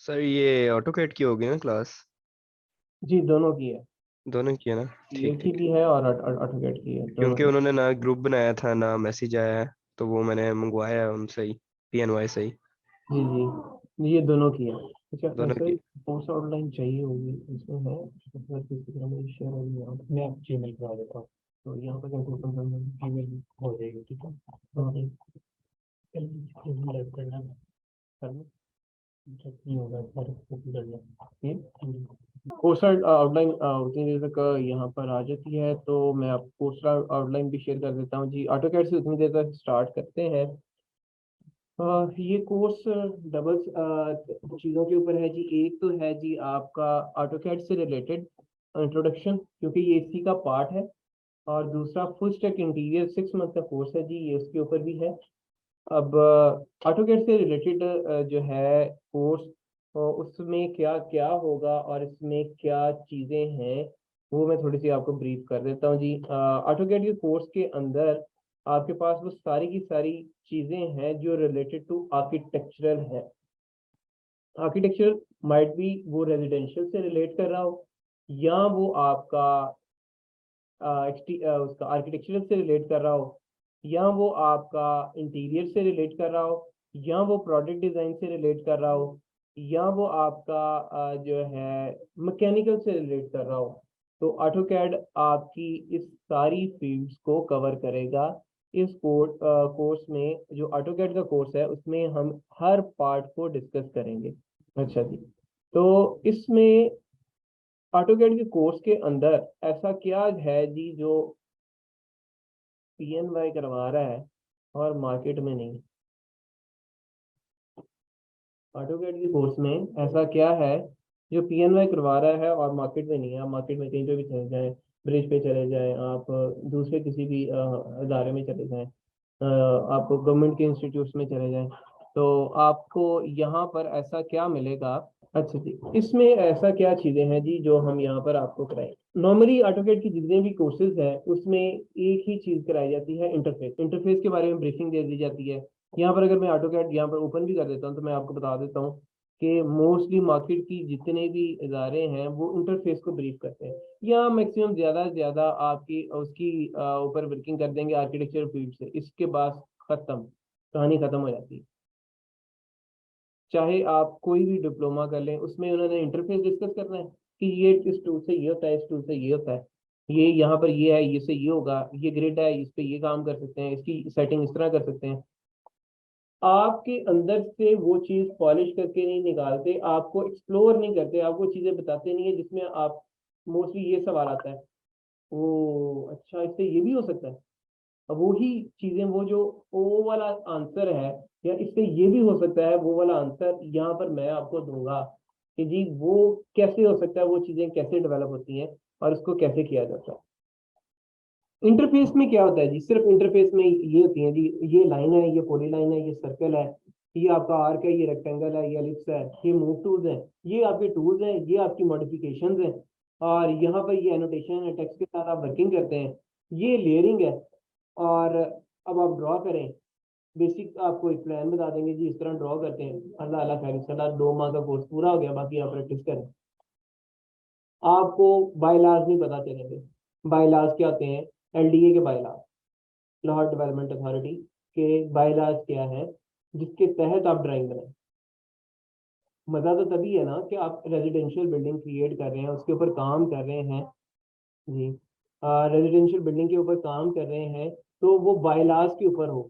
Sir ये auto CAD की होगी ना क्लास? जी दोनों की है। दोनों की है ना? ठीक सीए की ठीक। भी है और ऑटोकेट की है, दोनों क्योंकि की। उन्होंने ना ग्रुप बनाया था ना मैसेज आया है, तो वो मैंने मंगवाया है उनसे ही, PNY से ही। जी जी, ये दोनों की है। अच्छा, दोनों वैसे की। पोस्ट आउटलाइन चाहिए होगी इसमें है। अगर किसी तरह मुझे शेयर होगी यहाँ पे, मैं जीमेल करा देता हूँ। तो यहाँ पर कंफर्म करना जीमेल हो जाएगी, ठीक है। तो हमें लाइव करना है, करना जब नहीं होगा सारे कॉपी करना ये। पोस्टर आउटलाइन उतनी देर तक यहाँ पर आ जाती है, तो मैं आपको पोस्टर आउटलाइन भी शेयर कर देता हूँ जी। ऑटोकैड से उतनी देर तक स्टार्ट करते हैं। ये कोर्स डबल चीज़ों के ऊपर है जी। एक तो है जी आपका ऑटोकैड से रिलेटेड इंट्रोडक्शन, क्योंकि ये इसी का पार्ट है। और दूसरा फुल स्टैक इंटीरियर 6 मंथ का कोर्स है जी, ये उसके ऊपर भी है। अब ऑटोकैड से रिलेटेड जो है कोर्स, उसमें क्या क्या होगा और इसमें क्या चीज़ें हैं, वो मैं थोड़ी सी आपको ब्रीफ कर देता हूँ जी। ऑटोकैड के कोर्स के अंदर आपके पास वो सारी की सारी चीज़ें हैं जो रिलेटेड टू आर्किटेक्चरल है। आर्किटेक्चर माइट बी वो रेजिडेंशियल से रिलेट कर रहा हो, या वो आपका उसका आर्किटेक्चरल से रिलेट कर रहा हो, या वो आपका इंटीरियर से रिलेट कर रहा हो, या वो प्रोडक्ट डिजाइन से रिलेट कर रहा हो, या वो आपका जो है मैकेनिकल से रिलेट कर रहा हो। तो ऑटोकैड आपकी इस सारी फील्ड्स को कवर करेगा। इस कोर्स में, जो ऑटोकैड का कोर्स है, उसमें हम हर पार्ट को डिस्कस करेंगे। अच्छा जी। तो इसमें ऑटोकैड के कोर्स के अंदर ऐसा क्या है जी जो PNY करवा रहा है और मार्केट में नहीं? ऑटोकैड के कोर्स में ऐसा क्या है जो PNY करवा रहा है और मार्केट में नहीं है? आप मार्केट में कहीं पे भी चले जाएं, ब्रिज पे चले जाएं, आप दूसरे किसी भी इदारे में चले जाएं, आप गवर्नमेंट के इंस्टीट्यूट्स में चले जाएं, तो आपको यहाँ पर ऐसा क्या मिलेगा? अच्छा जी, इसमें ऐसा क्या चीजें हैं जी जो हम यहाँ पर आपको कराएं? नॉर्मली ऑटोकैड की जितने भी कोर्सेज हैं उसमें एक ही चीज कराई जाती है, इंटरफेस। इंटरफेस के बारे में ब्रीफिंग दे दी जाती है। यहाँ पर अगर मैं ऑटोकैड यहाँ पर ओपन भी कर देता हूँ, तो मैं आपको बता देता हूँ कि मोस्टली मार्केट की जितने भी इदारे हैं वो इंटरफेस को ब्रीफ करते हैं, या मैक्सिमम ज्यादा से ज्यादा आपकी उसकी ऊपर वर्किंग कर देंगे आर्किटेक्चर फील्ड से। इसके बाद खत्म, कहानी खत्म हो जाती है। चाहे आप कोई भी डिप्लोमा कर लें, उसमें उन्होंने इंटरफेस डिस्कस करना है कि ये इस टूल से ये होता है, इस टूल से ये होता है, ये यहाँ पर ये है, ये से ये होगा, ये ग्रिड है, इस पे ये काम कर सकते हैं, इसकी सेटिंग इस तरह कर सकते हैं। आपके अंदर से वो चीज पॉलिश करके नहीं निकालते, आपको एक्सप्लोर नहीं करते, आपको चीजें बताते नहीं है, जिसमें आप मोस्टली ये सवाल आता है, ओ अच्छा इससे ये भी हो सकता है। अब वही चीजें, वो जो ओ वाला आंसर है, या इससे ये भी हो सकता है, वो वाला आंसर यहाँ पर मैं आपको दूंगा कि जी वो कैसे हो सकता है, वो चीजें कैसे डेवलप होती हैं और उसको कैसे किया जाता है। इंटरफेस में क्या होता है जी? सिर्फ इंटरफेस में ये होती है जी, ये लाइन है, ये पॉली लाइन है, ये सर्कल है, ये आपका आर्क है, ये रेक्टेंगल है, ये एलिप्स है, ये मूव टूल्स हैं, ये आपके टूल्स हैं, ये आपकी मॉडिफिकेशंस हैं, और यहाँ पर ये एनोटेशन है, टेक्स्ट के साथ आप वर्किंग करते हैं, ये लेयरिंग है। और अब आप ड्रॉ करें, बेसिक आपको एक प्लान बता देंगे जी, इस तरह ड्रॉ करते हैं, अल्लाह अल्लाह खैर सलाह, 2 माह का कोर्स पूरा हो गया, बाकी आप प्रैक्टिस करें। आपको बायलाज नहीं पता चलेंगे। बायलाज क्या होते हैं? LDA के बायलाज, लाहौर डेवलपमेंट अथॉरिटी के बायलाज क्या है जिसके तहत आप ड्राइंग बनाएं? मजा तो तभी है ना कि आप रेजिडेंशियल बिल्डिंग क्रिएट कर रहे हैं, उसके ऊपर काम कर रहे हैं जी। रेजिडेंशियल बिल्डिंग के ऊपर काम कर रहे हैं, तो वो बायलाज के ऊपर हो।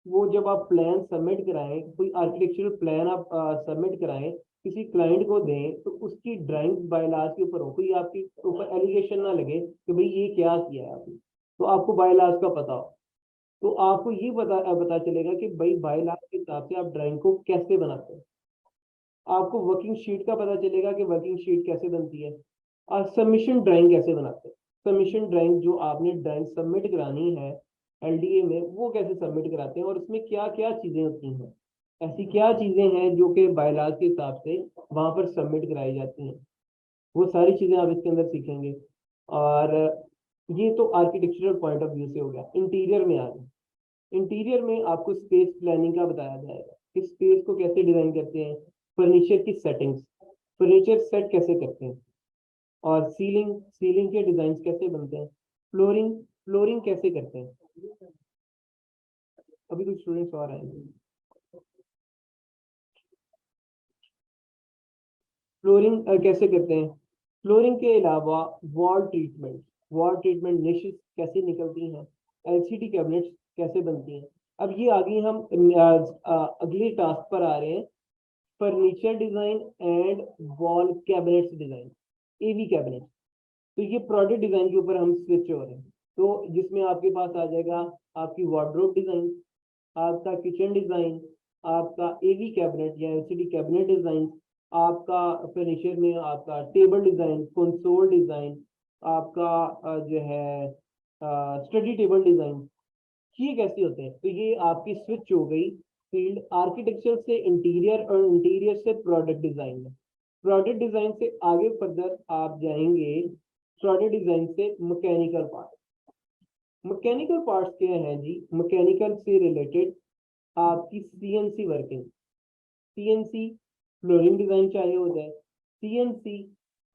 वो जब आप प्लान सबमिट कराएं, कोई आर्किटेक्चरल प्लान आप सबमिट कराएं, किसी क्लाइंट को दें, तो उसकी ड्राइंग बायलाज के ऊपर हो, कोई आपके ऊपर एलिगेशन ना लगे कि भाई ये क्या किया है आपने। तो आपको बायलाज का पता हो, तो आपको ये पता चलेगा कि भाई बायलाज के हिसाब से आप ड्राइंग को कैसे बनाते हैं। आपको वर्किंग शीट का पता चलेगा कि वर्किंग शीट कैसे बनती है, और सबमिशन ड्राइंग कैसे बनाते हैं। सबमिशन ड्राइंग, जो आपने ड्राइंग सबमिट करानी है LDA में, वो कैसे सबमिट कराते हैं और उसमें क्या क्या चीजें होती हैं, ऐसी क्या चीजें हैं जो कि बायलाज के हिसाब से वहां पर सबमिट कराई जाती हैं। वो सारी चीजें आप इसके अंदर सीखेंगे। और ये तो आर्किटेक्चरल पॉइंट ऑफ व्यू से हो गया। इंटीरियर में आ गए। इंटीरियर में आपको स्पेस प्लानिंग का बताया जाएगा कि स्पेस को कैसे डिजाइन करते हैं, फर्नीचर की सेटिंग्स, फर्नीचर सेट कैसे करते हैं, और सीलिंग के डिजाइन कैसे बनते हैं, फ्लोरिंग कैसे करते हैं। अभी कुछ स्टूडेंट्स और आएंगे। फ्लोरिंग कैसे करते हैं, फ्लोरिंग के अलावा वॉल ट्रीटमेंट निशेस कैसे निकलती हैं, एलसीडी कैबिनेट्स कैसे बनती हैं। अब ये आगे हम अगले टास्क पर आ रहे हैं, furniture design and wall cabinets design, AV cabinet. तो ये प्रोडक्ट डिजाइन के ऊपर हम स्विच हो रहे हैं, तो जिसमें आपके पास आ जाएगा आपकी वार्डरोब डिजाइन, आपका किचन डिजाइन, आपका एवी कैबिनेट या एलसीडी कैबिनेट डिजाइन, आपका फर्नीचर में आपका टेबल डिजाइन, कंसोल डिजाइन, आपका जो है स्टडी टेबल डिजाइन, ये कैसे होते हैं। तो ये आपकी स्विच हो गई फील्ड आर्किटेक्चर से इंटीरियर, और इंटीरियर से प्रोडक्ट डिजाइन में। प्रोडक्ट डिजाइन से आगे फर्दर आप जाएंगे, प्रोडक्ट डिजाइन से मैकेनिकल पार्ट। मैकेनिकल पार्ट्स क्या है जी, मैकेनिकल से रिलेटेड आपकी CNC working, CNC flooring design चाहिए हो जाए, सीएनसी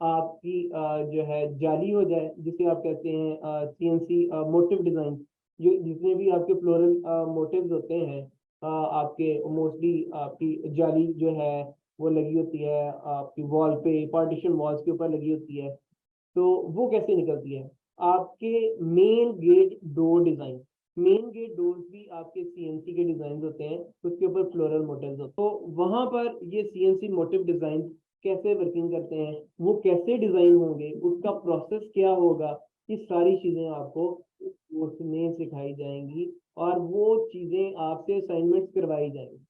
आपकी जो है जाली हो जाए, जिसे आप कहते हैं सीएनसी मोटिव डिजाइन, जो जितने भी आपके फ्लोरल मोटिव्स होते हैं आपके मोस्टली आपकी जाली जो है वो लगी होती है आपकी वॉल पे, पार्टीशन वॉल्स के ऊपर लगी होती है। तो वो कैसे निकलती है, आपके main gate door design, main gate doors भी आपके सीएनसी के डिजाइन होते हैं, उसके ऊपर फ्लोरल मोटिव्स होते हैं। तो वहां पर ये सीएनसी मोटिव डिजाइन कैसे वर्किंग करते हैं, वो कैसे डिजाइन होंगे, उसका प्रोसेस क्या होगा, ये सारी चीजें आपको इस कोर्स में सिखाई जाएंगी, और वो चीजें आपसे असाइनमेंट्स करवाई जाएंगी।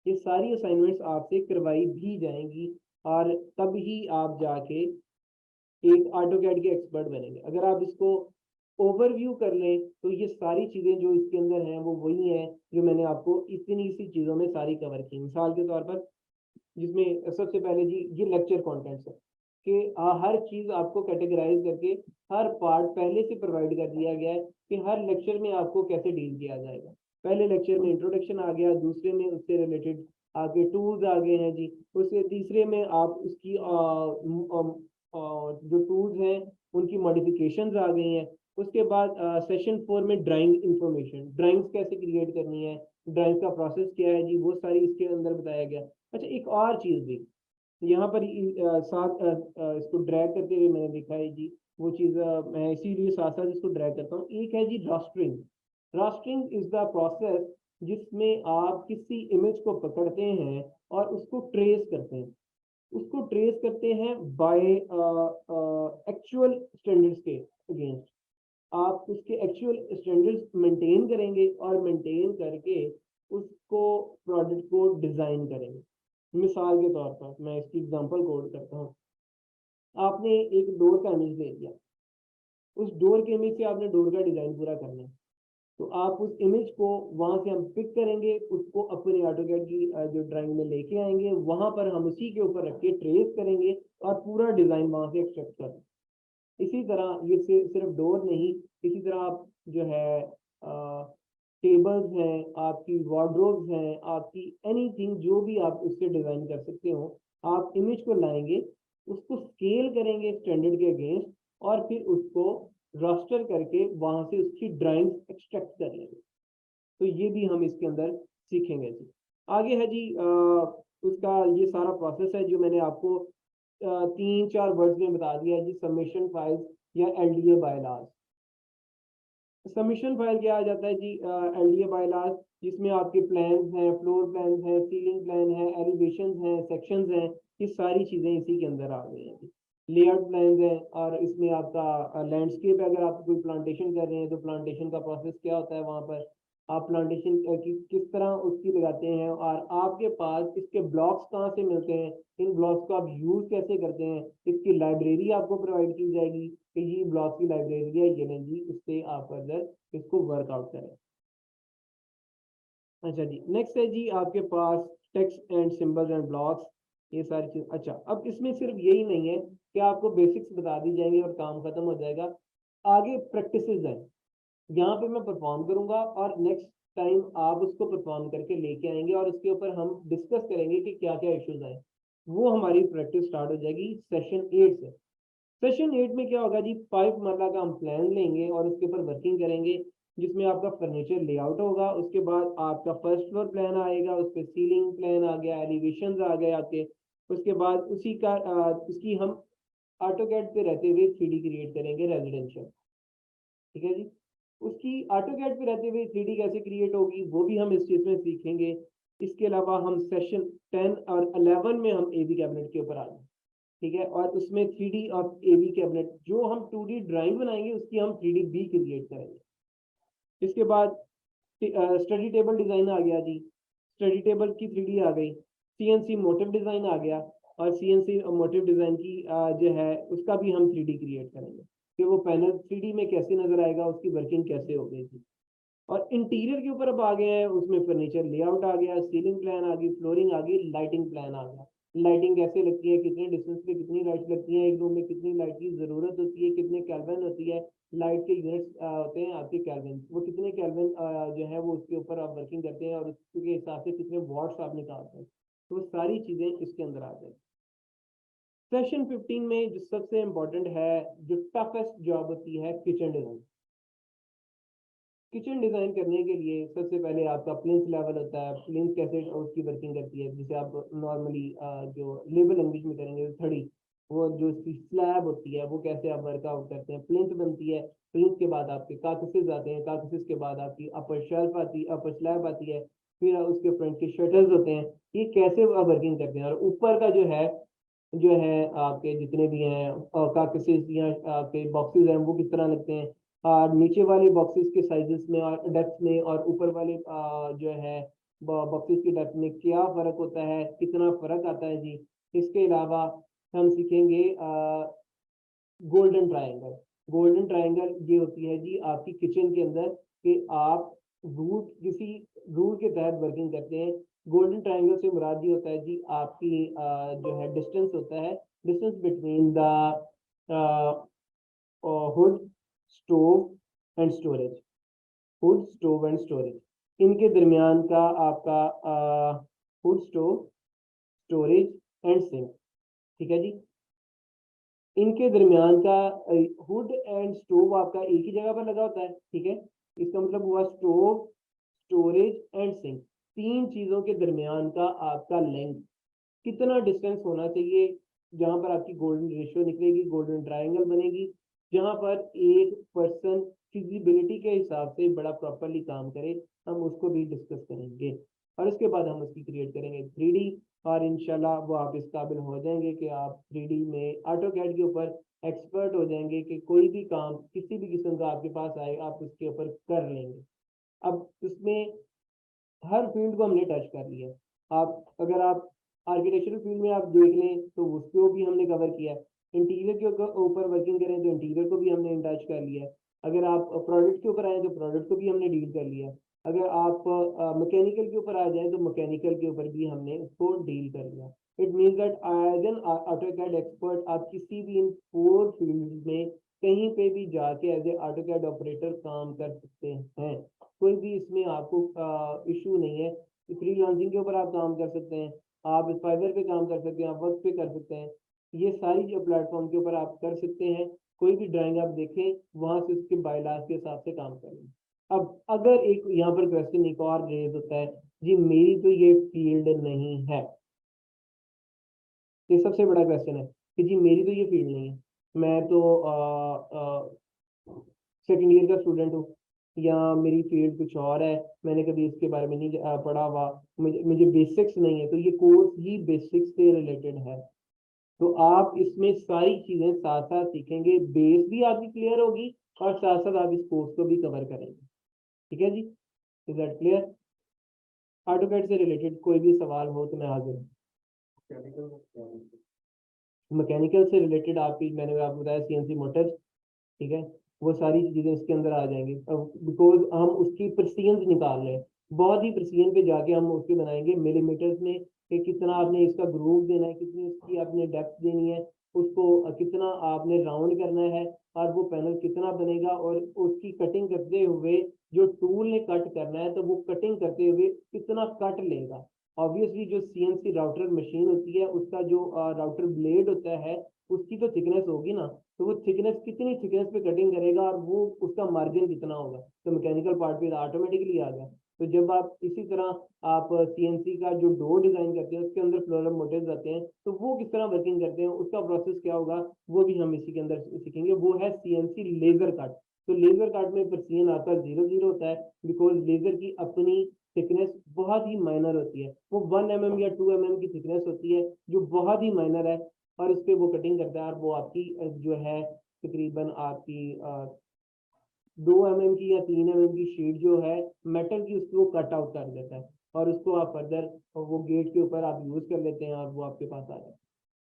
ये सारी असाइनमेंट्स आपसे करवाई भी जाएंगी, और तब ही आप जाके एक ऑटोकैड के एक्सपर्ट बनेंगे। अगर आप इसको ओवरव्यू कर लें तो ये सारी चीजें जो इसके अंदर हैं वो वही है जो मैंने आपको इतनी सी चीजों में सारी कवर की। मिसाल के तौर पर जिसमें सबसे पहले जी ये लेक्चर कंटेंट्स है कि हर चीज आपको कैटेगराइज करके हर पार्ट पहले से प्रोवाइड कर दिया गया है कि हर लेक्चर में आपको कैसे डील किया जाएगा। पहले लेक्चर में इंट्रोडक्शन आ गया, दूसरे में उससे रिलेटेड आपके टूल्स आ गए हैं जी, उससे तीसरे में आप उसकी जो टूल्स हैं उनकी मॉडिफिकेशंस आ गई हैं। उसके बाद सेशन 4 में ड्राइंग इंफॉर्मेशन, ड्राइंग्स कैसे क्रिएट करनी है, ड्राइंग का प्रोसेस क्या है जी, वो सारी इसके अंदर बताया गया। अच्छा, एक और चीज भी यहाँ पर साथ इसको ड्रैग करते हुए मैंने लिखा है जी, वो चीज मैं इसीलिए साथ साथ इसको ड्रैग करता हूँ। एक है जी रास्टरिंग। रास्टरिंग इज द प्रोसेस जिसमें आप किसी इमेज को पकड़ते हैं और उसको ट्रेस करते हैं, उसको ट्रेस करते हैं बाय एक्चुअल स्टैंडर्ड्स के अगेंस्ट। आप उसके एक्चुअल स्टैंडर्ड्स मेंटेन करेंगे और मेंटेन करके उसको प्रोडक्ट को डिजाइन करेंगे। मिसाल के तौर पर मैं इसकी एग्जांपल कोड करता हूँ। आपने एक डोर का इमेज दे दिया, उस डोर के इमेज से आपने डोर का डिजाइन पूरा करना है, तो आप उस इमेज को वहां से हम पिक करेंगे, उसको अपने ऑटोकैड की जो ड्राइंग में लेके आएंगे, वहां पर हम उसी के ऊपर रख के ट्रेस करेंगे और पूरा डिजाइन वहां से एक्सट्रैक्ट करेंगे। इसी तरह ये सिर्फ डोर नहीं, इसी तरह आप जो है टेबल्स हैं, आपकी वार्डरोब्स हैं, आपकी एनीथिंग जो भी आप उससे डिजाइन कर सकते हो, आप इमेज को लाएंगे, उसको स्केल करेंगे स्टैंडर्ड के अगेंस्ट, और फिर उसको रास्टर करके वहां से उसकी ड्राइंग्स एक्सट्रैक्ट कर लेंगे। तो ये भी हम इसके अंदर सीखेंगे जी। आगे है जी उसका ये सारा प्रोसेस है जो मैंने आपको 3-4 वर्ड्स में बता दिया है जी, सबमिशन फाइल्स या एलडीए बायलॉज। सबमिशन फाइल क्या आ जाता है जी, एलडीए बायलॉज, जिसमें आपके प्लान्स हैं, फ्लोर प्लान्स हैं, सीलिंग प्लान है, एलिवेशंस हैं, सेक्शंस हैं, ये सारी चीजें इसी के अंदर आ गई हैं। लेआउट प्लान्स है, और इसमें आपका लैंडस्केप है, अगर आप कोई प्लांटेशन कर रहे हैं तो प्लांटेशन का प्रोसेस क्या होता है, वहां पर आप प्लांटेशन किस तरह उसकी लगाते हैं, और आपके पास इसके ब्लॉक्स कहाँ से मिलते हैं, इन ब्लॉक्स को आप यूज कैसे करते हैं, इसकी लाइब्रेरी आपको प्रोवाइड की जाएगी कि ये ब्लॉक की लाइब्रेरी है, ये नहीं जी, इससे आप फर्दर इसको वर्कआउट करें। अच्छा जी, नेक्स्ट है जी आपके पास text and symbols and blocks, ये सारी चीज। अच्छा, अब इसमें सिर्फ यही नहीं है कि आपको बेसिक्स बता दी जाएंगे और काम खत्म हो जाएगा, आगे प्रैक्टिसेस है, यहाँ पे मैं परफॉर्म करूंगा और नेक्स्ट टाइम आप उसको परफॉर्म करके लेके आएंगे, और उसके ऊपर हम डिस्कस करेंगे कि क्या क्या इश्यूज आए। वो हमारी प्रैक्टिस स्टार्ट हो जाएगी सेशन 8 से। सेशन 8 में क्या होगा जी, 5 मरला का हम प्लान लेंगे और उसके ऊपर वर्किंग करेंगे, जिसमें आपका फर्नीचर लेआउट होगा। उसके बाद आपका फर्स्ट फ्लोर प्लान आएगा, उस पर सीलिंग प्लान आ गया, एलिवेशन आ गए आपके। उसके बाद उसकी हम ऑटोकैड पे रहते हुए 3D क्रिएट करेंगे रेजिडेंशियल। ठीक है जी। उसकी ऑटोकैड पे रहते हुए 3D कैसे क्रिएट होगी वो भी हम इस चीज में सीखेंगे। इसके अलावा हम सेशन 10 और 11 में हम एवी कैबिनेट के ऊपर आ जाएंगे। ठीक है, और उसमें 3D और एवी कैबिनेट जो हम 2D ड्राइंग बनाएंगे उसकी हम 3D भी क्रिएट करेंगे। इसके बाद स्टडी टेबल डिजाइन आ गया जी, स्टडी टेबल की 3D आ गई। सीएनसी मोटिव डिजाइन आ गया, और सीएनसी मोटिव डिजाइन की जो है उसका भी हम 3D क्रिएट करेंगे कि वो पैनल 3D में कैसे नजर आएगा, उसकी वर्किंग कैसे हो गई थी। और इंटीरियर के ऊपर अब आ गए हैं, उसमें फर्नीचर लेआउट आ गया, सीलिंग प्लान आ गई, फ्लोरिंग आ गई, लाइटिंग प्लान आ गया। लाइटिंग कैसे लगती है, कितने डिस्टेंस पे कितनी लाइट लगती है, एक रूम में कितनी लाइट की जरूरत होती है, कितने केल्विन होती है, लाइट के यूनिट्स होते हैं आपके केल्विन, वो कितने केल्विन जो है वो उसके ऊपर आप वर्किंग करते हैं और उसके हिसाब से कितने वॉट्स आप निकालते हैं। तो वो सारी चीजें इसके अंदर आ जाएगी। सेशन 15 में जो सबसे इंपॉर्टेंट है, जो टफेस्ट जॉब होती है, किचन डिजाइन। किचन डिजाइन करने के लिए सबसे पहले आपका प्लिंथ लेवल होता है, प्लिंथ कैसे उसकी वर्किंग करती है, जिसे आप नॉर्मली जो लेबर लैंग्वेज में करेंगे थड़ी, वो जो उसकी स्लैब होती है वो कैसे आप वर्कआउट करते हैं। प्लिंथ बनती है, प्लिंथ के बाद आपके काकसिस आते हैं, काकसिस के बाद आपकी अपर शेल्फ आती है, अपर स्लैब आती है, फिर उसके फ्रंट के शटर्स होते हैं। ये कैसे आप वर्किंग करते हैं, और ऊपर का जो है आपके जितने भी हैं काकसिस या आपके बॉक्सेस हैं वो किस तरह लगते हैं, और नीचे वाले बॉक्सेस के साइजेस में और डेप्थ में, और ऊपर वाले जो है बॉक्सेस की डेप्थ में क्या फर्क होता है, कितना फर्क आता है जी। इसके अलावा हम सीखेंगे गोल्डन ट्रायंगल। गोल्डन ट्रायंगल ये होती है जी आपकी किचन के अंदर कि आप किसी रूल के तहत वर्किंग करते हैं। गोल्डन ट्रायंगल से मुराद ये होता है जी आपकी जो है डिस्टेंस होता है, distance between the hood, stove and storage. Hood, stove and storage, इनके दरमियान का आपका hood, stove, storage and sink. ठीक है जी। इनके दरमियान का हुड एंड स्टोव आपका एक ही जगह पर लगा होता है। ठीक है, इसका मतलब हुआ स्टोव, स्टोरेज एंड सिंक, तीन चीजों के दरमियान का आपका लेंथ कितना डिस्टेंस होना चाहिए, जहां पर आपकी गोल्डन रेशियो निकलेगी, गोल्डन ट्रायंगल बनेगी, जहां पर एक पर्सन फिजिबिलिटी के हिसाब से बड़ा प्रॉपरली काम करे। हम उसको भी डिस्कस करेंगे, और उसके बाद हम उसकी क्रिएट करेंगे 3D। और इंशाल्लाह वो आप इस काबिल हो जाएंगे कि आप 3D में ऑटोकैड के ऊपर एक्सपर्ट हो जाएंगे कि कोई भी काम किसी भी किस्म का आपके पास आए आप उसके ऊपर कर लेंगे। अब उसमें हर फील्ड को हमने टच कर लिया। अगर आप आर्किटेक्चरल फील्ड में आप देख लें तो उसको भी हमने कवर किया है। इंटीरियर के ऊपर वर्किंग करें तो इंटीरियर को भी हमने टच कर लिया है। अगर आप प्रोडक्ट के ऊपर आए तो प्रोडक्ट को भी हमने डील कर लिया है। अगर आप मैकेनिकल के ऊपर आ जाए तो मैकेनिकल के ऊपर भी हमने उसको डील कर लिया। It means that as an AutoCAD expert आप किसी भी इन 4 फील्ड में कहीं पे भी जाके एज ए ऑटोकैड ऑपरेटर काम कर सकते हैं। कोई भी इसमें आपको इशू नहीं है। फ्रीलांसिंग के ऊपर आप काम कर सकते हैं, आप फाइवर पे काम कर सकते हैं, आप वर्क पे कर सकते हैं। ये सारी जो प्लेटफॉर्म के ऊपर आप कर सकते हैं। कोई भी ड्राइंग आप देखें वहां से उसके बायलाज के हिसाब से काम करें। अब अगर एक यहाँ पर क्वेश्चन एक और रेज होता है, जी मेरी तो ये फील्ड नहीं है, ये सबसे बड़ा क्वेश्चन है कि जी मेरी तो ये फील्ड नहीं है, मैं तो सेकेंड ईयर का स्टूडेंट हूँ, या मेरी फील्ड कुछ और है, मैंने कभी इसके बारे में नहीं पढ़ा हुआ, मुझे बेसिक्स नहीं है। तो ये कोर्स ही बेसिक्स से रिलेटेड है। तो आप इसमें सारी चीजें साथ साथ सीखेंगे, बेस भी आपकी क्लियर होगी और साथ साथ आप इस कोर्स को भी कवर करेंगे। ठीक है जी, इज दैट क्लियर? ऑटोकैड से रिलेटेड कोई भी सवाल हो तो मैं हाजिर हूँ। मैकेनिकल से रिलेटेड आपकी मैंने आपको बताया सीएनसी मोटर्स। ठीक है, वो सारी चीजें इसके अंदर आ जाएंगी। अब बिकॉज हम उसकी प्रिसीजन निकाल रहे हैं, बहुत ही प्रिसीजन पे जाके हम उसके बनाएंगे मिलीमीटर्स में कि कितना आपने इसका ग्रूव देना है, कितनी उसकी आपने डेप्थ देनी है, उसको कितना आपने राउंड करना है, और वो पैनल कितना बनेगा, और उसकी कटिंग करते हुए जो टूल ने कट करना है तो वो कटिंग करते हुए कितना कट लेगा। ऑब्वियसली जो CNC राउटर मशीन होती है उसका जो राउटर ब्लेड होता है उसकी तो थिकनेस होगी ना, तो वो थिकनेस कितनी थिकनेस पे कटिंग करेगा और वो उसका मार्जिन कितना होगा, तो मैकेनिकल पार्ट पे ऑटोमेटिकली आ गया। तो जब आप इसी तरह आप CNC का जो डोर डिजाइन करते हैं उसके अंदर फ्लोरम मोटिव्स आते हैं, तो वो किस तरह वर्किंग करते हैं, उसका प्रोसेस क्या होगा, वो भी हम इसी के अंदर सीखेंगे। वो है CNC लेजर कट। तो लेजर कट में प्रेसिजन आपका 0 होता है, बिकॉज लेजर की अपनी थिकनेस बहुत ही माइनर होती है, वो 1 mm या 2 mm की थिकनेस होती है जो बहुत ही माइनर है, और उस पर वो कटिंग करता है और वो आपकी जो है तकरीबन आपकी 2 mm की या 3 mm की शीट जो है मेटल की, उसको कट आउट कर देता है और उसको आप फर्दर वो गेट के ऊपर आप यूज कर लेते हैं और वो आपके पास आ जाता है।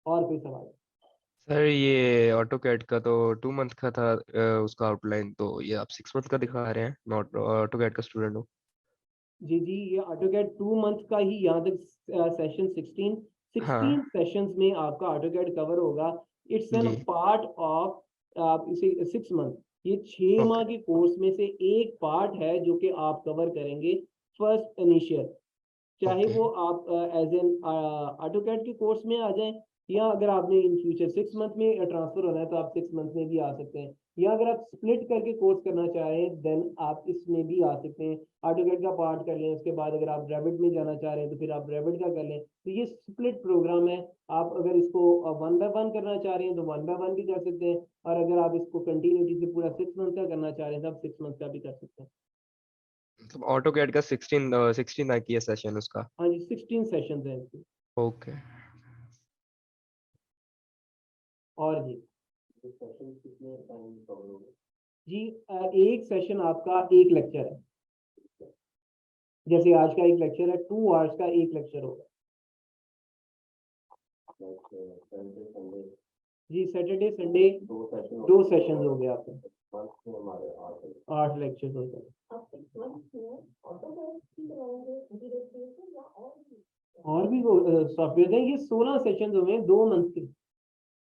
और कोई सवाल? सर ये ऑटो कैड का तो 2 मंथ का था उसका आउटलाइन, तो ये आप 6 मंथ का दिखा रहे हैं, नॉट ऑटो कैड का स्टूडेंट हो। जी जी, ये ऑटोकैड 2 मंथ का ही यहाँ तक सेशन 16 हाँ सेशंस में आपका ऑटोकैड कवर होगा। इट्स एन जी। पार्ट ऑफ आप इसे 6 मंथ, ये 6 माह ओके के कोर्स में से एक पार्ट है जो कि आप कवर करेंगे फर्स्ट इनिशियल। चाहे ओके। वो आप एज एन ऑटोकैड के कोर्स में आ जाएं, या अगर आपने इन फ्यूचर 6 मंथ में ट्रांसफर होना है तो आप 6 मंथ में भी आ सकते हैं, या अगर आप स्प्लिट करके कोर्स करना चाहें देन आप इसमें भी आ सकते हैं। ऑटोकैड का पार्ट कर लें, उसके बाद अगर आप रेविट में जाना चाह रहे हैं तो फिर आप रेविट का कर लें। तो ये स्प्लिट प्रोग्राम है। आप अगर इसको 1 by 1 करना चाह रहे हैं तो 1 by 1 भी कर सकते हैं, और अगर आप इसको कंटिन्यूटी से पूरा 6 मंथ का करना चाह रहे हैं तो आप 6 मंथ का भी कर सकते हैं। मतलब ऑटो कैड का 16 तक की है सेशन उसका। हाँ जी, 16 सेशन है इसके। ओके। और जी जी, एक सेशन आपका एक लेक्चर है, जैसे आज का एक लेक्चर है 2 आवर्स का एक लेक्चर होगा। जी, सैटरडे संडे 2 सेशन हो गए आपके, 8 लेक्चर हो गए। और भी सॉफ्टवेयर हैं, ये 16 सेशन हुए 2 मंथ के,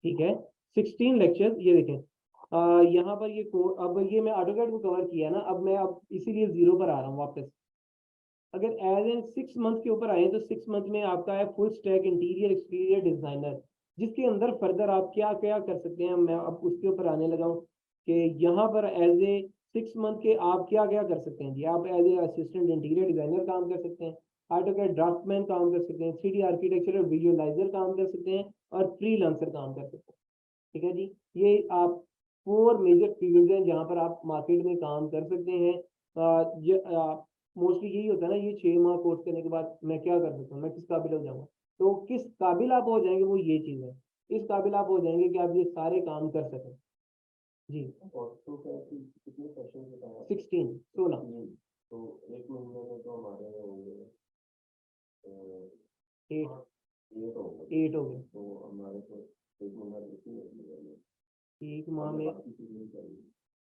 ठीक है, 16 लेक्चर। ये देखें यहाँ पर ये अब ये मैं ऑटोकैड को कवर किया ना, अब मैं अब इसीलिए 0 पर आ रहा हूँ वापस। अगर एज एन 6 मंथ के ऊपर आए तो 6 मंथ में आपका है full stack interior exterior designer, जिसके अंदर फर्दर आप क्या क्या कर सकते हैं, मैं अब उसके ऊपर आने लगा हूँ कि यहाँ पर एज ए 6 मंथ के आप क्या क्या कर सकते हैं। जी, आप as a assistant interior designer काम कर सकते हैं, ऑटोकैड ड्राफ्टमैन काम कर सकते हैं, 3D आर्किटेक्चर और विजुअलाइजर काम कर सकते हैं, और फ्रीलांसर काम कर सकते हैं। ठीक है जी, ये आप 4 मेजर फील्ड हैं जहाँ पर आप मार्केट में काम कर सकते हैं। मोस्टली यही होता है ना, ये 6 माह कोर्स करने के बाद मैं क्या कर सकता हूँ, मैं किस काबिल हो जाऊंगा, तो किस काबिल आप हो जाएंगे वो ये चीज़ है, इस काबिल आप हो जाएंगे कि आप ये सारे काम कर सकें। जी, 16 8 हो गए। एक माह में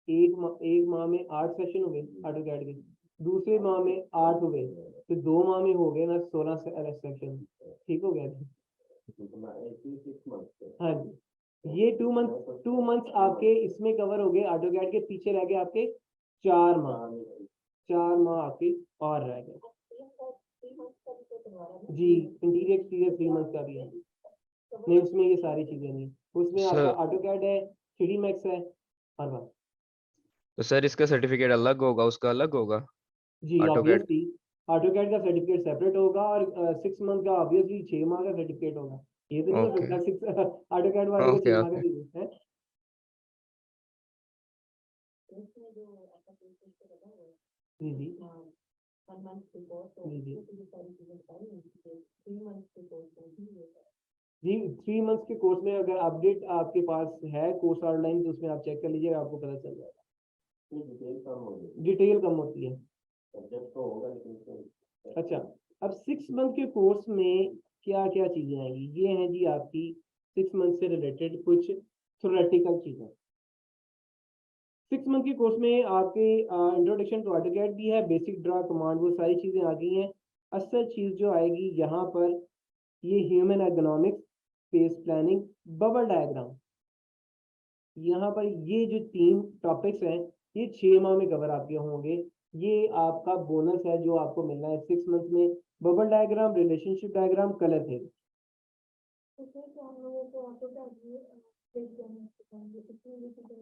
एक माह में 8 सेशन हो गए ऑटोकैड के, दूसरे माह में 8 हो गए, तो 2 माह में हो गए ना 16 सेशन। ठीक हो गया जी। हाँ जी, ये 2 मंथ आपके इसमें कवर हो गए ऑटोकैड के, पीछे रह गए आपके 4 माह, 4 माह आपके और रह गए। जी, इंटीरियर एक्सटीरियर 3 मंथ का भी है, नहीं उसमें ये सारी चीजें नहीं, उसमें आपका सर ऑटोकैड है, 3D मैक्स है, और बस। तो सर इसका सर्टिफिकेट अलग होगा, उसका अलग होगा जी ऑटो कैड। ऑब्वियसली ऑटोकैड का सर्टिफिकेट सेपरेट होगा, और 6 मंथ का ऑब्वियसली 6 माह का सर्टिफिकेट होगा। ये तो नहीं हो ओके सकता 6 ऑटोकैड वाले को ओके 6 माह का ओके। चाहिए है। जी जी जी जी जी, 3 मंथ के कोर्स में अगर अपडेट आपके पास है कोर्स ऑनलाइन तो उसमें आप चेक कर लीजिएगा, आपको पता चल जाएगा। डिटेल कम होती है। अच्छा, अब 6 मंथ के कोर्स में क्या क्या चीजें आएंगी, ये हैं जी आपकी 6 मंथ से रिलेटेड कुछ थ्योरेटिकल चीजें। 6 मंथ के कोर्स में आपके इंट्रोडक्शन टू ऑटोकैड भी है, बेसिक ड्रा कमांड, वो सारी चीजें आ गई हैं। असल चीज जो आएगी यहाँ पर, ये human ergonomics, space planning, bubble diagram, यहाँ पर ये जो 3 टॉपिक्स हैं ये 6 माह में कवर आपके होंगे। ये आपका बोनस है जो आपको मिलना है 6 मंथ में। Bubble diagram, relationship diagram, colour theory.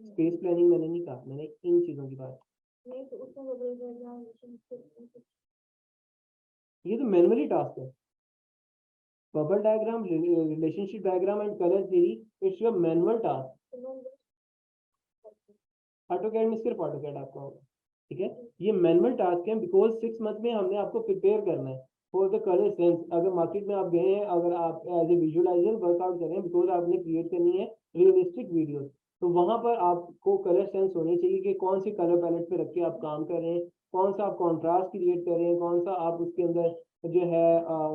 Space planning मैंने नहीं कहा, मैंने इन चीजों की बात। ये तो मैनुअली टास्क है। Bubble diagram, relationship diagram and colour theory, it's your manual task. AutoCAD में सिर्फ ऑटोकैड आपका होगा, ठीक है। ये मैनुअल टास्क है बिकॉज 6 मंथ में हमने आपको प्रिपेयर करना है फॉर द कलर सेंस। अगर मार्केट में आप गए हैं, अगर आप एज ए विजुअलाइजर वर्कआउट कर रहे हैं, बिकॉज आपने क्रिएट करनी है रियलिस्टिक वीडियोस, तो वहां पर आपको कलर सेंस होनी चाहिए कि कौन से कलर पैलेट पे रख के आप काम कर रहे हैं, कौन सा आप कॉन्ट्रास्ट क्रिएट कर रहे हैं, कौन सा आप उसके अंदर जो है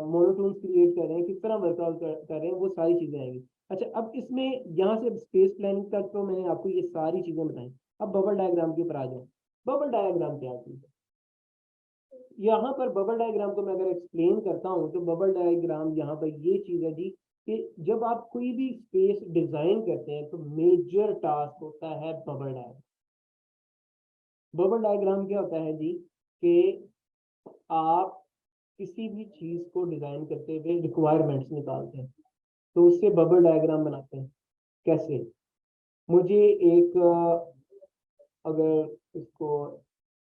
मोनोटोन्स क्रिएट कर रहे हैं, किस तरह वर्कआउट कर रहे हैं, वो सारी चीजें आएंगी। अच्छा, अब इसमें यहाँ से स्पेस प्लानिंग तक तो मैंने आपको ये सारी चीजें बताई। अब बबल डायग्राम के ऊपर आ जाए। बबल डायग्राम क्या चीज है? यहाँ पर बबल डायग्राम को मैं अगर एक्सप्लेन करता हूँ तो बबल डायग्राम यहाँ पर ये चीज है जी कि जब आप कोई भी स्पेस डिजाइन करते हैं तो मेजर टास्क होता है बबल डायग्राम। बबल डायग्राम क्या होता है जी कि आप किसी भी चीज को डिजाइन करते हुए रिक्वायरमेंट्स निकालते हैं, तो उससे बबल डायग्राम बनाते हैं। कैसे? मुझे एक अगर इसको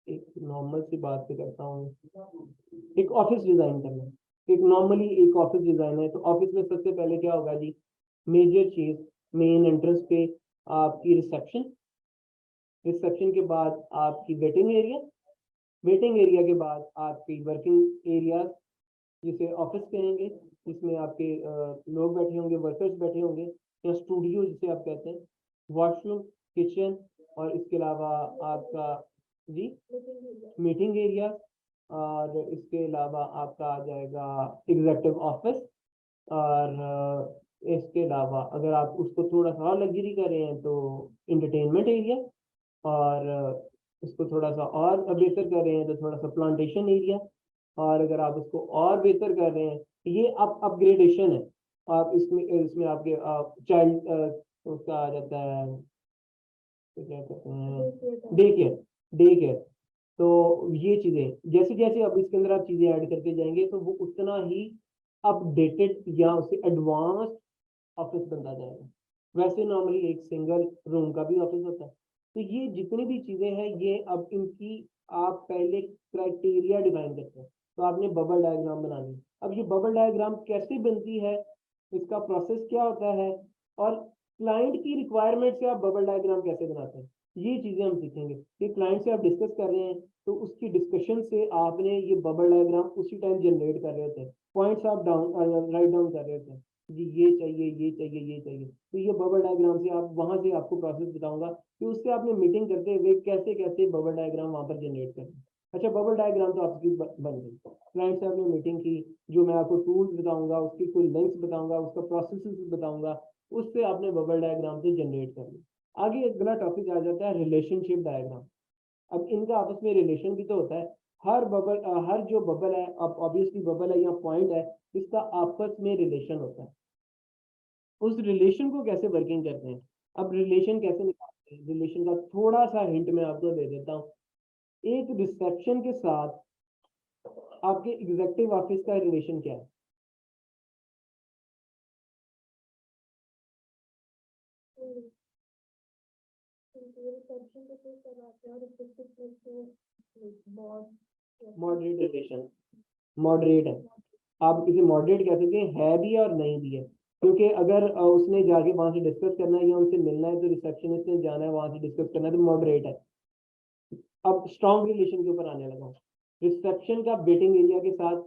एक नॉर्मल सी बात पे करता हूँ, एक ऑफिस डिजाइन करना है। एक नॉर्मली एक ऑफिस डिजाइन है, तो ऑफिस में सबसे पहले क्या होगा जी? मेजर चीज, मेन एंट्रेंस पे आपकी रिसेप्शन, रिसेप्शन के बाद आपकी वेटिंग एरिया, वेटिंग एरिया के बाद आपकी वर्किंग एरिया जिसे ऑफिस कहेंगे, जिसमें आपके लोग बैठे होंगे, वर्कर्स बैठे होंगे, या स्टूडियो जिसे आप कहते हैं, वॉशरूम, किचन, और इसके अलावा आपका जी मीटिंग एरिया, और इसके अलावा आपका आ जाएगा एग्जेक्टिव ऑफिस, और इसके अलावा अगर आप उसको थोड़ा सा और लग्जरी कर रहे हैं तो इंटरटेनमेंट एरिया, और इसको थोड़ा सा और बेहतर कर रहे हैं तो थोड़ा सा प्लांटेशन एरिया, और अगर आप उसको और बेहतर कर रहे हैं तो ये अपग्रेडेशन है। आप इसमें इसमें आपके चाइल्ड उसका आ जाता है, तो क्या कहते हैं, डे केयर, डे केयर। तो ये चीजें जैसे जैसे अब इसके अंदर आप चीजें ऐड करते जाएंगे तो वो उतना ही अपडेटेड या उससे एडवांस ऑफिस बनता जाएगा। वैसे नॉर्मली एक सिंगल रूम का भी ऑफिस होता है। तो ये जितनी भी चीजें हैं ये अब इनकी आप पहले क्राइटेरिया डिफाइन करते हैं, तो आपने बबल डायग्राम बनानी। अब ये बबल डायग्राम कैसे बनती है, इसका प्रोसेस क्या होता है, और क्लाइंट की रिक्वायरमेंट से आप बबल डायग्राम कैसे बनाते हैं, ये चीजें हम सीखेंगे। कि क्लाइंट से आप डिस्कस कर रहे हैं तो उसकी डिस्कशन से आपने ये बबल डायग्राम उसी टाइम जनरेट कर रहे होते हैं, पॉइंट्स आप डाउन राइट डाउन कर रहे होते हैं जी, ये चाहिए, ये चाहिए, ये चाहिए। तो ये बबल डायग्राम से आप वहां से आपको प्रोसेस बताऊंगा कि उससे आपने मीटिंग करते हुए कैसे कैसे बबल डायग्राम वहां पर जनरेट करना। अच्छा, बबल डायग्राम तो आपकी बन गई, क्लाइंट से आपने मीटिंग की, जो मैं आपको टूल्स बताऊंगा, उसकी कोई लिंक्स बताऊंगा, उसका प्रोसेस बताऊंगा, उससे आपने बबल डायग्राम से जनरेट कर लिया। आगे अगला टॉपिक आ जाता है रिलेशनशिप डायग्राम। अब इनका आपस में रिलेशन भी तो होता है। हर बबल हर जो बबल है, अब ऑब्वियसली बबल है या पॉइंट है, इसका आपस में रिलेशन होता है। उस रिलेशन को कैसे वर्किंग करते हैं, अब रिलेशन कैसे निकालते हैं, रिलेशन का थोड़ा सा हिंट मैं आपको दे देता हूँ। एक रिसेप्शन के साथ आपके एग्जेक्टिव ऑफिस का रिलेशन क्या है? मॉडरेट रिलेशन, मॉडरेट है। आप इसे मॉडरेट कह सकते हैं, है भी है और नहीं भी है। क्योंकि अगर उसने जाके वहां से डिस्कस करना है या उनसे मिलना है, तो रिसेप्शनिस्ट ने जाना है वहां से डिस्कस करना है, तो मॉडरेट है। अब स्ट्रॉन्ग रिलेशन के ऊपर आने लगा। रिसेप्शन का वेटिंग एरिया के साथ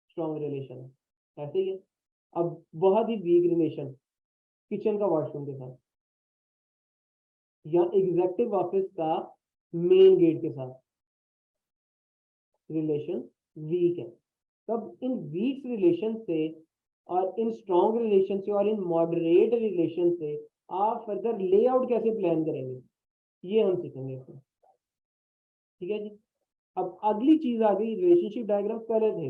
स्ट्रॉन्ग रिलेशन है, ऐसे ही है। अब बहुत ही वीक रिलेशन किचन का वॉशरूम के साथ, या एग्जेक्टिव ऑफिस का मेन गेट के साथ रिलेशन वीक है। तब इन वीक रिलेशन से और इन स्ट्रॉन्ग रिलेशन से और इन मॉडरेट रिलेशन से आप फर्दर लेआउट कैसे प्लान करेंगे, ये हम सीखेंगे इसमें, ठीक है जी। अब अगली चीज आ गई रिलेशनशिप डायग्राम, कलर थे,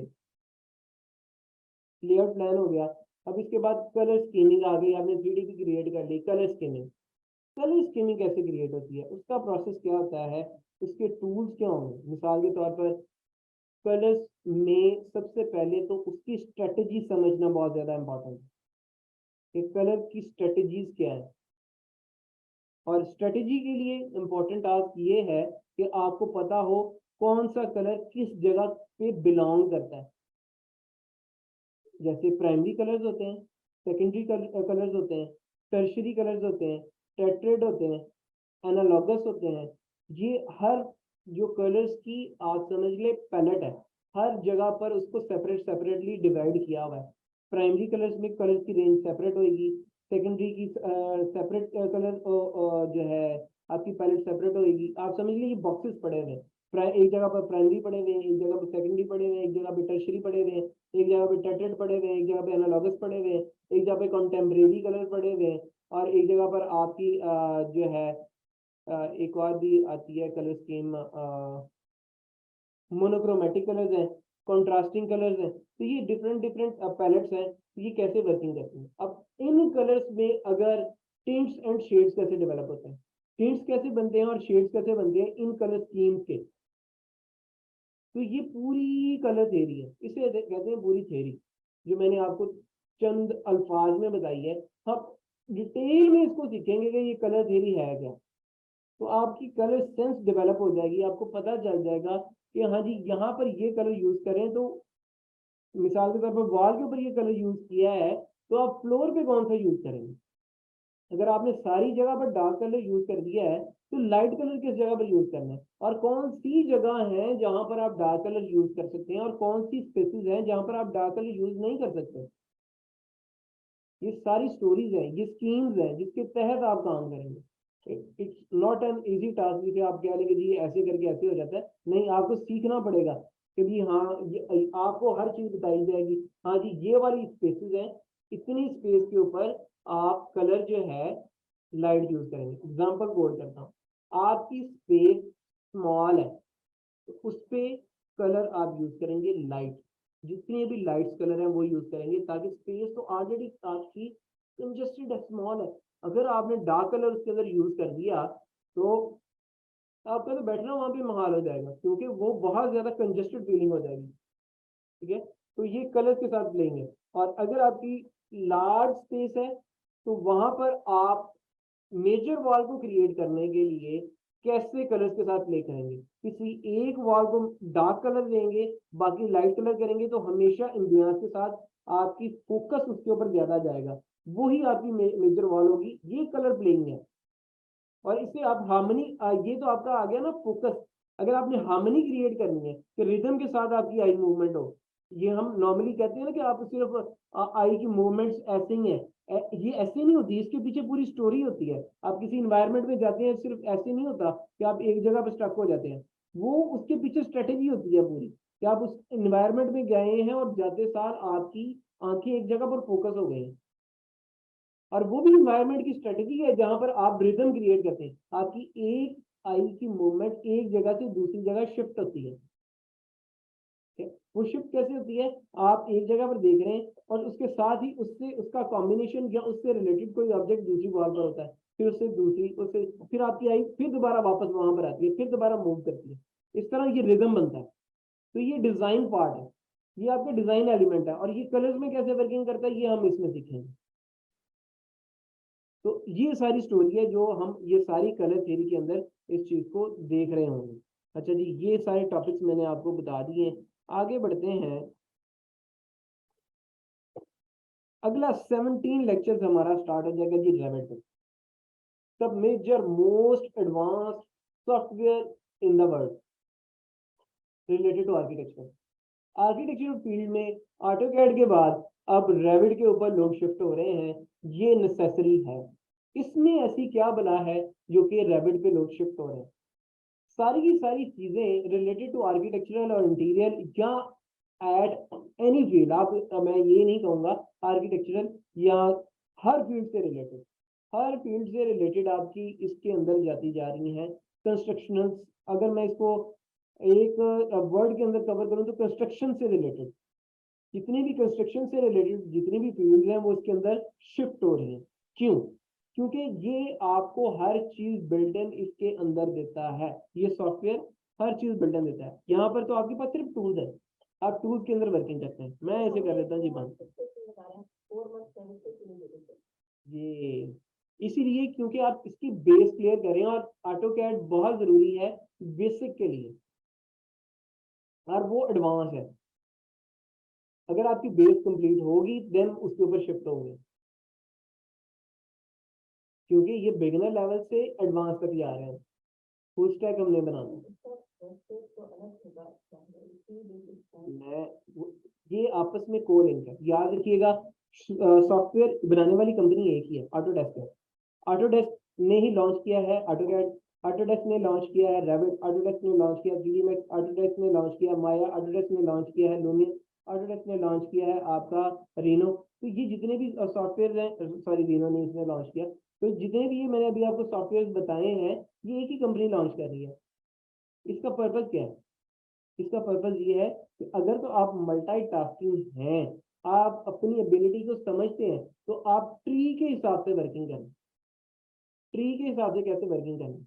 लेआउट प्लान हो गया। अब इसके बाद कलर स्कीमिंग आ गई, आपने 3D की क्रिएट कर ली, कलर स्कीमिंग। कलर स्कीमिंग कैसे क्रिएट होती है, उसका प्रोसेस क्या होता है, उसके टूल्स क्या होंगे। मिसाल के तौर पर कलर्स में सबसे पहले तो उसकी स्ट्रेटजी समझना बहुत ज्यादा इंपॉर्टेंट है कि कलर की स्ट्रेटजीज क्या है। और स्ट्रेटजी के लिए इम्पोर्टेंट टास्क ये है कि आपको पता हो कौन सा कलर किस जगह पे बिलोंग करता है। जैसे प्राइमरी कलर्स होते हैं, सेकेंडरी कलर्स होते हैं, टर्शरी कलर्स होते हैं, टेट्रेड होते हैं, एनालॉगस होते हैं। ये हर जो कलर्स की आप समझ ले पैलेट है, हर जगह पर उसको सेपरेटली डिवाइड किया हुआ है। प्राइमरी कलर्स में कलर्स की रेंज सेपरेट होगी, सेकेंडरी की सेपरेट कलर जो है आपकी पैलेट सेपरेट होगी। आप समझ लीजिए बॉक्सेस पड़े हुए हैं, एक जगह पर प्राइमरी पड़े हुए हैं, एक जगह पर सेकेंडरी पड़े हुए हैं, एक जगह पे टर्शरी पड़े हुए हैं, एक जगह पे टेट्रेड पड़े हुए हैं, एक जगह पे एनालॉगस पड़े हुए हैं, एक जगह पे कॉन्टेम्परेरी कलर पड़े हुए हैं, और एक जगह पर आपकी जो है एक और भी आती है कलर स्कीम, मोनोक्रोमेटिक कलर्स हैं, कंट्रास्टिंग कलर्स हैं। तो ये डिफरेंट डिफरेंट पैलेट्स हैं, ये कैसे वर्किंग करती हैं। अब इन कलर्स में अगर टिंट्स एंड शेड्स कैसे डेवलप होते हैं, टिंट्स कैसे बनते हैं और शेड्स कैसे बनते हैं इन कलर स्कीम्स के। तो ये पूरी कलर थ्योरी है, इसे कहते हैं पूरी थ्योरी, जो मैंने आपको चंद अल्फाज में बताई है। हम डिटेल में इसको सीखेंगे कि ये कलर थ्योरी है क्या, तो आपकी कलर सेंस डेवलप हो जाएगी, आपको पता चल जाएगा कि हाँ जी यहाँ पर ये कलर यूज करें। तो मिसाल के तौर पर वॉल के ऊपर ये कलर यूज किया है, तो आप फ्लोर पे कौन सा यूज करेंगे। अगर आपने सारी जगह पर डार्क कलर यूज कर दिया है, तो लाइट कलर किस जगह पर यूज करना है, और कौन सी जगह है जहां पर आप डार्क कलर यूज कर सकते हैं, और कौन सी स्पेसेस हैं जहां पर आप डार्क कलर यूज नहीं कर सकते। ये सारी स्टोरीज हैं, ये स्कीम्स हैं जिसके तहत आप काम करेंगे। It's not an easy task जिसे आप कह लेंगे जी ऐसे करके ऐसे हो जाता है, नहीं, आपको सीखना पड़ेगा कि भी हाँ आपको हर चीज बताई जाएगी। हाँ जी ये वाली स्पेसेस हैं, इतनी स्पेस के ऊपर आप कलर जो है लाइट यूज करेंगे। एग्जाम्पल कोड करता हूँ, आपकी स्पेस स्मॉल है, तो उस पे कलर आप यूज करेंगे लाइट, जितने भी लाइट्स कलर हैं वो यूज करेंगे, ताकि स्पेस तो ऑलरेडी आपकी कंजेस्टेड है, स्मॉल है। अगर आपने डार्क कलर उसके अंदर यूज कर दिया, तो आपका तो बैठना वहां पे महाल हो जाएगा, क्योंकि वो बहुत ज्यादा कंजेस्टेड फीलिंग हो जाएगी। ठीक है, तो ये कलर के साथ लेंगे। और अगर आपकी लार्ज स्पेस है, तो वहां पर आप मेजर वॉल को क्रिएट करने के लिए कैसे कलर्स के साथ प्ले करेंगे। किसी एक वॉल को डार्क कलर देंगे, बाकी लाइट कलर करेंगे, तो हमेशा इम्बियंस के साथ आपकी फोकस उसके ऊपर ज्यादा जाएगा, वही आपकी मेजर वॉल होगी। ये कलर प्लेइंग है। और इससे आप हार्मनी, ये तो आपका आ गया ना फोकस। अगर आपने हार्मनी क्रिएट करनी है कि रिदम के साथ आपकी आई मूवमेंट हो, ये हम नॉर्मली कहते हैं ना कि आप सिर्फ आई की मूवमेंट्स ऐसे ही है, ये ऐसे नहीं होती, इसके पीछे पूरी स्टोरी होती है। आप किसी इन्वायरमेंट में जाते हैं, सिर्फ ऐसे नहीं होता कि आप एक जगह पर स्टक हो जाते हैं, वो उसके पीछे स्ट्रेटेजी होती है पूरी, कि आप उस इन्वायरमेंट में गए हैं और जाते सार आपकी आंखें एक जगह पर फोकस हो गई हैं। और वो भी इन्वायरमेंट की स्ट्रेटेजी है जहां पर आप रिदम क्रिएट करते हैं, आपकी एक आई की मूवमेंट एक जगह से दूसरी जगह शिफ्ट होती है। वो शिफ्ट कैसे होती है, आप एक जगह पर देख रहे हैं और उसके साथ ही उससे उसका कॉम्बिनेशन या उससे रिलेटेड कोई ऑब्जेक्ट दूसरी वॉल पर होता है, फिर उससे दूसरी, उससे फिर आपकी आई फिर दोबारा वापस वहां पर आती है, फिर दोबारा मूव करती है। इस तरह ये रिदम बनता है। तो ये डिजाइन पार्ट है, ये आपके डिजाइन एलिमेंट है। और ये कलर्स में कैसे वर्किंग करता है ये हम इसमें सीखेंगे। तो ये सारी स्टोरी है जो हम ये सारी कलर थ्योरी के अंदर इस चीज को देख रहे होंगे। अच्छा जी, ये सारे टॉपिक्स मैंने आपको बता दिए। आगे बढ़ते हैं। अगला 17 लेक्चर हमारा स्टार्ट हो जाएगा जी रेविट पे, सब major most advance software in the world related to architecture. Architecture field में ऑटोकैड के बाद अब रेविट के ऊपर लोग शिफ्ट हो रहे हैं, ये नेसेसरी है। इसमें ऐसी क्या बला है जो कि रेविट पे लोग शिफ्ट हो रहे हैं। सारी की सारी चीजें रिलेटेड टू आर्किटेक्चरल और इंटीरियर या एट एनी फील्ड, आप मैं ये नहीं कहूंगा आर्किटेक्चरल या हर फील्ड से रिलेटेड, हर फील्ड से रिलेटेड आपकी इसके अंदर जाती जा रही हैं कंस्ट्रक्शनल। अगर मैं इसको एक वर्ड के अंदर कवर करूं तो कंस्ट्रक्शन से रिलेटेड जितनी भी कंस्ट्रक्शन से रिलेटेड जितनी भी फील्ड हैं वो इसके अंदर शिफ्ट हो रही हैं। क्यों? क्योंकि ये आपको हर चीज बिल्ट इन इसके अंदर देता है, ये सॉफ्टवेयर हर चीज बिल्ट इन देता है। यहाँ पर तो आपके पास सिर्फ टूल्स है, आप टूल्स के अंदर वर्किंग करते हैं। मैं ऐसे कर देता हूँ जी बंद ये, इसीलिए क्योंकि आप इसकी बेस क्लियर करें, और ऑटो कैड बहुत जरूरी है बेसिक के लिए, और वो एडवांस है। अगर आपकी बेस कंप्लीट होगी देन उसके ऊपर शिफ्ट होंगे, क्योंकि ये बिगिनर लेवल से एडवांस तक जा रहे हैं। फुल स्टैक हमने बनाना, मैं ये आपस में को लिंक है, याद रखिएगा। सॉफ्टवेयर बनाने वाली कंपनी एक ही है, ऑटोडेस्क है। ऑटोडेस्क ने ही लॉन्च किया है ऑटोकैड, ऑटोडेस्क ने लॉन्च किया है रेविट, ऑटोडेस्क ने लॉन्च किया 3डी मैक्स, ऑटोडेस्क ने लॉन्च किया माया, ऑटोडेस्क ने लॉन्च किया है लूमियन, ऑटोडेस्क ने लॉन्च किया है आपका रीनो। तो ये जितने भी सॉफ्टवेयर हैं, सॉरी रीनो ने इसने लॉन्च किया, तो जितने भी ये मैंने अभी आपको सॉफ्टवेयर बताए हैं, ये एक ही कंपनी लॉन्च कर रही है। इसका पर्पज क्या है? इसका पर्पज ये है कि अगर तो आप मल्टीटास्किंग हैं, आप अपनी एबिलिटी को समझते हैं, तो आप ट्री के हिसाब से वर्किंग करें। ट्री के हिसाब से कैसे वर्किंग करना?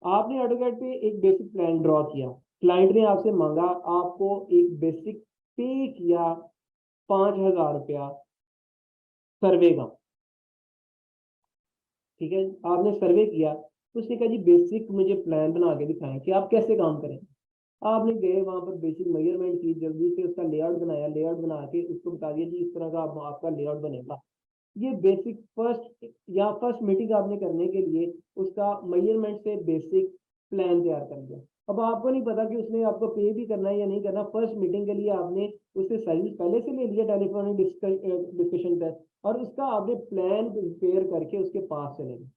आपने ऑटोकैड पे एक बेसिक प्लान ड्रॉ किया, क्लाइंट ने आपसे मांगा, आपको एक बेसिक पे किया 5,000 रुपया सर्वे का, ठीक है। आपने सर्वे किया, तो उसने कहा जी बेसिक मुझे प्लान बना के दिखाएं कि आप कैसे काम करें। आपने गए वहां पर बेसिक मेजरमेंट की, जल्दी से उसका लेआउट बनाया, लेआउट बना के उसको बता दिया जी इस तरह का आपका लेआउट बनेगा। ये बेसिक फर्स्ट या फर्स्ट मीटिंग आपने करने के लिए उसका मेजरमेंट से बेसिक प्लान तैयार कर लिया। अब आपको नहीं पता कि उसने आपको पे भी करना है या नहीं करना, फर्स्ट मीटिंग के लिए आपने उससे सर्विस पहले से ले लिया टेलीफोनिक डिस्कशन पर, और उसका आपने प्लान प्रिपेयर करके उसके पास चले गए।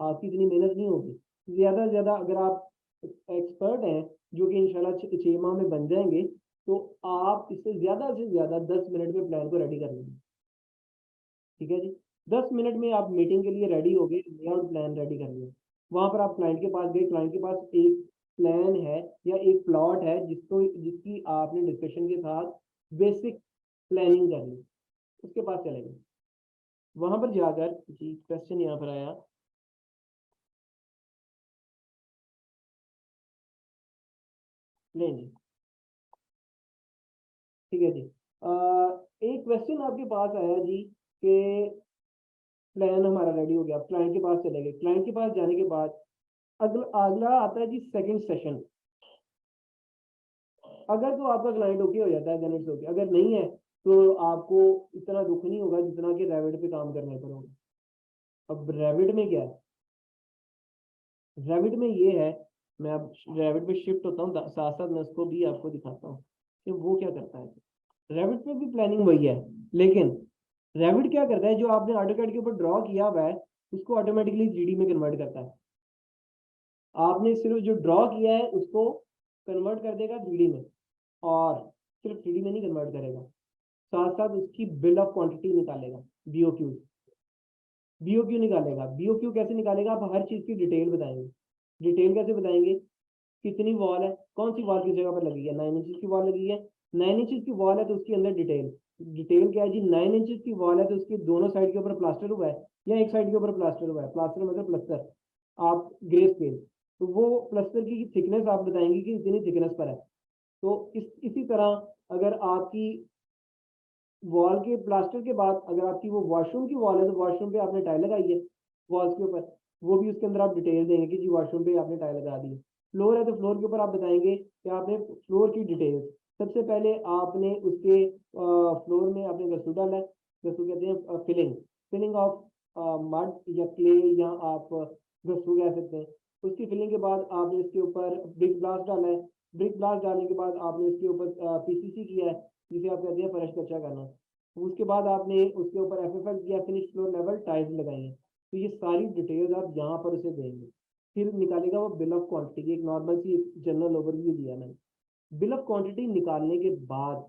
आपकी इतनी मेहनत नहीं होगी, ज्यादा से ज्यादा अगर आप एक्सपर्ट हैं, जो कि इंशाल्लाह 6 माह में बन जाएंगे, तो आप इससे ज्यादा से ज्यादा 10 मिनट में प्लान को रेडी कर लेंगे, ठीक है जी। 10 मिनट में आप मीटिंग के लिए रेडी हो गए, लेआउट प्लान रेडी कर लिया। वहां पर आप क्लाइंट के पास गए, क्लाइंट के पास एक प्लान है या एक प्लॉट है जिसको जिसकी आपने डिस्कशन के साथ बेसिक प्लानिंग कर ली, उसके पास चले गए। वहां पर जाकर जी क्वेश्चन यहाँ पर आया, लेंगे, ठीक है जी। एक क्वेश्चन आपके पास आया जी कि प्लान हमारा रेडी हो गया, क्लाइंट के पास चले गए। क्लाइंट के पास जाने के बाद अगला अगला आता है जी सेकंड सेशन। अगर तो आपका क्लाइंट ओके हो जाता है देन इट्स ओके, अगर नहीं है तो आपको इतना दुख नहीं होगा जितना कि रैविड पे काम करने पर होगा। अब रैविड में क्या है? रैविड में ये है, मैं अब रैविड पे शिफ्ट होता हूँ, साथ साथ मैं उसको भी आपको दिखाता हूँ कि वो क्या करता है। रैविड पे भी प्लानिंग वही है, लेकिन रैविड क्या करता है, जो आपने ऑटोकैड के ऊपर ड्रॉ किया हुआ है उसको ऑटोमेटिकली 3D में कन्वर्ट करता है। आपने सिर्फ जो ड्रॉ किया है उसको कन्वर्ट कर देगा 3D में, और सिर्फ 3D में नहीं कन्वर्ट करेगा, साथ साथ उसकी बिल ऑफ क्वांटिटी निकालेगा, बीओक्यू। बीओक्यू निकालेगा, बीओक्यू कैसे निकालेगा? आप हर चीज की डिटेल बताएंगे। डिटेल कैसे बताएंगे? कितनी वॉल है, कौन सी वॉल किस जगह पर लगी है, 9 इंच की वॉल लगी है, 9 इंच की वॉल है तो उसके अंदर डिटेल। डिटेल क्या है जी? 9 इंच की वॉल है तो उसके दोनों साइड के ऊपर प्लास्टर हुआ है या एक साइड के ऊपर प्लास्टर हुआ है, प्लास्टर मतलब प्लस्तर, आप ग्रे स्केल, तो वो प्लस्तर की थिकनेस आप बताएंगे कि इतनी थिकनेस पर है। तो इसी तरह अगर आपकी वॉल के प्लास्टर के बाद अगर आपकी वो वॉशरूम की वॉल है, तो वॉशरूम पे आपने टाइल लगाई है वॉल्स के ऊपर, वो भी उसके अंदर आप डिटेल देंगे कि जी वॉशरूम पे आपने टाइल लगा दी है। फ्लोर है तो फ्लोर के ऊपर आप बताएंगे कि आपने फ्लोर की डिटेल, सबसे पहले आपने उसके फ्लोर में आपने गसू डाला है, गसू कहते हैं फिलिंग, फिलिंग ऑफ मड या क्ले, या आप गसू कह सकते हैं। उसकी फिलिंग के बाद आपने इसके ऊपर ब्रिक ब्लास्ट डाला है, ब्रिक ब्लास्ट डालने के बाद आपने इसके ऊपर पीसीसी किया है, जिसे आप कहते हैं फर्श कच्चा करना। उसके बाद आपने उसके ऊपर एफएफएल किया, फिनिश फ्लोर लेवल टाइल्स लगाई है। तो ये सारी डिटेल्स आप यहाँ पर उसे देंगे, फिर निकालेगा वो बिल ऑफ क्वांटिटी। एक नॉर्मल सी जनरल ओवरव्यू दिया मैंने। बिल ऑफ क्वांटिटी निकालने के बाद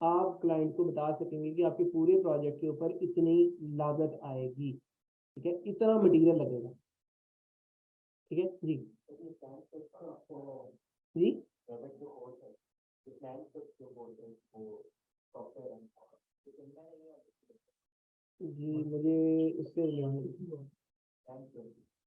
आप क्लाइंट को बता सकेंगे कि आपके पूरे प्रोजेक्ट के ऊपर इतनी लागत आएगी, ठीक है, इतना मटेरियल लगेगा, ठीक है जी। जी जी मुझे इससे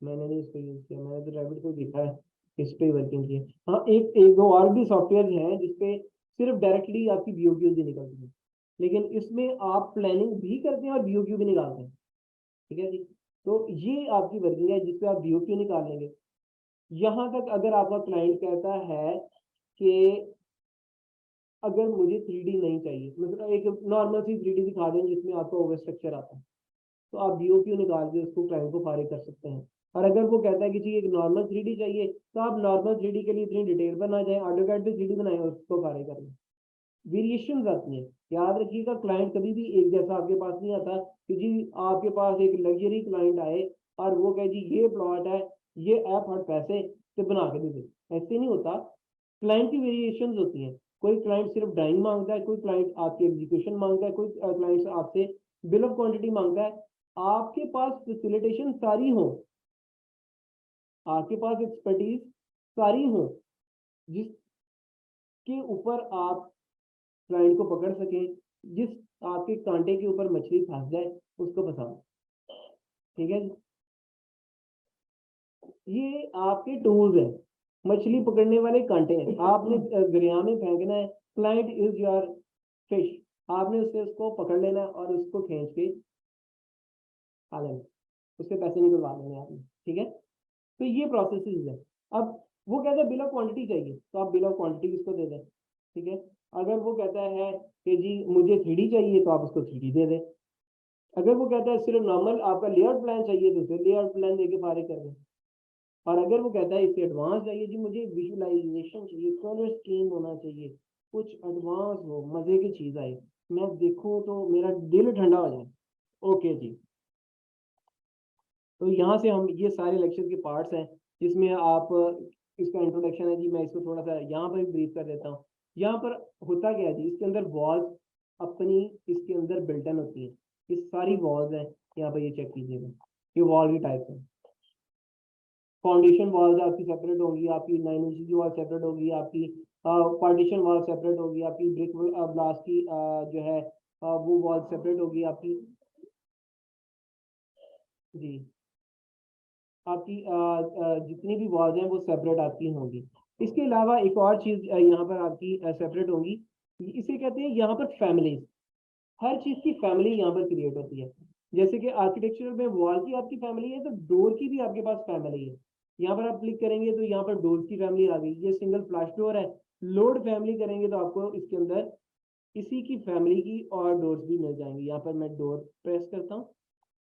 मैंने नहीं इसको यूज किया, मैंने तो रैबिट को देखा है, इस पे वर्किंग की है। हाँ एक एक दो और भी सॉफ्टवेयर हैं जिसपे सिर्फ डायरेक्टली आपकी बीओक्यू भी निकलती है, लेकिन इसमें आप प्लानिंग भी करते हैं और बीओक्यू भी निकालते हैं। ठीक है जी, तो ये आपकी वर्किंग है जिसपे आप बीओक्यू निकालेंगे। यहाँ तक अगर आपका क्लाइंट कहता है कि अगर मुझे 3D नहीं चाहिए, मतलब एक नॉर्मल सी 3D दिखा दें जिसमें आपका ओवर स्ट्रक्चर आता है, तो आप बीओक्यू निकाल के उसको क्लाइंट को फारिग कर सकते हैं। और अगर वो कहता है कि जी एक नॉर्मल 3D चाहिए, तो आप नॉर्मल 3D के लिए इतनी डिटेल पर ना जाए, ऑटोकैड पे 3D बनाए और उसको फारिग कर लें। वेरिएशन आती हैं, याद रखिएगा क्लाइंट कभी भी एक जैसा आपके पास नहीं आता कि जी आपके पास एक लग्जरी क्लाइंट आए और वो कहे जी ये प्लॉट है, ये ऐप हर पैसे से बना के दे दे, ऐसे नहीं होता। क्लाइंट की वेरिएशन होती हैं, कोई क्लाइंट सिर्फ ड्राइंग मांगता है, कोई क्लाइंट आपकी एग्जीक्यूशन मांगता है, कोई क्लाइंट आपसे बिल ऑफ क्वांटिटी मांगता है। आपके पास फैसिलिटेशन सारी हो, आपके पास एक्सपर्टीज सारी हो जिसके ऊपर आप क्लाइंट को पकड़ सके, जिस आपके कांटे के ऊपर मछली फंस जाए उसको फंसा। ठीक है जी, ये आपके टूल्स हैं, मछली पकड़ने वाले कांटे हैं, आपने दरिया में फेंकना है, क्लाइंट इज योर फिश, आपने उससे उसको पकड़ लेना है और उसको खींच के खा लेना, उससे पैसे निकलवा लेने आपने। ठीक है, तो ये प्रोसेस है। अब वो कहता है बिल ऑफ क्वांटिटी चाहिए, तो आप बिल ऑफ क्वांटिटी उसको दे दें। ठीक है, अगर वो कहता है कि जी मुझे 3D चाहिए, तो आप उसको 3D दे दें। अगर वो कहता है सिर्फ नॉर्मल आपका लेआउट प्लान चाहिए, तो उसे लेआउट प्लान देके फारिग कर दें। और अगर वो कहता है इससे एडवांस चाहिए, जी मुझे विजुअलाइजेशन चाहिए, कलर स्कीम होना चाहिए, कुछ एडवांस हो, मजे की चीज आए, मैं देखूं तो मेरा दिल ठंडा हो जाए, ओके जी। तो यहाँ से हम ये सारे लेक्चर के पार्ट्स हैं जिसमें आप इसका इंट्रोडक्शन है जी, मैं इसको थोड़ा सा यहाँ पर ब्रीफ कर देता हूँ। यहाँ पर होता क्या है जी, इसके अंदर वॉल्स अपनी इसके अंदर बिल्टन होती है, ये सारी वॉल्स हैं, यहाँ पर ये चेक कीजिएगा, ये वॉल की टाइप है। फाउंडेशन वॉल्स आपकी सेपरेट होगी, आपकी 9 इंच की वॉल सेपरेट होगी, आपकी पार्टीशन वॉल सेपरेट होगी, आपकी ब्रिक ब्लास्ट की जो है वो वॉल सेपरेट होगी आपकी जी, आपकी जितनी भी वॉल्स हैं वो सेपरेट आपकी होंगी। इसके अलावा एक और चीज यहाँ पर आपकी सेपरेट होगी, इसे कहते हैं यहाँ पर फैमिलीज, हर चीज की फैमिली यहाँ पर क्रिएट होती है। जैसे कि आर्किटेक्चर में वॉल की आपकी फैमिली है, तो डोर की भी आपके पास फैमिली है। यहाँ पर आप क्लिक करेंगे तो यहाँ पर डोर की फैमिली आ गई, ये सिंगल फ्लैश डोर है। लोड फैमिली करेंगे तो आपको इसके अंदर इसी की फैमिली की और डोर्स भी मिल जाएंगे। यहाँ पर मैं डोर प्रेस करता हूँ,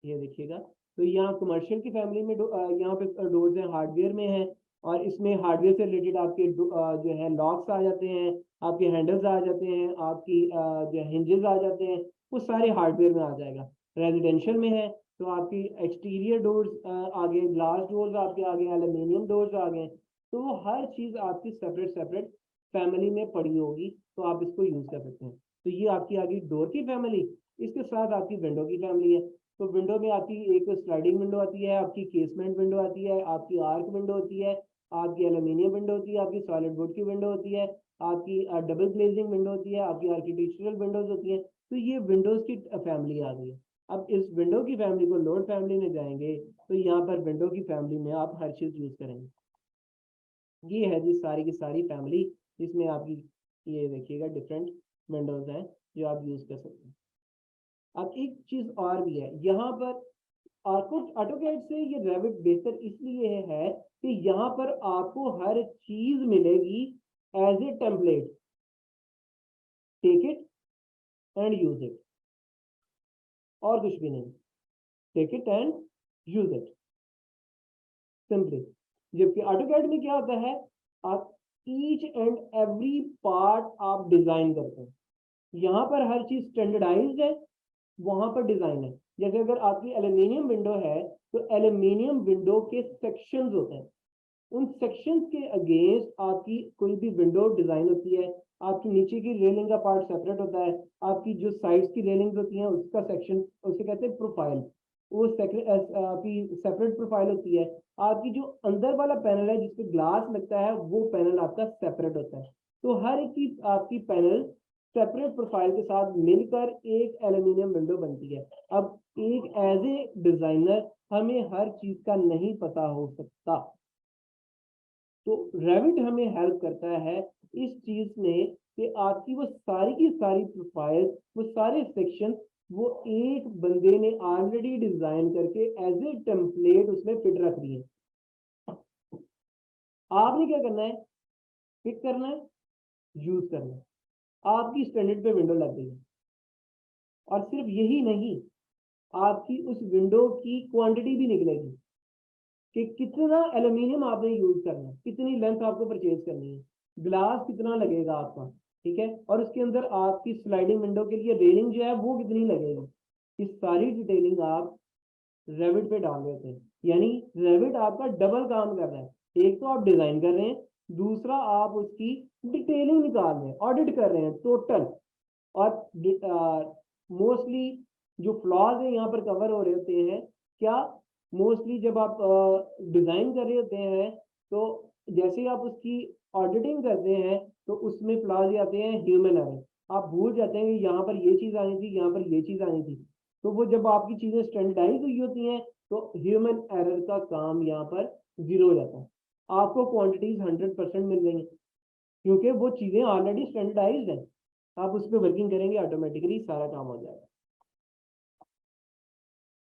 ये देखिएगा, तो यहाँ कमर्शियल की फैमिली में यहाँ पे डोर्स हैं, हार्डवेयर में है, और इसमें हार्डवेयर से रिलेटेड आपके जो है लॉक्स आ जाते हैं, आपके हैंडल्स आ जाते हैं, आपकी जो हिंजेस आ जाते हैं, वो सारे हार्डवेयर में आ जाएगा। रेजिडेंशियल में है तो आपकी एक्सटीरियर डोर्स आ गए, ग्लास डोर्स आपके आ गए, एल्यूमिनियम डोर्स आ गए, तो वो हर चीज आपकी सेपरेट सेपरेट फैमिली में पड़ी होगी, तो आप इसको यूज कर सकते हैं। तो ये आपकी आ गई डोर की फैमिली। इसके साथ आपकी विंडो की फैमिली है, तो विंडो में आपकी एक स्लाइडिंग विंडो आती है, आपकी केसमेंट विंडो आती है, आपकी आर्क विंडो होती है, आपकी एल्यूमिनियम विंडो होती है, आपकी सॉलिड वुड की विंडो होती है, आपकी डबल ग्लेजिंग विंडो होती है, आपकी आर्किटेक्चरल विंडोज होती है। तो ये विंडोज की फैमिली आ गई है। अब इस विंडो की फैमिली को लोड फैमिली में जाएंगे, तो यहाँ पर विंडो की फैमिली में आप हर चीज यूज करेंगे। ये है जी सारी की सारी फैमिली, जिसमें आपकी ये देखिएगा डिफरेंट विंडोज हैं जो आप यूज कर सकते हैं। अब एक चीज और भी है यहाँ पर, ऑटोकैड से ये रेविट बेहतर इसलिए है कि यहाँ पर आपको हर चीज मिलेगी as a template, take it and use it, और कुछ भी नहीं, take it and use it simply. जबकि ऑटोकैड में क्या होता है, आप ईच एंड एवरी पार्ट आप डिजाइन करते हैं, यहाँ पर हर चीज स्टैंडर्डाइज्ड है, वहां पर डिजाइन है। जैसे अगर आपकी एल्यूमिनियम विंडो है, तो एल्यूमिनियम विंडो के सेक्शंस होते हैं, उन सेक्शंस के अगेंस्ट आपकी कोई भी विंडो डिजाइन होती है। आपकी नीचे की रेलिंग का पार्ट सेपरेट होता है, आपकी जो साइड्स की रेलिंग्स होती हैं उसका सेक्शन, उसे कहते हैं प्रोफाइल, वो आपकी सेपरेट प्रोफाइल होती है। आपकी जो अंदर वाला पैनल है जिसपे ग्लास लगता है, वो पैनल आपका सेपरेट होता है। तो हर एक की आपकी पैनल सेपरेट प्रोफाइल के साथ मिलकर एक एल्यूमिनियम विंडो बनती है। अब एक एज ए डिजाइनर हमें हर चीज का नहीं पता हो सकता, तो रेविट हमें हेल्प करता है इस चीज में कि आपकी वो सारी की सारी प्रोफाइल, वो सारे सेक्शन, वो एक बंदे ने ऑलरेडी डिजाइन करके एज ए टेम्पलेट उसमें फिट रख दिए। आपने क्या करना है, पिक करना है, यूज करना है, आपकी स्टैंडर्ड पे विंडो लग गई है। और सिर्फ यही नहीं, आपकी उस विंडो की क्वांटिटी भी निकलेगी कि कितना एल्यूमिनियम आपने यूज करना है, कितनी लेंथ आपको परचेज करनी है, ग्लास कितना लगेगा आपका, ठीक है, और उसके अंदर आपकी स्लाइडिंग विंडो के लिए रेलिंग जो है वो कितनी लगेगी। इस सारी डिटेलिंग आप रेविट पे डाल देते हैं। यानी रेविट आपका डबल काम कर रहा है, एक तो आप डिजाइन कर रहे हैं, दूसरा आप उसकी डिटेलिंग निकाल रहे हैं, ऑडिट कर रहे हैं टोटल। और मोस्टली जो फ्लॉज है यहाँ पर कवर हो रहे होते हैं क्या, मोस्टली जब आप डिजाइन कर रहे होते हैं तो जैसे ही आप उसकी ऑडिटिंग करते हैं तो उसमें फ्लॉज आते हैं ह्यूमन एरर। आप भूल जाते हैं कि यहाँ पर ये चीज आनी थी, यहाँ पर ये चीज आनी थी। तो वो जब आपकी चीजें स्टैंडर्डाइज हुई होती हैं तो ह्यूमन एरर का काम यहाँ पर जीरो हो जाता है। आपको क्वांटिटीज 100% मिल रही है क्योंकि वो चीजें ऑलरेडी स्टैंडर्डाइज्ड है। आप उस पर वर्किंग करेंगे, ऑटोमेटिकली सारा काम हो जाएगा।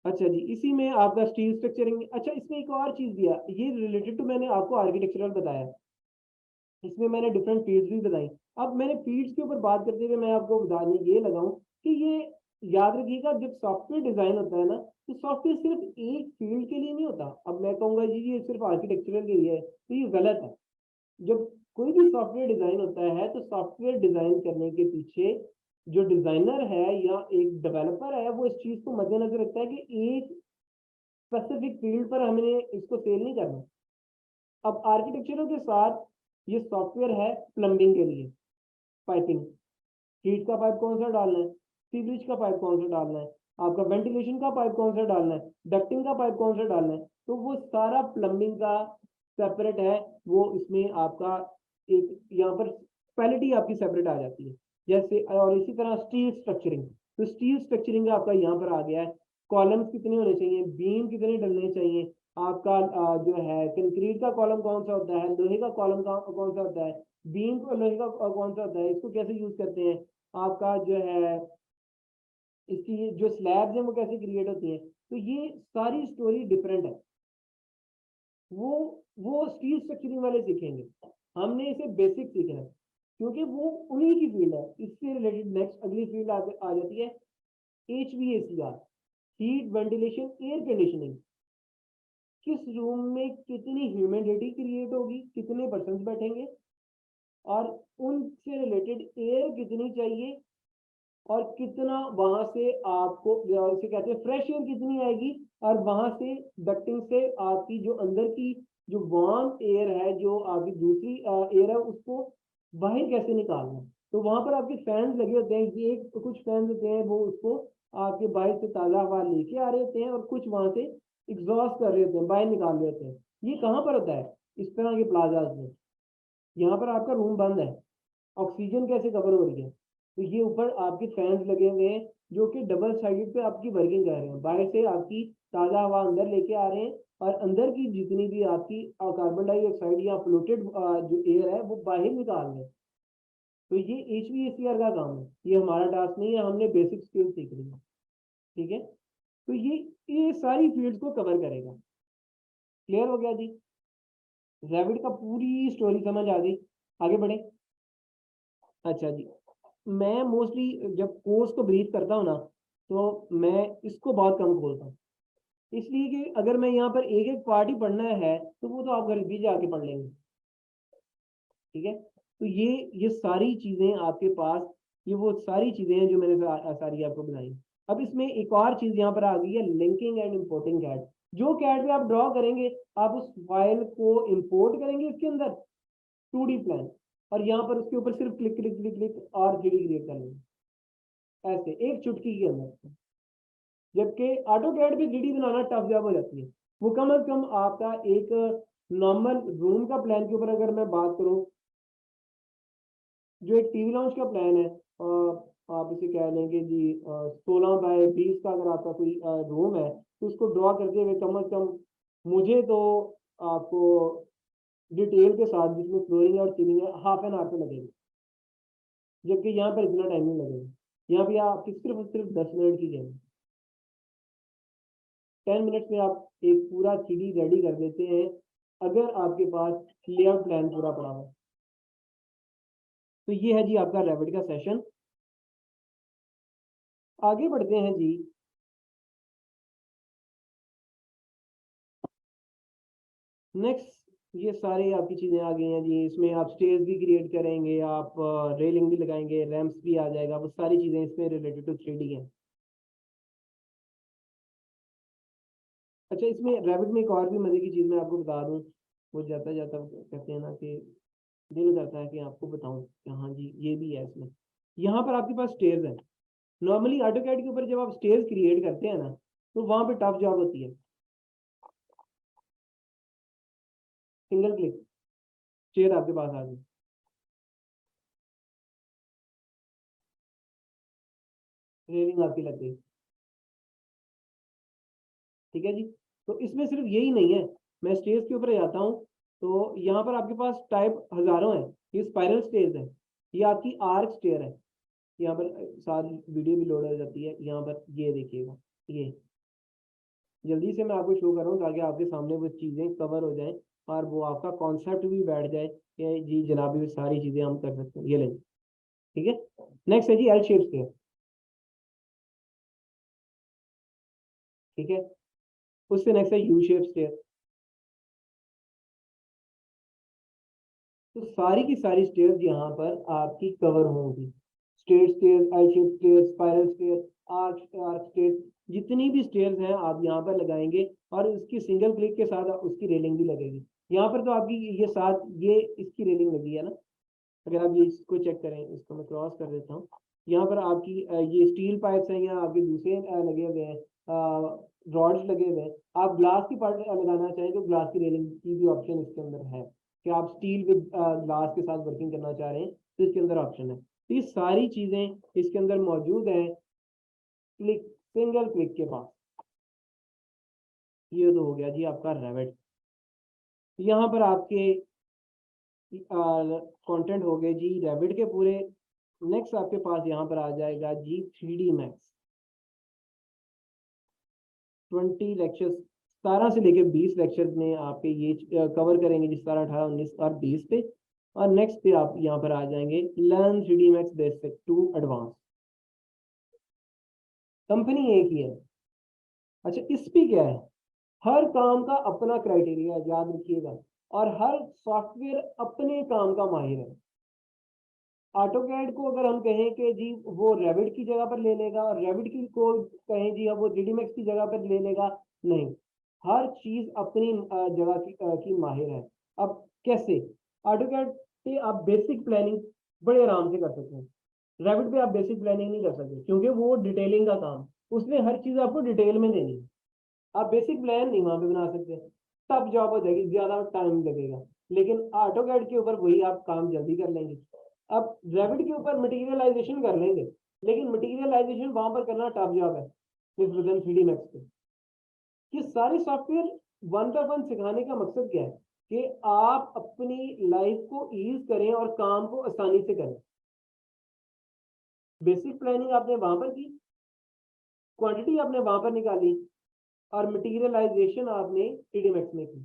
अच्छा जी, इसी में आपका स्टील स्ट्रक्चरिंग। अच्छा, इसमें एक और चीज दिया, ये रिलेटेड टू मैंने आपको आर्किटेक्चरल बताया, इसमें मैंने डिफरेंट फील्ड्स भी बताई। अब मैंने फील्ड्स के ऊपर बात करते हुए मैं आपको बताने ये लगाऊं कि ये याद रखिएगा, जब सॉफ्टवेयर डिजाइन होता है ना, तो सॉफ्टवेयर सिर्फ एक फील्ड के लिए नहीं होता। अब मैं कहूंगा जी ये सिर्फ आर्किटेक्चरल के लिए है, तो ये गलत है। जब कोई भी सॉफ्टवेयर डिजाइन होता है तो सॉफ्टवेयर डिजाइन करने के पीछे जो डिजाइनर है या एक डेवलपर है वो इस चीज को मद्देनजर रखता है कि एक स्पेसिफिक फील्ड पर हमने इसको सेल नहीं करना। अब आर्किटेक्चरों के साथ ये सॉफ्टवेयर है प्लम्बिंग के लिए, पाइपिंग, हीट का पाइप कौन सा डालना है, सीवरेज का पाइप कौन सा डालना है, आपका वेंटिलेशन का पाइप कौन सा डालना है, डक्टिंग का पाइप कौन सा डालना है, तो वो सारा प्लम्बिंग का सेपरेट है। वो इसमें आपका एक यहाँ पर क्वालिटी आपकी सेपरेट आ जाती है। जैसे और इसी तरह स्टील स्ट्रक्चरिंग, तो स्टील स्ट्रक्चरिंग आपका यहाँ पर आ गया है, कॉलम्स कितने होने चाहिए, बीम कितने डलने चाहिए, आपका जो है कंक्रीट का कॉलम कौन सा होता है, लोहे का कॉलम कौन सा होता है, बीम को लोहे का कौन सा होता है, इसको कैसे यूज करते हैं, आपका जो है इसकी जो स्लैब्स हैं वो कैसे क्रिएट होती हैं। तो ये सारी स्टोरी डिफरेंट है। वो वो स्टील स्ट्रक्चरिंग वाले सीखेंगे, हमने इसे बेसिक सीखना है क्योंकि वो उन्हीं की फील्ड है। इससे रिलेटेड नेक्स्ट अगली फील्ड आ जाती है HVACR, heat ventilation air conditioning. किस रूम में कितनी ह्यूमिडिटी क्रिएट होगी, कितने पर्सन बैठेंगे, और उनसे रिलेटेड एयर कितनी चाहिए, और कितना वहां से आपको इसे कहते हैं फ्रेश एयर कितनी आएगी, और वहां से डक्टिंग से आपकी जो अंदर की जो वार्म एयर है, जो आपकी दूसरी एयर है, उसको बाहर कैसे निकालना है। तो वहां पर आपके फैंस लगे होते हैं, ये एक कुछ फैंस होते हैं वो उसको आपके बाहर से ताजा हवा लेके आ रहे होते हैं, और कुछ वहां से एग्जॉस्ट कर रहे होते हैं, बाहर निकाल रहे होते हैं। ये कहाँ पर होता है, इस तरह के प्लाजाज में। यहाँ पर आपका रूम बंद है, ऑक्सीजन कैसे कवर हो रही है, तो ये ऊपर आपके फैंस लगे हुए हैं जो कि डबल साइडेड पे आपकी वर्किंग कर रहे हैं, बाहर से आपकी ताज़ा हवा अंदर लेके आ रहे हैं, और अंदर की जितनी भी आपकी कार्बन डाइऑक्साइड या फ्लोटेड जो एयर है वो बाहर निकाल रहे हैं। तो ये HVACR का काम है, ये हमारा टास्क नहीं है, हमने बेसिक स्किल सीख ली है, ठीक है। तो ये सारी फील्ड्स को कवर करेगा। क्लियर हो गया जी, रैबिट का पूरी स्टोरी समझ आ गई, आगे बढ़े। अच्छा जी, मैं मोस्टली जब कोर्स को ब्रीफ करता हूँ ना, तो मैं इसको बहुत कम खोलता हूँ, इसलिए कि अगर मैं यहाँ पर एक एक पार्ट ही पढ़ना है तो वो तो आप घर भी जाके पढ़ लेंगे, ठीक है। तो ये सारी चीजें आपके पास, ये वो सारी चीजें हैं जो मैंने सारी आपको बताई। अब इसमें एक और चीज यहाँ पर आ गई है, लिंकिंग एंड इम्पोर्टिंग कैड। जो कैड पे आप ड्रॉ करेंगे, आप उस फाइल को इम्पोर्ट करेंगे इसके अंदर 2D प्लान, और यहाँ पर उसके ऊपर सिर्फ क्लिक क्लिक क्लिक क्लिक और 3D क्रिएट कर लेंगे, ऐसे एक चुटकी के अंदर। जबकि ऑटो कैड पे 3D बनाना टफ जॉब हो जाती है। वो कम अज कम आपका एक नॉर्मल रूम का प्लान के ऊपर अगर मैं बात करूं, जो एक टीवी लॉन्च का प्लान है, आप इसे कह लेंगे जी 16 बाय 20 का अगर आपका कोई रूम है तो उसको ड्रॉ करते हुए कम से कम मुझे तो आपको डिटेल के साथ जिसमें फ्लोरिंग और सीलिंग है हाफ एन आवर तो लगेगा, जबकि यहाँ पर इतना टाइम नहीं लगेगा। यहाँ पे आपकी सिर्फ और सिर्फ 10 मिनट की गेम, 10 मिनट्स में आप एक पूरा 3D रेडी कर देते हैं अगर आपके पास लेआउट प्लान पूरा पड़ा हो। तो ये है जी आपका रेविट का सेशन। आगे बढ़ते हैं जी। नेक्स्ट ये सारी आपकी चीजें आ गई हैं जी। इसमें आप स्टेज भी क्रिएट करेंगे, आप रेलिंग भी लगाएंगे, रैम्प्स भी आ जाएगा, वो सारी चीजें इसमें रिलेटेड टू 3D हैं। अच्छा, इसमें रैबिट में एक और भी मजे की चीज मैं आपको बता दूं, वो जाता जाता कहते हैं ना कि दिल करता है कि आपको बताऊं कि हाँ जी ये भी है इसमें। यहाँ पर आपके पास स्टेज है। नॉर्मली ऑटोकैड के ऊपर जब आप स्टेज क्रिएट करते हैं ना तो वहां पे टफ जॉब होती है। सिंगल क्लिक स्टेज आपके पास आ गई, रेलिंग आपकी लग गई, ठीक है जी। तो इसमें सिर्फ यही नहीं है, मैं स्टेज के ऊपर जाता हूँ तो यहाँ पर आपके पास टाइप हजारों है। ये स्पाइरल स्टेज है, ये आपकी आर्क स्टेयर है। यहाँ पर साथ वीडियो भी लोड हो जाती है। यहाँ पर ये देखिएगा, ये जल्दी से मैं आपको शो कर रहा हूँ ताकि आपके सामने वो चीज़ें कवर हो जाएं और वो आपका कॉन्सेप्ट भी बैठ जाए कि जी जनाब ये सारी चीज़ें हम कर सकते हैं। ये लेंगे, ठीक है। नेक्स्ट है जी एल शेप स्टेयर, ठीक है। उससे नेक्स्ट है यू शेप स्टेयर। तो सारी की सारी स्टेयर्स यहाँ पर आपकी कवर होंगी। Straight stair, L shape stair, spiral stair, arc arc stair, जितनी भी स्टेयर्स हैं आप यहाँ पर लगाएंगे और उसकी सिंगल क्लिक के साथ उसकी रेलिंग भी लगेगी। यहाँ पर तो आपकी ये साथ ये इसकी रेलिंग लगी है ना। अगर आप ये इसको चेक करें, इसको मैं क्रॉस कर देता हूँ। यहाँ पर आपकी ये स्टील पाइप्स हैं, यहाँ आपके दूसरे लगे हुए हैं, रॉड्स लगे हुए हैं। आप ग्लास की पार्ट लगाना चाहें तो ग्लास की रेलिंग की भी ऑप्शन इसके अंदर है कि आप स्टील विद ग्लास के साथ वर्किंग करना चाह रहे हैं तो इसके अंदर ऑप्शन है। तो ये सारी चीजें इसके अंदर मौजूद हैं क्लिक, सिंगल क्लिक के पास। ये तो हो गया जी आपका रेविट। यहाँ पर आपके कंटेंट हो गए जी रेविट के पूरे। नेक्स्ट आपके पास यहाँ पर आ जाएगा जी 3D मैक्स। 20 लेक्चर्स, 17 से लेकर 20 लेक्चर्स में आपके ये कवर करेंगे जी, 17, 18, 19 और 20 पे। और नेक्स्ट पे आप यहाँ पर आ जाएंगे learn 3D max basic to advance. Company एक ही है। अच्छा, इस पे क्या है, हर काम का अपना क्राइटेरिया याद रखिएगा और हर सॉफ्टवेयर अपने काम का माहिर है। ऑटोकैड को अगर हम कहें कि जी वो रेविट की जगह पर ले लेगा और रेविट की को कहें जी अब वो 3D मैक्स की जगह पर ले लेगा, नहीं, हर चीज अपनी जगह की माहिर है। अब कैसे, ऑटोकैड पे आप बेसिक प्लानिंग बड़े आराम से कर सकते हैं, रेविट पे आप बेसिक प्लानिंग नहीं कर सकते क्योंकि वो डिटेलिंग का काम, उसने हर चीज आपको डिटेल में देनी है। आप बेसिक प्लान नहीं वहां पे बना सकते, तब जॉब हो जाएगी, ज्यादा टाइम लगेगा। लेकिन ऑटोकैड के ऊपर वही आप काम जल्दी कर लेंगे। अब रेविट के ऊपर मटेरियलाइजेशन कर लेंगे, लेकिन मटेरियलाइजेशन वहां पर करना टफ जॉब है इस विजन 3D मैक्स पे। ये सारे सॉफ्टवेयर वन बाय वन सिखाने का मकसद क्या है कि आप अपनी लाइफ को ईज करें और काम को आसानी से करें। बेसिक प्लानिंग आपने वहां पर की, क्वांटिटी आपने वहां पर निकाली और मटेरियलाइजेशन आपने 3D मैक्स में की।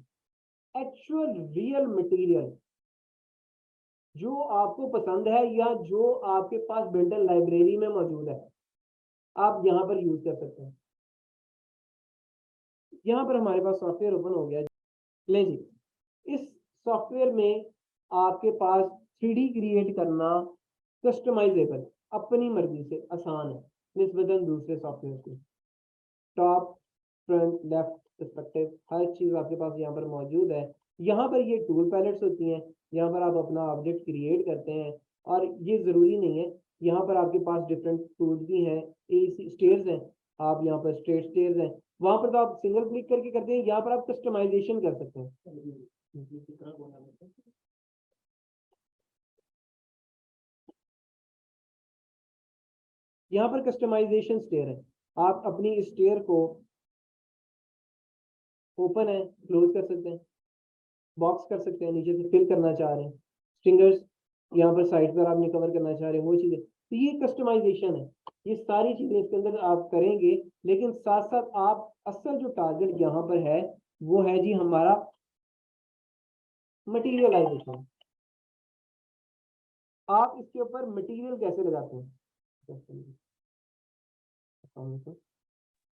एक्चुअल रियल मटेरियल जो आपको पसंद है या जो आपके पास बिल्डर लाइब्रेरी में मौजूद है आप यहाँ पर यूज कर सकते हैं। यहाँ पर हमारे पास सॉफ्टवेयर ओपन हो गया। ले जी, इस सॉफ्टवेयर में आपके पास 3D क्रिएट करना कस्टमाइजेबल अपनी मर्जी से आसान है निस्बतन दूसरे सॉफ्टवेयर से। टॉप, फ्रंट, लेफ्ट पर्सपेक्टिव हर चीज आपके पास यहाँ पर मौजूद है। यहाँ पर ये टूल पैलेट्स होती हैं, यहाँ पर आप अपना ऑब्जेक्ट क्रिएट करते हैं और ये जरूरी नहीं है, यहाँ पर आपके पास डिफरेंट टूल्स भी हैं। स्टेयर्स हैं, आप यहाँ पर स्ट्रेट स्टेयर्स हैं, वहां पर तो आप सिंगल क्लिक करके करते हैं, यहाँ पर आप कस्टमाइजेशन कर सकते हैं। यहाँ पर कस्टमाइजेशन स्टेयर है, आप अपनी स्टेयर को ओपन है क्लोज कर सकते हैं, बॉक्स कर सकते हैं, नीचे से फिल करना चाह रहे हैं, स्ट्रिंगर्स यहाँ पर साइड पर आपने कवर करना चाह रहे हैं वो चीज़ें, तो ये कस्टमाइजेशन है। ये सारी चीज़ें इसके अंदर आप करेंगे, लेकिन साथ साथ आप असल जो टारगेट यहाँ पर है वो है जी हमारा मटीरियलाइजेशन। आप इसके ऊपर मटेरियल कैसे लगाते हैं?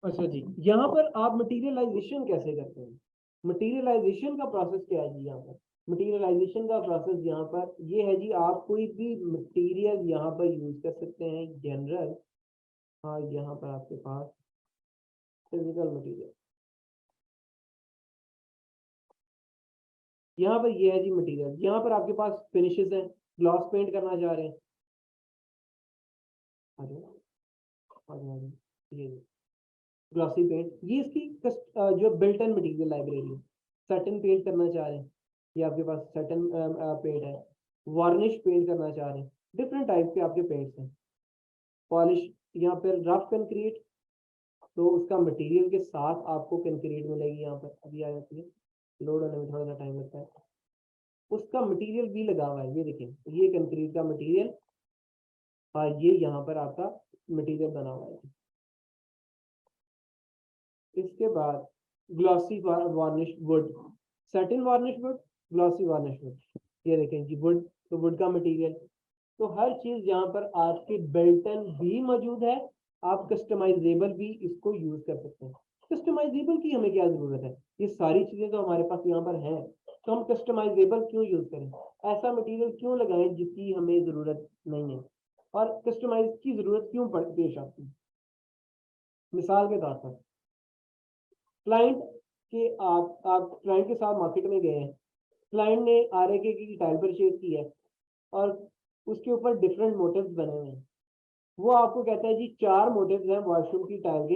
अच्छा जी, यहाँ पर आप मटेरियलाइजेशन कैसे करते हैं? मटेरियलाइजेशन का प्रोसेस क्या है जी? यहाँ पर मटेरियलाइजेशन का प्रोसेस यहाँ पर ये है जी, आप कोई भी मटेरियल यहाँ पर यूज कर सकते हैं जनरल, और यहाँ पर आपके पास फिजिकल मटेरियल, यहाँ पर ये है जी मटेरियल, यहाँ पर आपके पास फिनिशेस है, ग्लॉस पेंट करना चाह रहे हैं, ये ग्लॉसी पेंट, ये इसकी जो built in material library, certain paint करना चाह रहे हैं, ये आपके पास सर्टन पेंट है, वार्निश पेंट करना चाह रहे हैं, डिफरेंट टाइप के आपके पेंट्स हैं, पॉलिश, यहाँ पर रफ कंक्रीट, तो उसका मटेरियल के साथ आपको कंक्रीट मिलेगी, यहाँ पर अभी आ जाती है, लोड होने में थोड़ा सा टाइम लगता है, उसका मटेरियल भी लगा हुआ है, ये देखें ये कंक्रीट का मटेरियल, और ये यहाँ पर आपका मटेरियल बना हुआ है। इसके बाद glossy varnish would, satin varnish would, glossy varnish would, ये देखें जी वुड, तो वुड का मटेरियल, तो हर चीज यहाँ पर आपके बिल्टन भी मौजूद है, आप कस्टमाइजेबल भी इसको यूज कर सकते हैं। कस्टमाइजेबल की हमें क्या जरूरत है, ये सारी चीजें तो हमारे पास यहाँ पर हैं, तो हम कस्टमाइजेबल क्यों यूज करें, ऐसा मटेरियल क्यों लगाएं जिसकी हमें जरूरत नहीं है, और कस्टमाइज की जरूरत क्यों पेश आती है। मिसाल के तौर पर क्लाइंट के आप क्लाइंट के साथ मार्केट में गए हैं, क्लाइंट ने आरएके की टाइल परचेज की है और उसके ऊपर डिफरेंट मोटिव्स बने हुए हैं, वो आपको कहता है जी 4 मोटिव्स हैं वॉशरूम की टाइल के,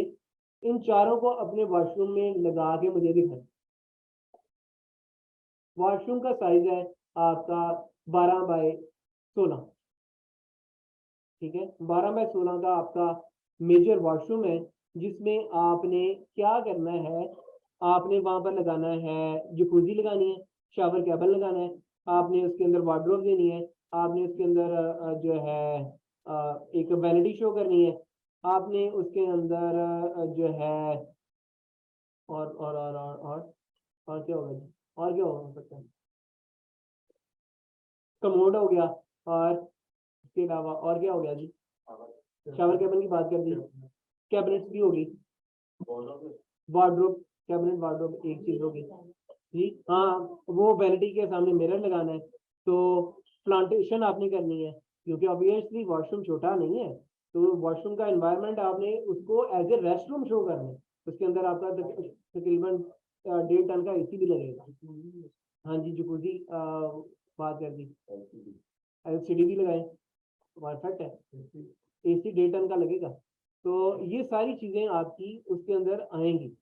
इन चारों को अपने वॉशरूम में लगा के मुझे दिखाएं। वॉशरूम का साइज है आपका 12x16, ठीक है, 12x16 का आपका मेजर वॉशरूम है, जिसमें आपने क्या करना है, आपने वहां पर लगाना है जकूजी लगानी है, शावर कैबिन लगाना है, आपने उसके अंदर वार्डरोब देनी है, आपने उसके अंदर जो है एक वैनिटी शो करनी है, आपने उसके अंदर जो है और क्या होगा जी, और क्या हो सकता है, कमोड हो गया, और इसके अलावा और क्या हो गया जी, शावर कैबिन की बात कर दी, कैबिनेट्स भी होगी, वार्डरोब, कैबिनेट वार्डरोब एक चीज होगी जी, हाँ वो वैनिटी के सामने मिरर लगाना है, तो प्लांटेशन आपने करनी है, क्योंकि ऑब्वियसली वॉशरूम छोटा नहीं है, तो वॉशरूम का एनवायरनमेंट आपने उसको as a restroom show करना है, उसके अंदर आपका तकरीबन 1.5 टन का एसी भी लगेगा, हाँ जी जकूजी बात कर दी, एलसीडी भी लगाए, परफेक्ट है, एसी 1.5 टन का लगेगा, तो ये सारी चीजें आपकी उसके अंदर आएंगी,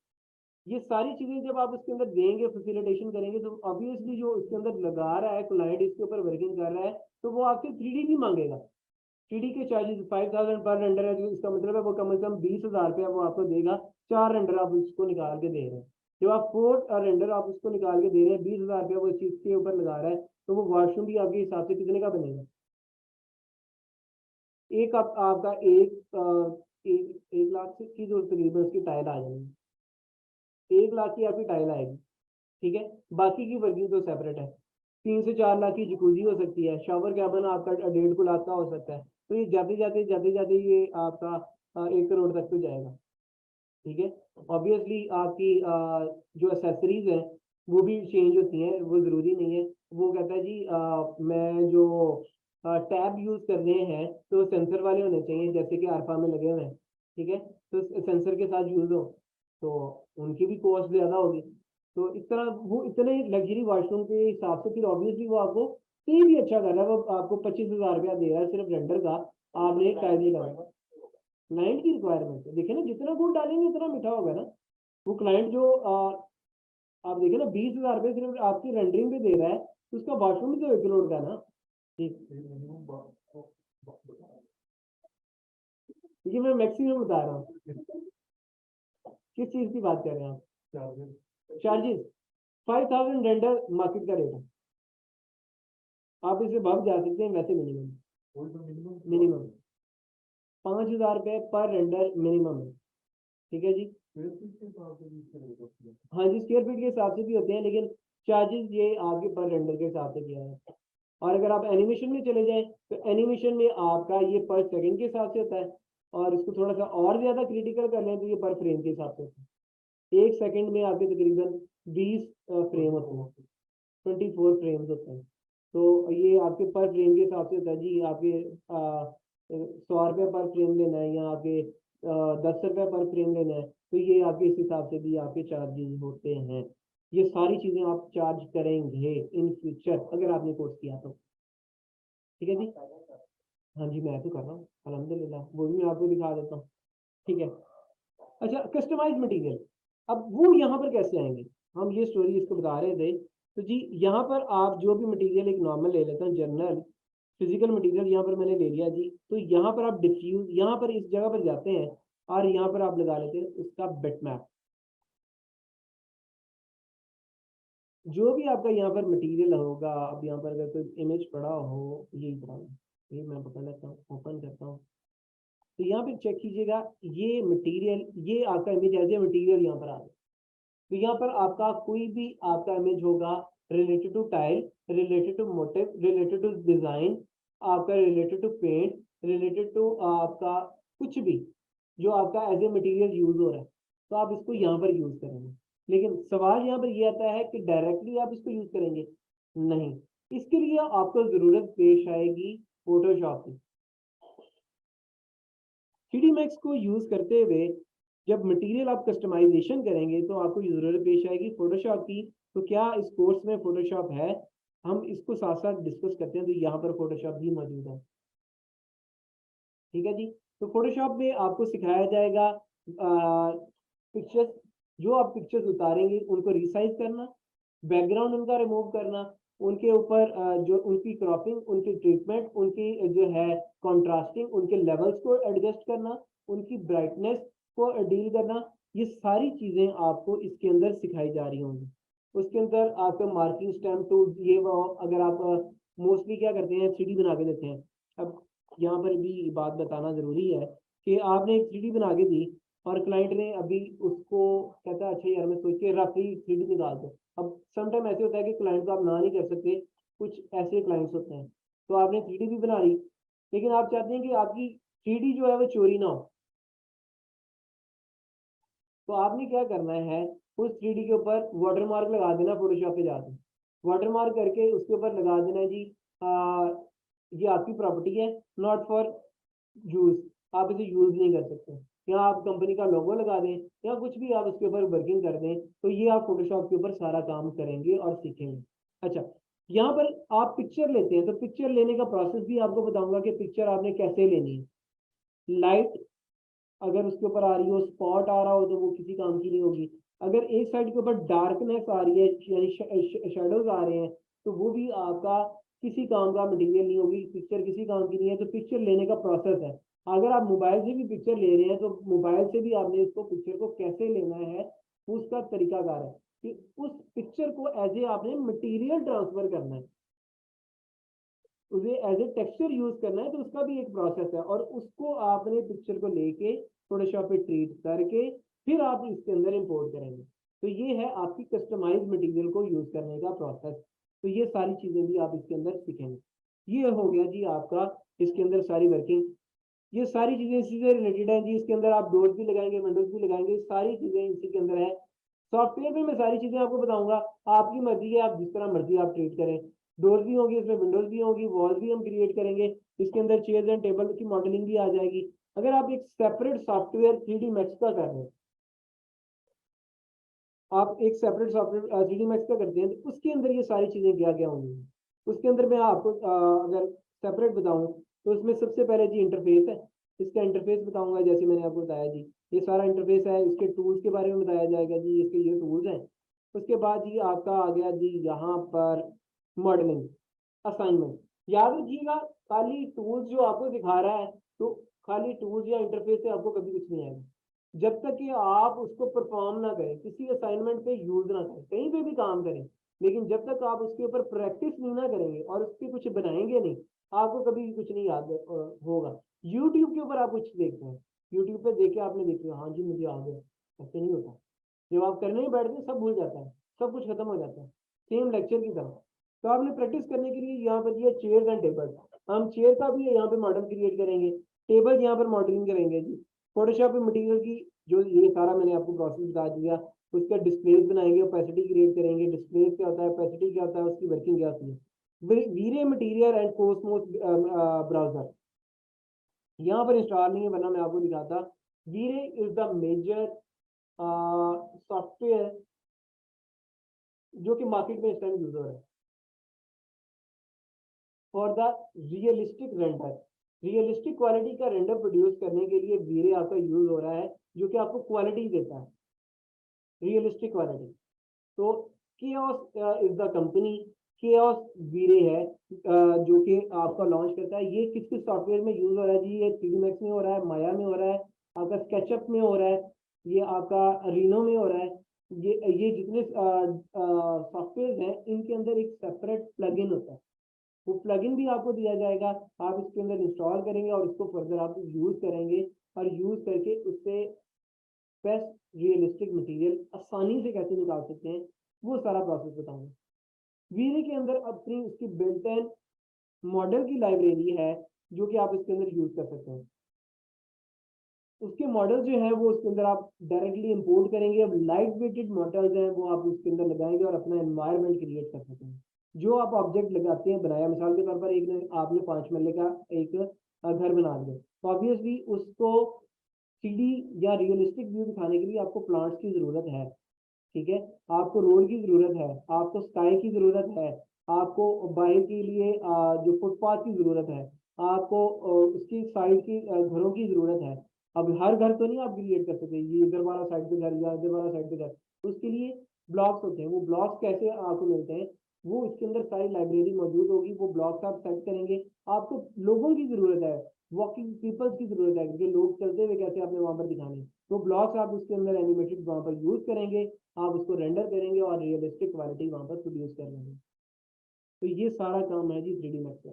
ये सारी चीजें जब आप उसके अंदर देंगे, फैसिलिटेशन करेंगे, तो ऑब्वियसली जो उसके अंदर लगा रहा है क्लाइंट, इसके ऊपर वर्किंग कर रहा है, तो वो आपसे 3D भी मांगेगा, 3D के चार्जेस 5000 पर रेंडर है, तो इसका मतलब है वो कम से कम 20,000 रुपया वो आपको देगा, 4 रेंडर आप उसको निकाल के दे रहे हैं, जब आप 4 रेंडर आप उसको निकाल के दे रहे हैं, 20,000 रुपया वो इस चीज के ऊपर लगा रहा है, तो वो वॉशरूम भी आपके हिसाब से कितने का बनेगा, एक आपका एक लाख से की जो तकरीबन उसकी टाइल आ जाएगी, 1 लाख की आपकी टाइल आएगी, ठीक है, बाकी की वर्किंग तो सेपरेट है, 3 से 4 लाख की जकूजी हो सकती है, शावर कैबिन आपका 1.5 लाख का हो सकता है, तो ये जाते जाते ये आपका 1 करोड़ तक तो जाएगा, ठीक है। ऑब्वियसली आपकी जो एसेसरीज है वो भी चेंज होती हैं, वो ज़रूरी नहीं है, वो कहता है जी मैं जो टैब यूज़ कर रहे हैं तो सेंसर वाले होने चाहिए, जैसे कि आरफा में लगे हुए हैं, ठीक है, तो सेंसर के साथ यूज़ हो, तो उनकी भी कॉस्ट ज़्यादा होगी, तो इस तरह वो इतने लग्जरी वॉशरूम के हिसाब से फिर ऑब्वियसली वो आपको पे भी अच्छा कर रहा है, वो आपको 25,000 रुपया दे रहा है सिर्फ रेंडर का, आपने एक टाइल लगाया, क्लाइंट की रिक्वायरमेंट है, देखिए ना जितना गुड़ डालेंगे उतना मीठा होगा ना, वो क्लाइंट जो आप देखिए ना 20,000 रुपये सिर्फ आपकी रेंडरिंग पे दे रहा है, तो उसका वॉशरूम भी तो 1 करोड़ का ना, ठीक, ये मैं मैक्सिमम बता रहा हूँ। किस चीज की बात कर रहे हैं आप? चार्जेस 5000 रेंडर मार्केट का रेट है, आप इसे भाग जा सकते हैं वैसे मिनिमम 5000 रुपये पर रेंडर मिनिमम है, ठीक है जी। हाँ जी, स्क्वायर फीट के हिसाब से भी होते हैं, लेकिन चार्जेस ये आपके पर रेंडर के हिसाब से किया है। और अगर आप एनिमेशन में चले जाएं तो एनिमेशन में आपका ये पर सेकंड के हिसाब से होता है, और इसको थोड़ा सा और ज्यादा क्रिटिकल कर लें तो ये पर फ्रेम के हिसाब से होता है। एक सेकंड में आपके तकरीबन 20 फ्रेम होते हैं, 24 फ्रेम्स होते हैं। तो ये आपके पर फ्रेम के हिसाब से होता है जी। आपके 100 रुपये पर फ्रेम लेना है या आपके 10 रुपये पर फ्रेम लेना है, तो ये आपके इस हिसाब से भी आपके चार्जेस होते हैं। ये सारी चीजें आप चार्ज करेंगे इन फ्यूचर अगर आपने कोर्स किया तो, ठीक है जी। हाँ जी, मैं तो कर रहा हूँ अल्हम्दुलिल्लाह, वो भी मैं आपको दिखा देता हूँ, ठीक है। अच्छा, कस्टमाइज मटेरियल, अब वो यहाँ पर कैसे आएंगे? हम ये स्टोरी इसको बता रहे थे। तो जी यहाँ पर आप जो भी मटेरियल, एक नॉर्मल ले लेता हूँ जनरल फिजिकल मटेरियल, यहाँ पर मैंने ले लिया जी। तो यहाँ पर आप डिफ्यूज, यहाँ पर इस जगह पर जाते हैं और यहाँ पर आप लगा लेते हैं उसका बिटमैप। जो भी आपका यहाँ पर मटेरियल होगा, अब यहाँ पर अगर कोई इमेज पड़ा हो, यही पड़ा है, ये मैं पकड़ लेता हूँ, ओपन करता हूँ। तो यहाँ पे चेक कीजिएगा, ये मटेरियल, ये आपका इमेज एज ए मटेरियल यहाँ पर आ गया। तो यहाँ पर आपका कोई भी आपका इमेज होगा related to tile, related to motive, related to design, आपका related to paint, related to आपका कुछ भी जो आपका एज ए मटेरियल यूज हो रहा है, तो आप इसको यहाँ पर यूज करेंगे। लेकिन सवाल यहाँ पर ये आता है कि डायरेक्टली आप इसको यूज करेंगे? नहीं, इसके लिए आपको जरूरत पेश आएगी फोटोशॉप की। 3D मैक्स को यूज करते हुए जब मटेरियल आप कस्टमाइजेशन करेंगे तो आपको जरूरत पेश आएगी फोटोशॉप की। तो क्या इस कोर्स में फोटोशॉप है? हम इसको साथ साथ डिस्कस करते हैं। तो यहाँ पर फोटोशॉप भी मौजूद है, ठीक है जी। तो फोटोशॉप में आपको सिखाया जाएगा पिक्चर्स, जो आप पिक्चर्स उतारेंगे उनको रिसाइज करना, बैकग्राउंड उनका रिमूव करना, उनके ऊपर जो उनकी क्रॉपिंग, उनकी ट्रीटमेंट, उनकी जो है कॉन्ट्रास्टिंग, उनके लेवल्स को एडजस्ट करना, उनकी ब्राइटनेस को डील करना, ये सारी चीजें आपको इसके अंदर सिखाई जा रही होंगी। उसके अंदर आपका मार्किंग स्टैम्प टूल, ये वो, अगर आप मोस्टली क्या करते हैं 3D बना के देते हैं। अब यहाँ पर भी बात बताना जरूरी है कि आपने एक 3D बना के दी और क्लाइंट ने अभी उसको कहता है अच्छा यार मैं सोच के रफली 3D निकाल दो। अब समटाइम ऐसे होता है कि क्लाइंट को आप ना नहीं कर सकते, कुछ ऐसे क्लाइंट्स होते हैं। तो आपने 3D भी बना ली, लेकिन आप चाहते हैं कि आपकी 3D जो है वो चोरी ना हो। तो आपने क्या करना है, उस 3D के ऊपर वाटरमार्क लगा देना, फोटोशॉप पे जाके वाटरमार्क करके उसके ऊपर लगा देना जी ये आपकी प्रॉपर्टी है, नॉट फॉर यूज, आप इसे यूज नहीं कर सकते। या आप कंपनी का लोगो लगा दें या कुछ भी आप उसके ऊपर वर्किंग कर दें, तो ये आप फोटोशॉप के ऊपर सारा काम करेंगे और सीखेंगे। अच्छा, यहाँ पर आप पिक्चर लेते हैं, तो पिक्चर लेने का प्रोसेस भी आपको बताऊंगा कि पिक्चर आपने कैसे लेनी है। लाइट अगर उसके ऊपर आ रही हो, स्पॉट आ रहा हो, तो वो किसी काम की नहीं होगी। अगर एक साइड के ऊपर डार्कनेस आ रही है यानी शेडोज आ रहे हैं, तो वो भी आपका किसी काम का मटेरियल नहीं होगी, पिक्चर किसी काम की नहीं है। तो पिक्चर लेने का प्रोसेस है। अगर आप मोबाइल से भी पिक्चर ले रहे हैं तो मोबाइल से भी आपने उसको पिक्चर को कैसे लेना है, उसका तरीकाकार है कि उस पिक्चर को एज ए आपने मटेरियल ट्रांसफर करना है, उसे एज ए टेक्सचर यूज करना है। तो उसका भी एक प्रोसेस है, और उसको आपने पिक्चर को लेके फोटोशॉप पे ट्रीट करके फिर आप इसके अंदर इंपोर्ट करेंगे। तो ये है आपकी कस्टमाइज मटेरियल को यूज करने का प्रोसेस। तो ये सारी चीजें भी आप इसके अंदर सीखेंगे। ये हो गया जी आपका इसके अंदर सारी वर्किंग। ये सारी चीजें इसी से रिलेटेड है जी। इसके अंदर आप डोर्स भी लगाएंगे, विंडोज भी लगाएंगे, सारी चीजें इसी के अंदर है। सॉफ्टवेयर में मैं सारी चीजें आपको बताऊंगा, आपकी मर्जी है, आप जिस तरह मर्जी आप ट्रीट करें। डोर्स भी होंगी, इसमें विंडोज भी होंगी, वॉल्स भी हम क्रिएट करेंगे। इसके अंदर चेयर्स एंड टेबल की मॉडलिंग भी आ जाएगी। अगर आप एक सेपरेट सॉफ्टवेयर 3D मैक्स का कर रहे हैं, आप एक सेपरेट सॉफ्टवेयर 3D मैक्स का करते हैं, तो उसके अंदर ये सारी चीजें क्या क्या होंगी। उसके अंदर मैं आपको अगर सेपरेट बताऊं तो इसमें सबसे पहले जी इंटरफेस है। इसका इंटरफेस बताऊंगा, जैसे मैंने आपको बताया जी, ये सारा इंटरफेस है। इसके टूल्स के बारे में बताया जाएगा जी, इसके ये टूल्स हैं। उसके बाद जी आपका आ गया जी यहाँ पर मॉडलिंग असाइनमेंट। याद रखिएगा, खाली टूल्स जो आपको दिखा रहा है, तो खाली टूल्स या इंटरफेस से आपको कभी कुछ नहीं आएगा। जब तक कि आप उसको परफॉर्म ना करें, किसी असाइनमेंट पे यूज ना करें, कहीं पे भी काम करें, लेकिन जब तक आप उसके ऊपर प्रैक्टिस नहीं ना करेंगे और उसके कुछ बनाएंगे नहीं, आपको कभी कुछ नहीं याद होगा। यूट्यूब के ऊपर आप कुछ देखते हैं, यूट्यूब पे देख के आपने देखा हाँ जी मुझे आ गया, ऐसे नहीं होता। जब आप करने ही बैठते हैं सब भूल जाता है, सब कुछ खत्म हो जाता है, सेम लेक्चर की तरह। तो आपने प्रैक्टिस करने के लिए यहाँ पर दिया चेयर एंड टेबल। हम चेयर का भी यहाँ पे मॉडल क्रिएट करेंगे, टेबल यहाँ पर मॉडलिंग करेंगे जी। फोटोशॉप में मटेरियल की जो ये सारा मैंने आपको प्रोसेस बता दिया, उसका डिस्प्लेस बनाएंगे, ओपेसिटी क्रिएट करेंगे। डिस्प्लेस क्या होता है, ओपेसिटी क्या होता है, उसकी वर्किंग क्या होती है। वीरे मटेरियल एंड कोसमोस ब्राउजर यहाँ पर इंस्टॉल नहीं है, वरना मैं आपको दिखाता। वीरे इज द मेजर सॉफ्टवेयर जो कि मार्केट में इस टाइम यूज हो रहा है for the realistic render. Realistic quality का रेंडर प्रोड्यूस करने के लिए वीरे आपका यूज हो रहा है, जो कि आपको क्वालिटी देता है, रियलिस्टिक क्वालिटी। तो Chaos is the company, Chaos VRay है जो कि आपका लॉन्च करता है। ये किस किस सॉफ्टवेयर में यूज हो रहा है जी, ये 3D Max में हो रहा है, माया में हो रहा है, आपका स्केचअप में हो रहा है, ये आपका रीनो में हो रहा है। ये जितने सॉफ्टवेयर हैं इनके अंदर एक सेपरेट प्लगइन होता है, वो प्लगइन भी आपको दिया जाएगा। आप इसके अंदर इंस्टॉल करेंगे और इसको फर्दर आप यूज करेंगे, और यूज करके उससे बेस्ट रियलिस्टिक मटेरियल आसानी से कैसे निकाल सकते हैं, वो सारा प्रोसेस बताऊंगा। वीरे के अंदर अपनी उसकी बिल्ट इन मॉडल की लाइब्रेरी है जो कि आप इसके अंदर यूज कर सकते हैं। उसके मॉडल जो है वो उसके अंदर आप डायरेक्टली इंपोर्ट करेंगे। अब लाइट वेटेड मॉडल्स हैं वो आप उसके अंदर लगाएंगे और अपना एनवायरनमेंट क्रिएट कर सकते हैं। जो आप ऑब्जेक्ट लगाते हैं, बनाया मिसाल के तौर पर एक ने आपने 5 मरले का एक घर बना दिया, तो ऑब्वियसली उसको 3D या रियलिस्टिक व्यू दिखाने के लिए आपको प्लांट्स की जरूरत है, ठीक है। आपको रोड की जरूरत है, आपको स्काई की जरूरत है, आपको बाहर के लिए जो फुटपाथ की जरूरत है, आपको उसकी साइड की घरों की जरूरत है। अब हर घर तो नहीं आप क्रिएट कर सकते, ये इधर वाला साइड पे घर या इधर वाला साइड पे घर, तो उसके लिए ब्लॉक्स होते हैं। वो ब्लॉक्स कैसे आपको मिलते हैं, वो इसके अंदर सारी लाइब्रेरी मौजूद होगी, वो ब्लॉक्स आप सेट करेंगे। आपको लोगों की जरूरत है, वॉकिंग पीपल्स की जरूरत है, क्योंकि लोग चलते हुए कैसे आपने वहां पर दिखाने, तो ब्लॉक्स आप उसके अंदर एनिमेटेड वहां पर यूज करेंगे, आप उसको रेंडर करेंगे और रियलिस्टिक क्वालिटी वहां पर प्रोड्यूस कर लेंगे। तो ये सारा काम है जी 3D Max का।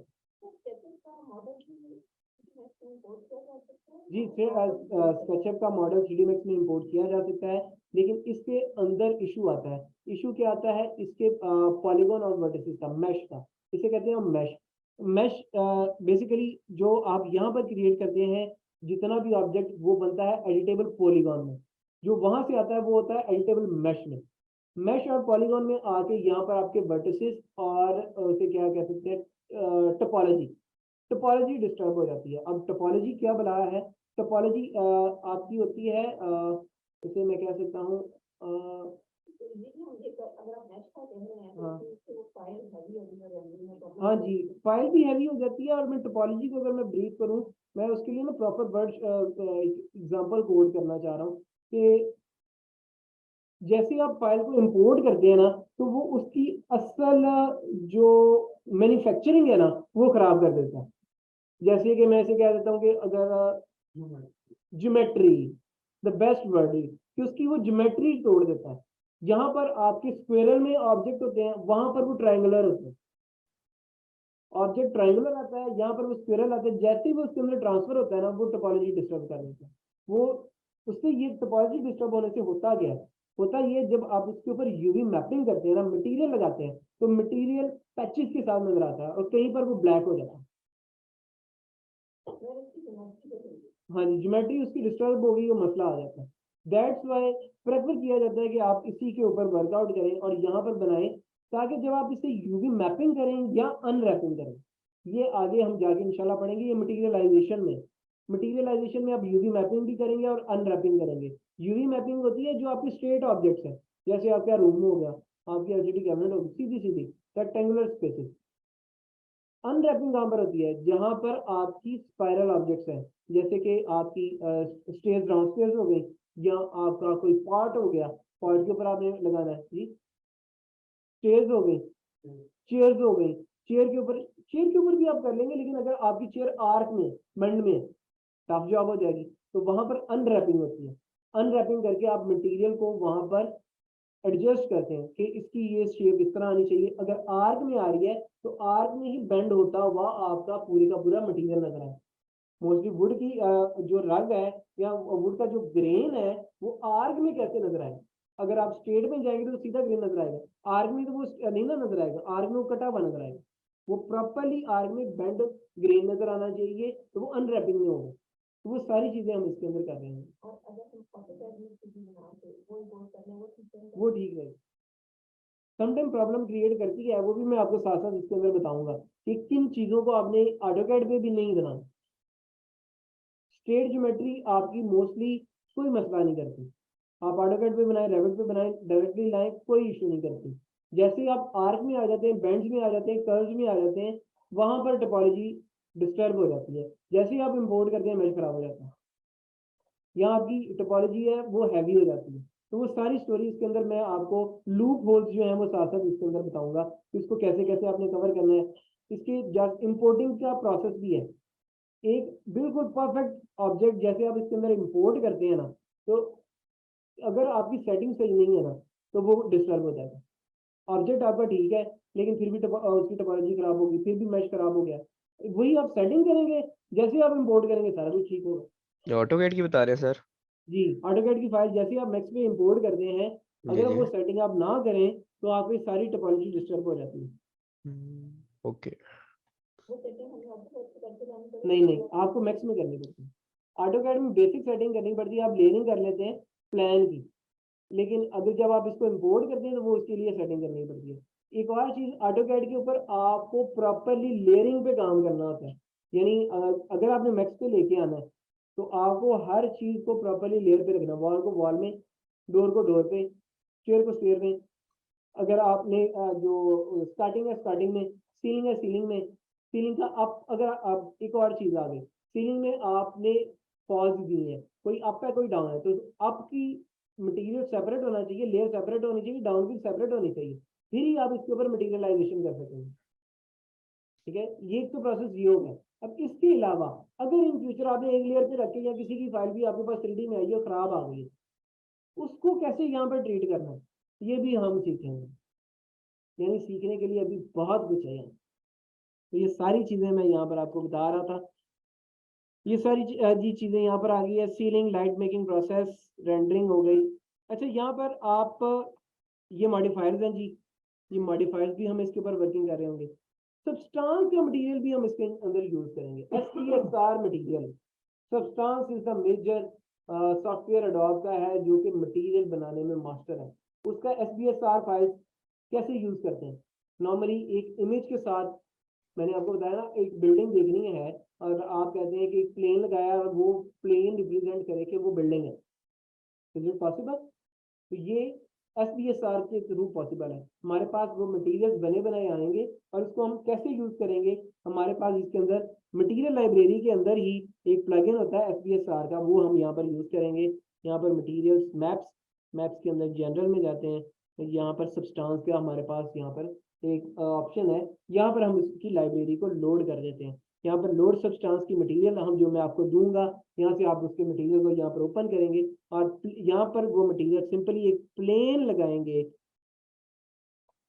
जी स्केचअप का मॉडल 3D Max में इंपोर्ट किया जा सकता है, लेकिन इसके अंदर इशू आता है। इशू क्या आता है, इसके पॉलीगॉन और वर्टिसेस का, मैश का, इसे कहते हैं मैश। मैश बेसिकली जो आप यहाँ पर क्रिएट करते हैं जितना भी ऑब्जेक्ट, वो बनता है एडिटेबल पॉलीगॉन में। जो वहां से आता है वो होता है एडिटेबल मैश में। मैश और पॉलीगॉन में आके यहाँ पर आपके वर्टिसेस और उसे क्या कह सकते हैं टोपोलॉजी, टोपोलॉजी डिस्टर्ब हो जाती है। अब टोपोलॉजी क्या बना है, टोपोलॉजी आपकी होती है इसे मैं कह सकता हूँ हाँ हाँ जी, फाइल भी हैवी हो जाती है। और मैं टोपोलॉजी को अगर मैं ब्रीफ करूँ, मैं उसके लिए ना प्रॉपर वर्ड एग्जांपल कोड करना चाह रहा हूँ कि जैसे आप फाइल को इंपोर्ट करते हैं ना, तो वो उसकी असल जो मैन्युफैक्चरिंग है ना वो खराब कर देता है। जैसे कि मैं ऐसे कह देता हूँ कि अगर geometry, the best word is कि उसकी वो ज्योमेट्री तोड़ देता है। जहां पर आपके स्क्वायरल में ऑब्जेक्ट होते हैं वहां पर वो ट्रायंगुलर होते हैं, ऑब्जेक्ट ट्रायंगुलर आता है, यहाँ पर वो स्क्वायरल आता है। जैसे ही वो उसके अंदर ट्रांसफर होता है ना, वो टोपोलॉजी डिस्टर्ब कर देता है। वो उससे ये टोपोलॉजी डिस्टर्ब होने से होता क्या है, होता ये जब आप उसके ऊपर यूवी मैपिंग करते हैं ना, मटेरियल लगाते हैं, तो मटेरियल पैचेस के साथ नजर आता है और कहीं पर वो ब्लैक हो जाता है। हाँ जी, ज्योमेट्री उसकी डिस्टर्ब हो गई, वो मसला आ जाता है। दैट्स वाई प्रेफर किया जाता है कि आप इसी के ऊपर वर्कआउट करें और यहाँ पर बनाएं, ताकि जब आप इसे यूवी मैपिंग करें या अनरैपिंग करें, ये आगे हम जाके इंशाल्लाह पढ़ेंगे। ये मटीरियलाइजेशन में आप यूवी मैपिंग भी करेंगे और अनरैपिंग करेंगे। यूवी मैपिंग होती है जो आपके स्ट्रेट ऑब्जेक्ट्स है, जैसे आपका रूम हो गया, आपकी एलसीडी कैबिनेट होगी, सीधी सीधी रेक्टेंगुलर स्पेसेस। अनरैपिंग कहाँ पर होती है, जहां पर आपकी स्पाइरल ऑब्जेक्ट्स हैं, जैसे कि आपकी स्टेज राउंड स्टेज हो गई, या आपका कोई पार्ट हो गया, पार्ट के ऊपर आपने लगाना है जी। स्टेज हो गई, चेयर्स हो गई, चेयर के ऊपर भी आप कर लेंगे, लेकिन अगर आपकी चेयर आर्क में मंड में टफ जॉब हो जाएगी, तो वहां पर अनरैपिंग होती है। अनरैपिंग करके आप मटेरियल को वहां पर एडजस्ट करते हैं कि इसकी ये शेप इस तरह आनी चाहिए। अगर आर्क में आ रही है तो आर्क में ही बेंड होता हुआ आपका पूरे का पूरा मटेरियल नजर आए। मोस्टली वुड की जो रग है या वुड का जो ग्रेन है वो आर्क में कैसे नजर आएगा। अगर आप स्ट्रेट में जाएंगे तो सीधा ग्रेन नजर आएगा, आर्क में तो वो नहीं ना नजर आएगा, आर्क में वो कटा हुआ नजर आएगा। वो प्रॉपरली आर्क में बेंड ग्रेन नजर आना चाहिए, तो वो अनरैपिंग में होगा। तो वो सारी चीजें हम इसके अंदर कर रहे हैं। वो ठीक है। समटाइम प्रॉब्लम क्रिएट करती है, वो भी मैं आपको साथ साथ इसके अंदर बताऊंगा कि किन चीजों को आपने ऑटोकैड पे भी नहीं बनाना। स्ट्रेट ज्योमेट्री आपकी मोस्टली कोई मसला नहीं करती, आप ऑटोकैड पे बनाए, रेविट पे बनाए, डायरेक्टली लाए, कोई इशू नहीं करती। जैसे ही आप आर्क में आ जाते हैं, बेंड्स में आ जाते हैं, कर्व्स में आ जाते हैं, वहां पर टोपोलॉजी डिस्टर्ब हो जाती है। जैसे ही आप इंपोर्ट करते हैं मैच खराब हो जाता है, यहाँ आपकी टोपोलॉजी है वो हैवी हो जाती है। तो वो सारी स्टोरी इसके अंदर मैं आपको लूप होल्स जो है वो साथ साथ इसके अंदर बताऊंगा, इसको कैसे कैसे आपने कवर करना है। इसके जस्ट इंपोर्टिंग का प्रोसेस भी है। एक बिल्कुल परफेक्ट ऑब्जेक्ट जैसे आप इसके अंदर इंपोर्ट करते हैं ना, तो अगर आपकी सेटिंग सही नहीं है ना तो वो डिस्टर्ब हो जाएगा। ऑब्जेक्ट आपका ठीक है लेकिन फिर भी उसकी टोपोलॉजी खराब होगी, फिर भी मैच खराब हो गया। वही आप सेटिंग करेंगे, जैसे आप इंपोर्ट करेंगे सारा कुछ ठीक होगा। ऑटोकैड की बता रहे हैं सर? जी, ऑटोकैड की फाइल जैसे आप मैक्स पे इंपोर्ट करते हैं, जी अगर जी। वो सेटिंग आप ना करें तो आपकी सारी टोपोलॉजी डिस्टर्ब हो जाती है। ओके। नहीं नहीं, आपको मैक्स में करनी पड़ती है। ऑटोकैड में बेसिक सेटिंग करनी पड़ती है, आप लेयरिंग कर लेते हैं प्लान की, लेकिन अगर जब आप इसको इंपोर्ट करते हैं तो वो उसके लिए सेटिंग करनी पड़ती है। एक और चीज, ऑटोकैड के ऊपर आपको प्रॉपरली लेयरिंग पे काम करना होता है। यानी अगर आपने मैक्स पे लेके आना है तो आपको हर चीज को प्रॉपरली लेयर पे रखना, वॉल को वॉल में, डोर को डोर पे, स्टेयर को स्टेयर में। अगर आपने जो स्टार्टिंग है स्टार्टिंग में, सीलिंग है सीलिंग में, सीलिंग का अप, अगर आप एक और चीज आ गई, सीलिंग में आपने पॉज दी है, कोई अप है कोई डाउन है, तो अप की मटेरियल सेपरेट होना चाहिए, लेयर सेपरेट होनी चाहिए, डाउन की सेपरेट होनी चाहिए, फिर ही आप इसके ऊपर मटेरियलाइजेशन कर सकेंगे। ठीक है, ये तो प्रोसेस ये होगा। अब इसके अलावा अगर इन फ्यूचर आपने एक लेयर पे रखे या किसी की फाइल भी आपके पास 3D में आई है खराब आ गई है, उसको कैसे यहाँ पर ट्रीट करना है, ये भी हम सीखेंगे। यानी सीखने के लिए अभी बहुत कुछ है यहाँ। तो ये सारी चीजें मैं यहाँ पर आपको बता रहा था। ये सारी जी चीजें यहाँ पर आ गई है। Ceiling light making process, rendering हो गई। अच्छा, यहाँ पर आप ये मॉडिफायर्स हैं जी, ये मॉडिफायर्स भी हम इसके ऊपर वर्किंग कर रहे होंगे। सब्सटेंस का मटेरियल भी हम इसके अंदर यूज करेंगे। SPSR material, substance is the major software Adobe का है जो कि मटेरियल बनाने में मास्टर है। उसका SPSR फाइल कैसे यूज करते हैं? नॉर्मली एक इमेज के साथ, मैंने आपको बताया ना, एक बिल्डिंग देखनी है और आप कहते हैं कि एक प्लेन लगाया और वो प्लेन रिप्रेजेंट करे कि वो बिल्डिंग है, इज इट पॉसिबल? तो ये SPSR के थ्रू पॉसिबल है। हमारे पास वो मटेरियल्स बने बनाए आएंगे और उसको हम कैसे यूज करेंगे? हमारे पास इसके अंदर मटेरियल लाइब्रेरी के अंदर ही एक प्लगइन होता है SPSR का, वो हम यहाँ पर यूज करेंगे। यहाँ पर मटेरियल्स मैप्स, मैप्स के अंदर जनरल में जाते हैं, तो यहाँ पर सब्सटेंस का हमारे पास यहाँ पर एक ऑप्शन है, यहाँ पर हम इसकी लाइब्रेरी को लोड कर देते हैं। यहाँ पर लोड सब्सटेंस की मटेरियल हम जो मैं आपको दूंगा, यहाँ से आप उसके मटेरियल को यहाँ पर ओपन करेंगे और यहाँ पर वो मटेरियल सिंपली एक प्लेन लगाएंगे।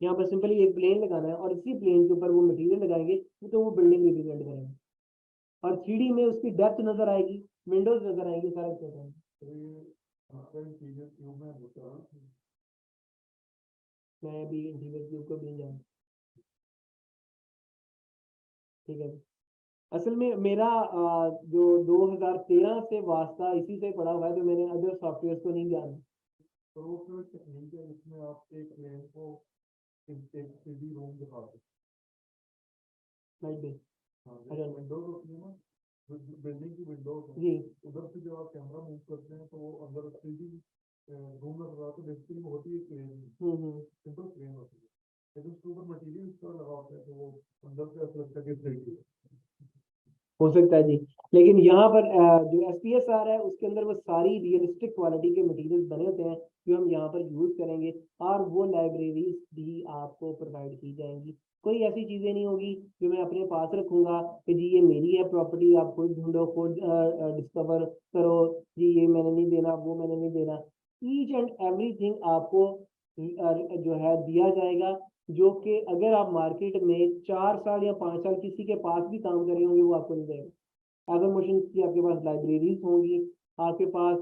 यहाँ पर सिंपली एक प्लेन लगाना है और इसी प्लेन के ऊपर वो मटेरियल लगाएंगे, तो वो बिल्डिंग रिप्रेजेंट करेंगे और 3D में उसकी डेप्थ नजर आएगी, विंडोज नजर आएंगे, सारा कुछ नजर आएगा। मैं अभी इंटीरियर क्यूब को भी जाऊँ, ठीक है। असल में मेरा जो 2013 से वास्ता इसी से पड़ा हुआ है, तो मैंने अदर सॉफ्टवेयर को नहीं जाना। तो वो फिर टेक्निक है जिसमें आप एक प्लेन को एक 3D रूम दिखा सकते हैं। अच्छा, विंडोज होती है ना, बिल्डिंग की विंडोज जी, उधर से जब आप कैमरा मूव करते हैं तो वो अंदर 3D रूम नजर आता है। बेसिकली वो होती है प्लेन, सिंपल प्लेन होती है, लेकिन उसके ऊपर मटेरियल इस तरह लगा होता है तो वो अंदर से ऐसा लगता है कि 3D। हो सकता है जी। लेकिन यहाँ पर जो SPSR है उसके अंदर वो सारी रियलिस्टिक क्वालिटी के मटेरियल्स बने होते हैं जो हम यहाँ पर यूज करेंगे, और वो लाइब्रेरीज भी आपको प्रोवाइड की जाएंगी। कोई ऐसी चीजें नहीं होगी जो मैं अपने पास रखूंगा कि जी ये मेरी है प्रॉपर्टी, आप खुद ढूंढो, खुद डिस्कवर करो, जी ये मैंने नहीं देना, वो मैंने नहीं देना। ईच एंड एवरीथिंग आपको जो है दिया जाएगा, जो कि अगर आप मार्केट में 4 साल या 5 साल किसी के पास भी काम कर रहे होंगे वो आपको नहीं देगा। अगर मशीन की आपके पास लाइब्रेरीज होंगी, आपके पास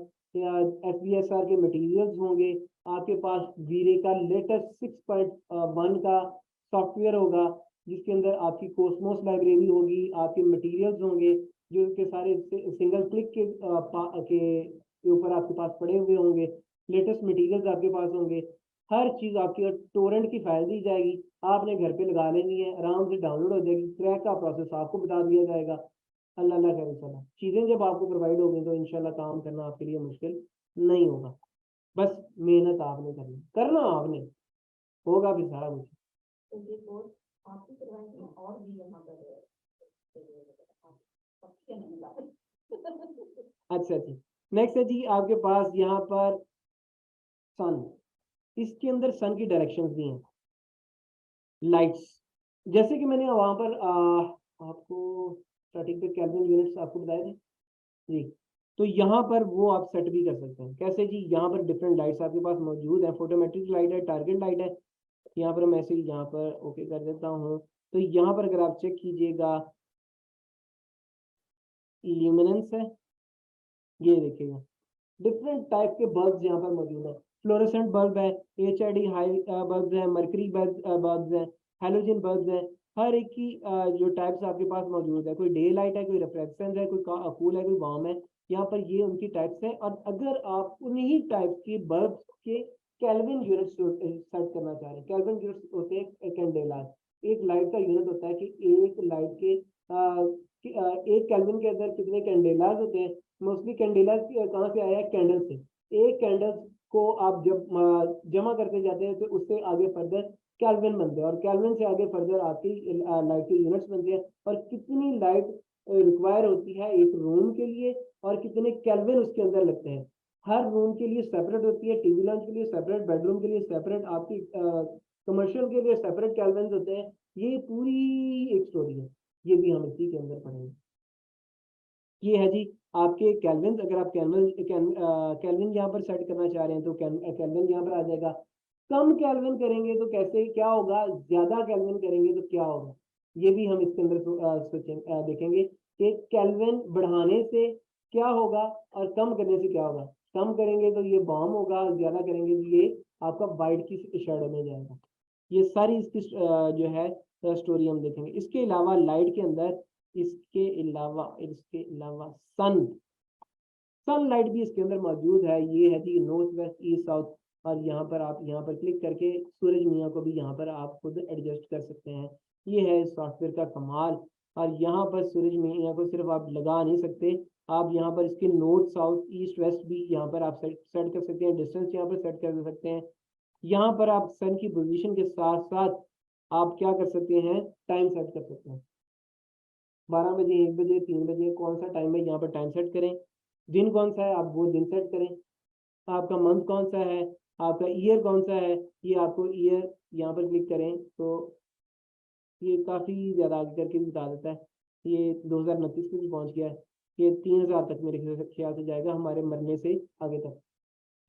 SPSR के मटेरियल्स होंगे, आपके पास वीरे का लेटेस्ट 6.1 का सॉफ्टवेयर होगा जिसके अंदर आपकी कोस्मोस लाइब्रेरी होगी, आपके मटेरियल्स होंगे जो के सारे सिंगल क्लिक के ऊपर आपके पास पड़े हुए होंगे, लेटेस्ट मटेरियल्स आपके पास होंगे, हर चीज आपकी टोरेंट की फाइल दी जाएगी, आपने घर पे लगा लेनी है, आराम से डाउनलोड हो जाएगी, क्रैक का प्रोसेस आपको बता दिया जाएगा। अल्लाह अल्लाह करे इंशाल्लाह चीजें जब आपको प्रोवाइड होगी तो इंशाल्लाह काम करना आपके लिए मुश्किल नहीं होगा। बस मेहनत आपने करनी, करना आपने, होगा भी सारा कुछ। तो ये कोर्स आपकी करवाएंगे और भी यहाँ पर अच्छा जी। नेक्स्ट है जी आपके पास यहाँ पर सन, इसके अंदर सन की डायरेक्शंस दी हैं, लाइट्स, जैसे कि मैंने वहां पर आपको स्टार्टिंग पे केल्विन यूनिट्स आपको बताए थे जी। तो यहाँ पर वो आप सेट भी कर सकते हैं, कैसे जी, यहाँ पर डिफरेंट लाइट्स आपके पास मौजूद है, फोटोमेट्रिक लाइट है, टारगेट लाइट है। यहाँ पर मैं ऐसे ही यहाँ पर ओके कर देता हूँ। तो यहाँ पर अगर आप चेक कीजिएगा ल्यूमिनेंस है, ये देखिएगा डिफरेंट टाइप के बल्ब यहाँ पर मौजूद है, फ्लोरेसेंट बल्ब है, HID हाई बल्ब है, मर्करी बल्ब है, हेलोजन बल्ब है, हर एक की जो टाइप्स आपके पास मौजूद है, कोई डे लाइट है, कोई रिफ्लेक्शन है, कोई कूल है, कोई वार्म है। यहाँ पर ये उनकी टाइप्स है, और अगर आप उन्हीं टाइप्स के बल्ब के केल्विन यूनिट सेट करना चाह रहे हैं, केल्विन यूनिट होते हैं कैंडेला, एक लाइट का यूनिट होता है कि एक लाइट के एक केल्विन के अंदर कितने कैंडेलाज होते हैं। मोस्टली कैंडेलाज कहाँ से आया है, कैंडल से। एक कैंडल को आप जब जमा करते जाते हैं तो उससे आगे फर्दर केल्विन बनते हैं, और केल्विन से आगे फर्दर आपकी लाइट के यूनिट्स बनते हैं, और कितनी लाइट रिक्वायर होती है एक रूम के लिए और कितने केल्विन उसके अंदर लगते हैं। हर रूम के लिए सेपरेट होती है, टीवी लॉन्च के लिए सेपरेट, बेडरूम के लिए सेपरेट, आपकी कमर्शियल के लिए सेपरेट केल्विन होते हैं। ये पूरी एक स्टोरी है, ये भी हम इसी के अंदर पढ़ेंगे। ये है जी आपके केल्विन, अगर आप केल्विन यहाँ पर सेट करना चाह रहे हैं तो केल्विन यहाँ पर आ जाएगा। कम केल्विन करेंगे तो कैसे क्या होगा, ज्यादा केल्विन करेंगे तो क्या होगा, ये भी हम इसके अंदर देखेंगे कि केल्विन बढ़ाने से क्या होगा और कम करने से क्या होगा। कम करेंगे तो ये वार्म होगा, ज्यादा करेंगे तो ये आपका वाइट की शेडो में जाएगा। ये सारी इसकी जो है स्टोरी हम देखेंगे। इसके अलावा लाइट के अंदर इसके अलावा सनलाइट भी इसके अंदर मौजूद है। ये है जी नॉर्थ वेस्ट ईस्ट साउथ, और यहाँ पर आप यहाँ पर क्लिक करके सूरज मियाँ को भी यहाँ पर आप खुद एडजस्ट कर सकते हैं। ये है सॉफ्टवेयर का कमाल। और यहाँ पर सूरज मियाँ को सिर्फ आप लगा नहीं सकते, आप यहाँ पर इसके नॉर्थ साउथ ईस्ट वेस्ट भी यहाँ पर आप सेट कर सकते हैं, डिस्टेंस यहाँ पर सेट कर सकते हैं। यहाँ पर आप सन की पोजीशन के साथ साथ आप क्या कर सकते हैं, टाइम सेट कर सकते हैं। 12 बजे, 1 बजे, 3 बजे, कौन सा टाइम है यहाँ पर टाइम सेट करें। दिन कौन सा है आप वो दिन सेट करें। आपका मंथ कौन सा है, आपका ईयर कौन सा है, ये आपको ईयर यहाँ पर क्लिक करें तो ये काफ़ी ज़्यादा आगे करके भी बता देता है। ये 2029 में भी पहुँच गया है। ये 3000 तक मेरे ख्याल से जाएगा हमारे मरने से आगे तक।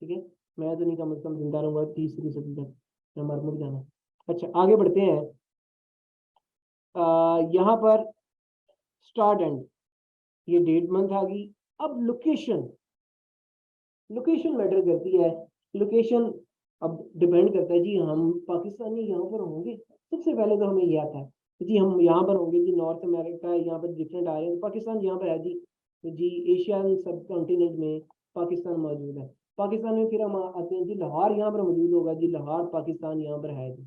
ठीक है, मैं तो नहीं कम से कम जिंदा रहूँगा 30 तक, मैं मर मुक जाना। अच्छा आगे बढ़ते हैं। यहाँ पर स्टार्ट एंड, ये डेट मंथ आ गई। अब लोकेशन, लोकेशन मैटर करती है। लोकेशन अब डिपेंड करता है जी हम पाकिस्तानी यहाँ पर होंगे, सबसे पहले तो हमें ये आता है जी हम यहाँ पर होंगे जी, नॉर्थ अमेरिका यहाँ पर डिफरेंट आ रहे हैं तो पाकिस्तान यहाँ पर है जी, तो जी एशियन सब कॉन्टिनेंट में पाकिस्तान मौजूद है। पाकिस्तान में फिर हम आते हैं जी लाहौर यहाँ पर मौजूद होगा जी, लाहौर पाकिस्तान यहाँ पर है जी,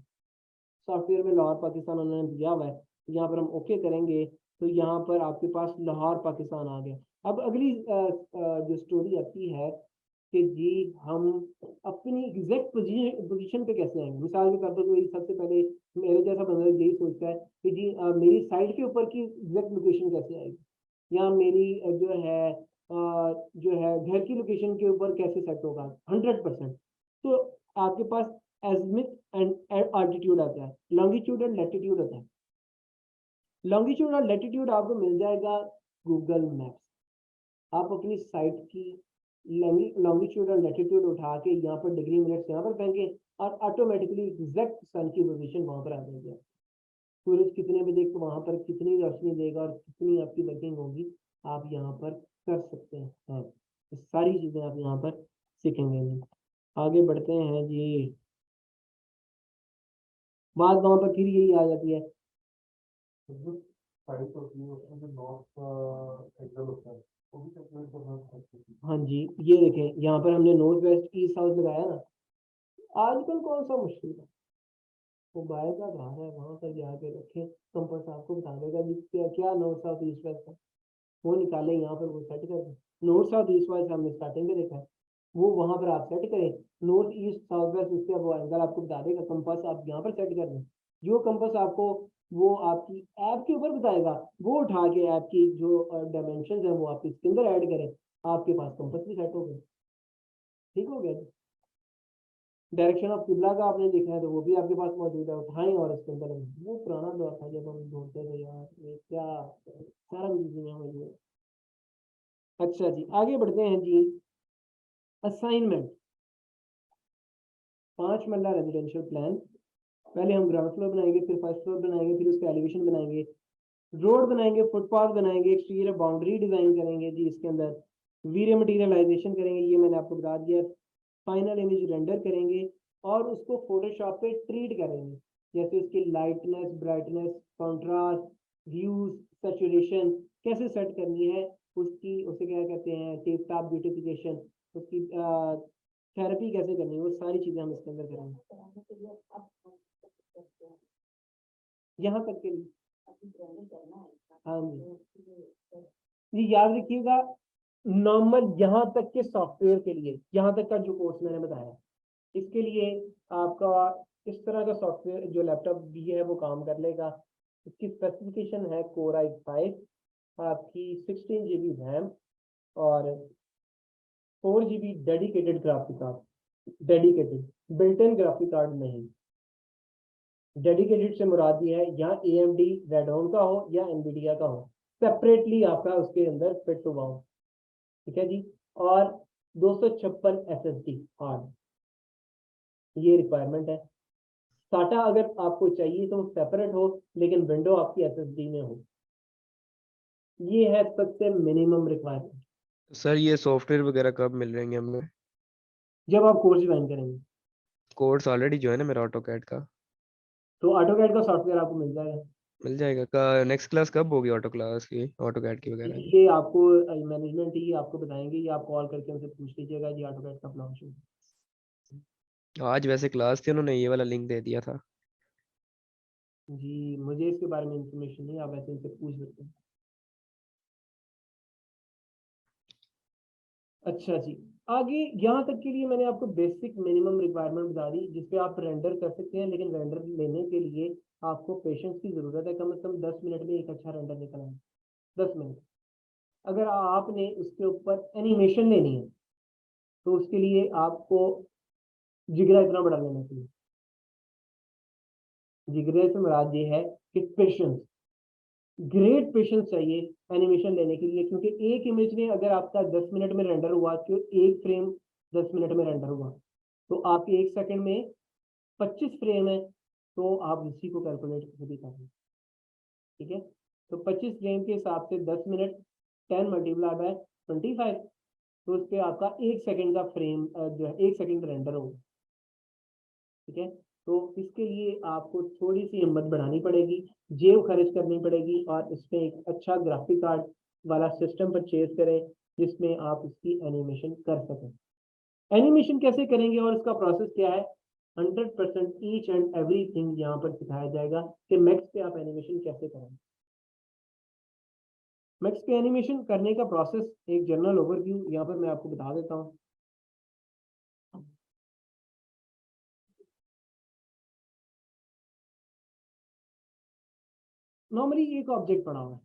सॉफ्टवेयर में लाहौर पाकिस्तान उन्होंने दिया हुआ है। तो यहाँ पर हम ओके करेंगे तो यहाँ पर आपके पास लाहौर पाकिस्तान आ गया। अब अगली जो स्टोरी आती है कि जी हम अपनी एग्जैक्ट पोजीशन पे कैसे आएंगे। मिसाल के तौर पर कोई सबसे पहले मेरे जैसा बंदा यही सोचता है कि जी मेरी साइड के ऊपर की एग्जैक्ट लोकेशन कैसे आएगी। या मेरी जो है घर की लोकेशन के ऊपर कैसे सेट होगा 100%। तो आपके पास एजमिथ एंड आल्टीट्यूड आता है, लॉन्गिट्यूड एंड लैटिट्यूड आता है। लॉन्गिट्यूड और लैटिट्यूड आपको मिल जाएगा गूगल मैप्स। आप अपनी साइट की लॉन्गिट्यूड और लैटिट्यूड उठा के यहाँ पर डिग्री मिनट्स यहाँ पर फेंके और ऑटोमेटिकली एग्जैक्ट सन की पोजीशन वहां पर आ जाएगी। सूरज कितने बजे वहां पर कितनी रोशनी देगा और कितनी आपकी वर्किंग होगी आप यहाँ पर कर सकते हैं। तो सारी चीजें आप यहाँ पर सीखेंगे जी। आगे बढ़ते हैं जी। बात वहां पर फिर यही आ जाती है, हाँ जी ये देखें यहाँ पर हमने नॉर्थ वेस्ट ईस्ट साउथ लगाया ना। आजकल कौन सा मुश्किल है, वो बाय का घर है वहां पर जाके रखें, कंपास आपको बता देगा जिससे क्या नॉर्थ साउथ ईस्ट वेस्ट है, वो निकाले यहाँ पर वो सेट कर दें। नॉर्थ साउथ ईस्ट वेस्ट हमने स्टार्टिंग में देखा है, वो वहां पर आप सेट करें। नॉर्थ ईस्ट साउथ वेस्ट उसके वो एंगल आपको बता देगा, कंपास आप यहाँ पर सेट कर दें। जो कंपास आपको वो आपकी ऐप के ऊपर बताएगा, वो उठा के ऐप की जो डायमेंशन है वो आप इसके अंदर ऐड करें, आपके पास कंपास भी सेट हो गया। ठीक हो गया। डायरेक्शन ऑफ किबला का आपने देखना है तो वो भी आपके पास मौजूद है, उठाएं और इसके अंदर वो पुराना दौर था जब हम ढूंढते थे यार ये क्या सारा कुछ इसमें मौजूद है। अच्छा जी आगे बढ़ते हैं जी। असाइनमेंट 5 मरला रेजिडेंशियल प्लान। पहले हम ग्राउंड फ्लोर बनाएंगे, फिर फर्स्ट फ्लोर बनाएंगे, फिर उसका एलिवेशन बनाएंगे, रोड बनाएंगे, फुटपाथ बनाएंगे, एक्सटीरियर बाउंड्री डिजाइन करेंगे जी, इसके अंदर वीडियो मटीरियलाइजेशन करेंगे, ये मैंने आपको बता दिया। फाइनल इमेज रेंडर करेंगे और उसको फोटोशॉप पे ट्रीट करेंगे, जैसे उसकी lightness, brightness, contrast, views, saturation कैसे सेट करनी है, उसकी उसे क्या कहते हैं टिप टॉप ब्यूटिफिकेशन, उसकी थेरेपी कैसे करनी है, वो सारी चीजें हम इसके अंदर करेंगे। यहाँ तक के लिए हाँ जी ये याद रखिएगा, नॉर्मल यहाँ तक के सॉफ्टवेयर के लिए, यहाँ तक का जो कोर्स मैंने बताया इसके लिए आपका इस तरह का सॉफ्टवेयर जो लैपटॉप भी है वो काम कर लेगा। इसकी स्पेसिफिकेशन है कोर i5, आपकी 16 GB रैम और 4 GB dedicated graphic card. Dedicated, built in graphic card नहीं। डेडिकेटेड से मुराद ये है यहाँ AMD रेडोन का हो या एनवीडिया का हो, सेपरेटली आपका उसके अंदर फिट हुआ हो। ठीक है जी। और 256 SSD हार्ड, ये रिक्वायरमेंट है। साटा अगर आपको चाहिए तो सेपरेट हो, लेकिन विंडो आपकी SSD में हो, ये है सबसे मिनिमम रिक्वायरमेंट। सर ये सॉफ्टवेयर वगैरह कब मिल रहेंगे हमें? जब आप कोर्स ज्वाइन करेंगे कोर्स ऑलरेडी जो है ना मेरा ऑटो कैड का। तो ऑटोकैड का सॉफ्टवेयर आपको मिल जाएगा। मिल जाएगा का? नेक्स्ट क्लास कब होगी ऑटो क्लास की, ऑटो कैड की वगैरह की? ये आपको मैनेजमेंट ही आपको बताएंगे, ये आप कॉल करके उनसे पूछ लीजिएगा जी ऑटोकैड का प्लान शुरू। आज वैसे क्लास थी, उन्होंने ये वाला लिंक दे दिया था। जी मुझे इसके बारे में इंफॉर्मेशन नहीं, आप ऐसे इनसे पूछ सकते हैं। अच्छा जी आगे यहाँ तक के लिए मैंने आपको बेसिक मिनिमम रिक्वायरमेंट बता दी जिसपे आप रेंडर कर सकते हैं, लेकिन रेंडर लेने के लिए आपको पेशेंस की जरूरत है, कम से कम 10 मिनट में एक अच्छा रेंडर निकलना है। 10 मिनट। अगर आपने उसके ऊपर एनिमेशन लेनी है तो उसके लिए आपको जिगरा इतना बड़ा लेना चाहिए। जिगरे से मुराद ये है कि पेशेंस, ग्रेट पेशेंस चाहिए एनिमेशन लेने के लिए, क्योंकि एक इमेज में अगर आपका 10 मिनट में रेंडर हुआ तो एक फ्रेम 10 मिनट में रेंडर हुआ, तो आपके 1 सेकंड में 25 फ्रेम है, तो आप उसी को कैलकुलेट खुद ही करें। ठीक है। तो 25 फ्रेम के हिसाब से 10 मिनट 10 मल्टीप्लाई बाय 25, तो उस पर आपका 1 सेकंड का फ्रेम जो है 1 सेकंड रेंडर होगा। ठीक है। तो इसके लिए आपको थोड़ी सी हिम्मत बढ़ानी पड़ेगी, जेब खर्च करनी पड़ेगी और इसमें एक अच्छा ग्राफिक कार्ड वाला सिस्टम परचेज करें जिसमें आप इसकी एनिमेशन कर सकें। एनिमेशन कैसे करेंगे और इसका प्रोसेस क्या है, 100% ईच एंड एवरीथिंग यहाँ पर सिखाया जाएगा कि मैक्स पे आप एनिमेशन कैसे करेंगे। मैक्स पे एनिमेशन करने का प्रोसेस एक जनरल ओवरव्यू यहाँ पर मैं आपको बता देता हूँ। नॉर्मली एक ऑब्जेक्ट पड़ा हुआ है,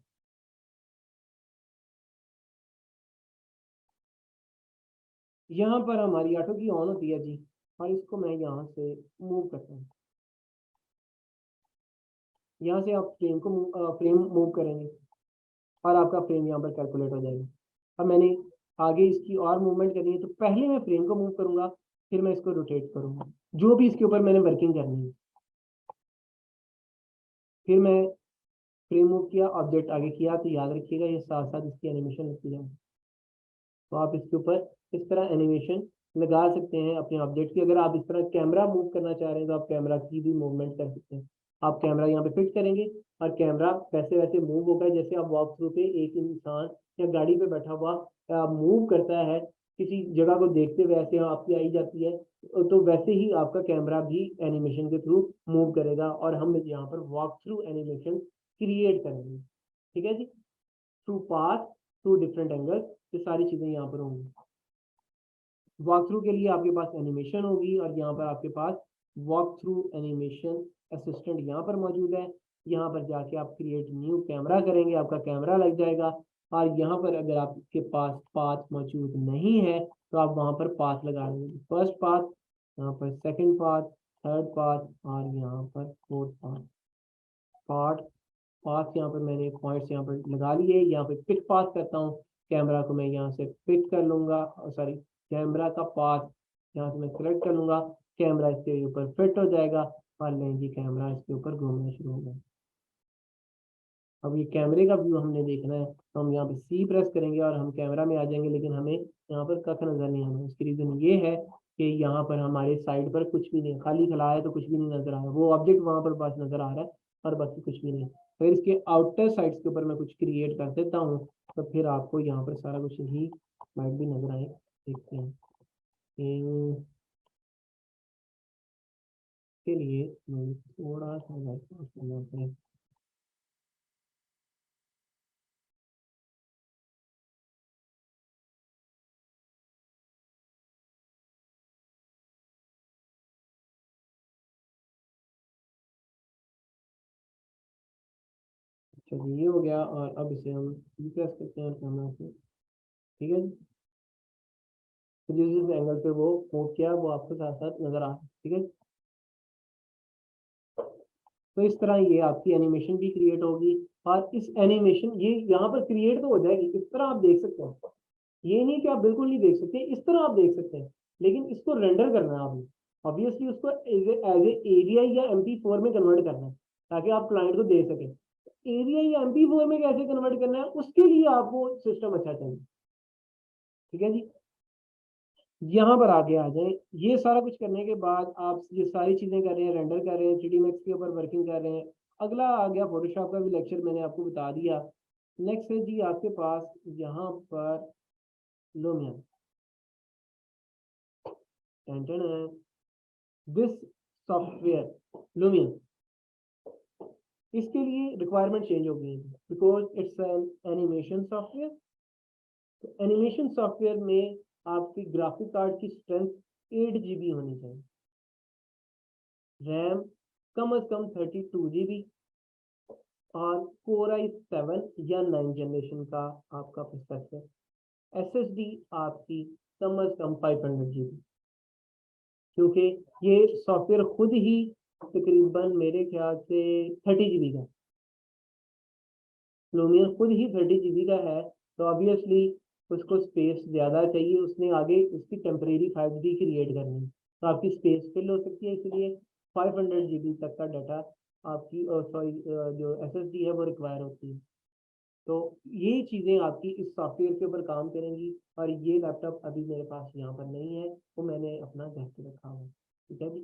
यहाँ पर हमारी ऑटो की ऑन होती है जी, और इसको मैं यहाँ से मूव करता हूँ। यहाँ से आप फ्रेम मूव करेंगे और आपका फ्रेम यहाँ पर कैलकुलेट हो जाएगा। अब मैंने आगे इसकी और मूवमेंट करनी है, तो पहले मैं फ्रेम को मूव करूंगा, फिर मैं इसको रोटेट करूंगा, जो भी इसके ऊपर मैंने वर्किंग करनी है। फिर मैं फ्रेम मूव किया, ऑब्जेक्ट आगे किया, तो याद रखिएगा ये साथ साथ इसकी एनिमेशन लगती है। तो आप इसके ऊपर इस तरह एनिमेशन लगा सकते हैं अपने ऑब्जेक्ट की। अगर आप इस तरह कैमरा मूव करना चाह रहे हैं तो आप कैमरा की भी मूवमेंट कर सकते हैं। आप कैमरा यहाँ पे फिट करेंगे और कैमरा वैसे वैसे मूव होगा जैसे आप वॉक थ्रू पे एक इंसान या गाड़ी पे बैठा हुआ मूव करता है, किसी जगह को देखते हुए ऐसे आपकी आई जाती है, तो वैसे ही आपका कैमरा भी एनिमेशन के थ्रू मूव करेगा और हम यहाँ पर वॉक थ्रू एनिमेशन क्रिएट करेंगे। ठीक है जी, through path, through different angle, ये सारी चीजें यहाँ पर होंगी। वॉक थ्रू के लिए आपके पास एनिमेशन होगी और यहाँ पर आपके पास वॉक थ्रू एनिमेशन असिस्टेंट यहाँ पर मौजूद है। यहाँ पर जाके आप क्रिएट न्यू कैमरा करेंगे, आपका कैमरा लग जाएगा। और यहाँ पर अगर आपके पास पाथ मौजूद नहीं है तो आप वहाँ पर पाथ लगा देंगे, फर्स्ट पाथ, यहाँ पर सेकंड पाथ, थर्ड पाथ और यहाँ पर फोर्थ पाथ। पाथ पाथ यहाँ पर मैंने पॉइंट्स यहाँ पर लगा लिए। यहाँ पे पिक पाथ करता हूँ, कैमरा को मैं यहाँ से पिक कर लूंगा, सॉरी कैमरा का पाथ यहाँ से मैं सिलेक्ट कर लूंगा, कैमरा इसके ऊपर फिट हो जाएगा और नहीं जी कैमरा इसके ऊपर घूमना शुरू होगा। अब ये कैमरे का व्यू हमने देखना है, तो हम यहाँ पे सी प्रेस करेंगे और हम कैमरा में आ जाएंगे, लेकिन हमें यहाँ पर कख नजर नहीं आना। उसकी रीजन ये है कि यहाँ पर हमारे साइड पर कुछ भी नहीं, खाली खला है, तो कुछ भी नहीं नजर आ रहा, वो ऑब्जेक्ट वहां पर बस नजर आ रहा है और बाकी कुछ भी नहीं। फिर इसके आउटर साइड्स के ऊपर मैं कुछ क्रिएट कर देता हूँ, तो फिर आपको यहाँ पर सारा कुछ ही लाइट भी नजर आए। देखते हैं के लिए थोड़ा सा चलिए ये हो गया और अब इसे हम प्रेस करते हैं कैमरा से। ठीक है जी, तो जिस एंगल पे वो मूव किया वो आपको साथ साथ नजर आ रहा है। ठीक है, तो इस तरह ये आपकी एनिमेशन भी क्रिएट होगी और इस एनिमेशन ये यहाँ पर क्रिएट तो हो जाएगी, इस तरह आप देख सकते हैं। ये नहीं कि आप बिल्कुल नहीं देख सकते, इस तरह आप देख सकते हैं, लेकिन इसको रेंडर करना है आपने। ऑब्वियसली उसको एज ए एरिया या MP4 में कन्वर्ट करना है ताकि आप क्लाइंट को दे सकें। एरिया या MP4 में कैसे कन्वर्ट करना है उसके लिए आपको सिस्टम अच्छा चाहिए। ठीक है जी, यहाँ पर आगे आ जाए। ये सारा कुछ करने के बाद आप ये सारी चीजें कर रहे हैं, रेंडर कर रहे हैं, 3D Max के ऊपर वर्किंग कर रहे हैं। अगला आ गया फोटोशॉप का भी लेक्चर, मैंने आपको बता दिया। नेक्स्ट है जी आपके पास यहाँ पर लुमियन। दिस सॉफ्टवेयर लुमियन, इसके लिए रिक्वायरमेंट चेंज हो गई है because it's N animation software. तो एनिमेशन सॉफ्टवेयर में आपकी ग्राफिक कार्ड की स्ट्रेंथ 8 GB होनी चाहिए, रैम कम से कम 32 GB और Core i7 या 9 जनरेशन का आपका प्रोसेसर। SSD आपकी कम से कम 500 GB, क्योंकि ये सॉफ्टवेयर खुद ही तकरीबन मेरे ख्याल से 30 GB का, लूमियन खुद ही 30 GB का है, तो ऑब्वियसली उसको स्पेस ज़्यादा चाहिए। उसने आगे उसकी टेम्परेरी 5G क्रिएट करनी है, तो आपकी स्पेस फिल हो सकती है, इसलिए 500 GB तक का डाटा आपकी सॉरी जो SSD है वो रिक्वायर होती है। तो ये चीज़ें आपकी इस सॉफ्टवेयर के ऊपर काम करेंगी। और ये लैपटॉप अभी मेरे पास यहाँ पर नहीं है, वो मैंने अपना घर पे रखा हुआ है। ठीक है जी,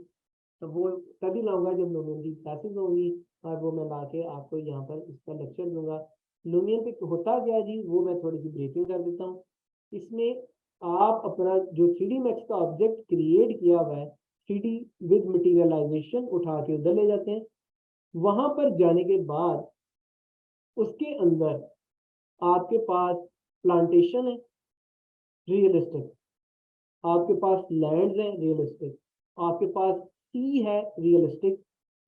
तो वो तभी लाऊंगा जब लूमियन की क्लासेस होंगी और वो मैं ला के आपको यहाँ पर इसका लेक्चर दूंगा। लूमियन पे होता क्या जी, वो मैं थोड़ी सी ब्रीफिंग कर देता हूँ। इसमें आप अपना जो 3D Max का ऑब्जेक्ट क्रिएट किया हुआ है 3D विद मटीरियलाइजेशन उठा के उधर ले जाते हैं। वहां पर जाने के बाद उसके अंदर आपके पास प्लांटेशन है रियलिस्टिक, आपके पास लैंड है रियलिस्टिक, आपके पास सी है रियलिस्टिक,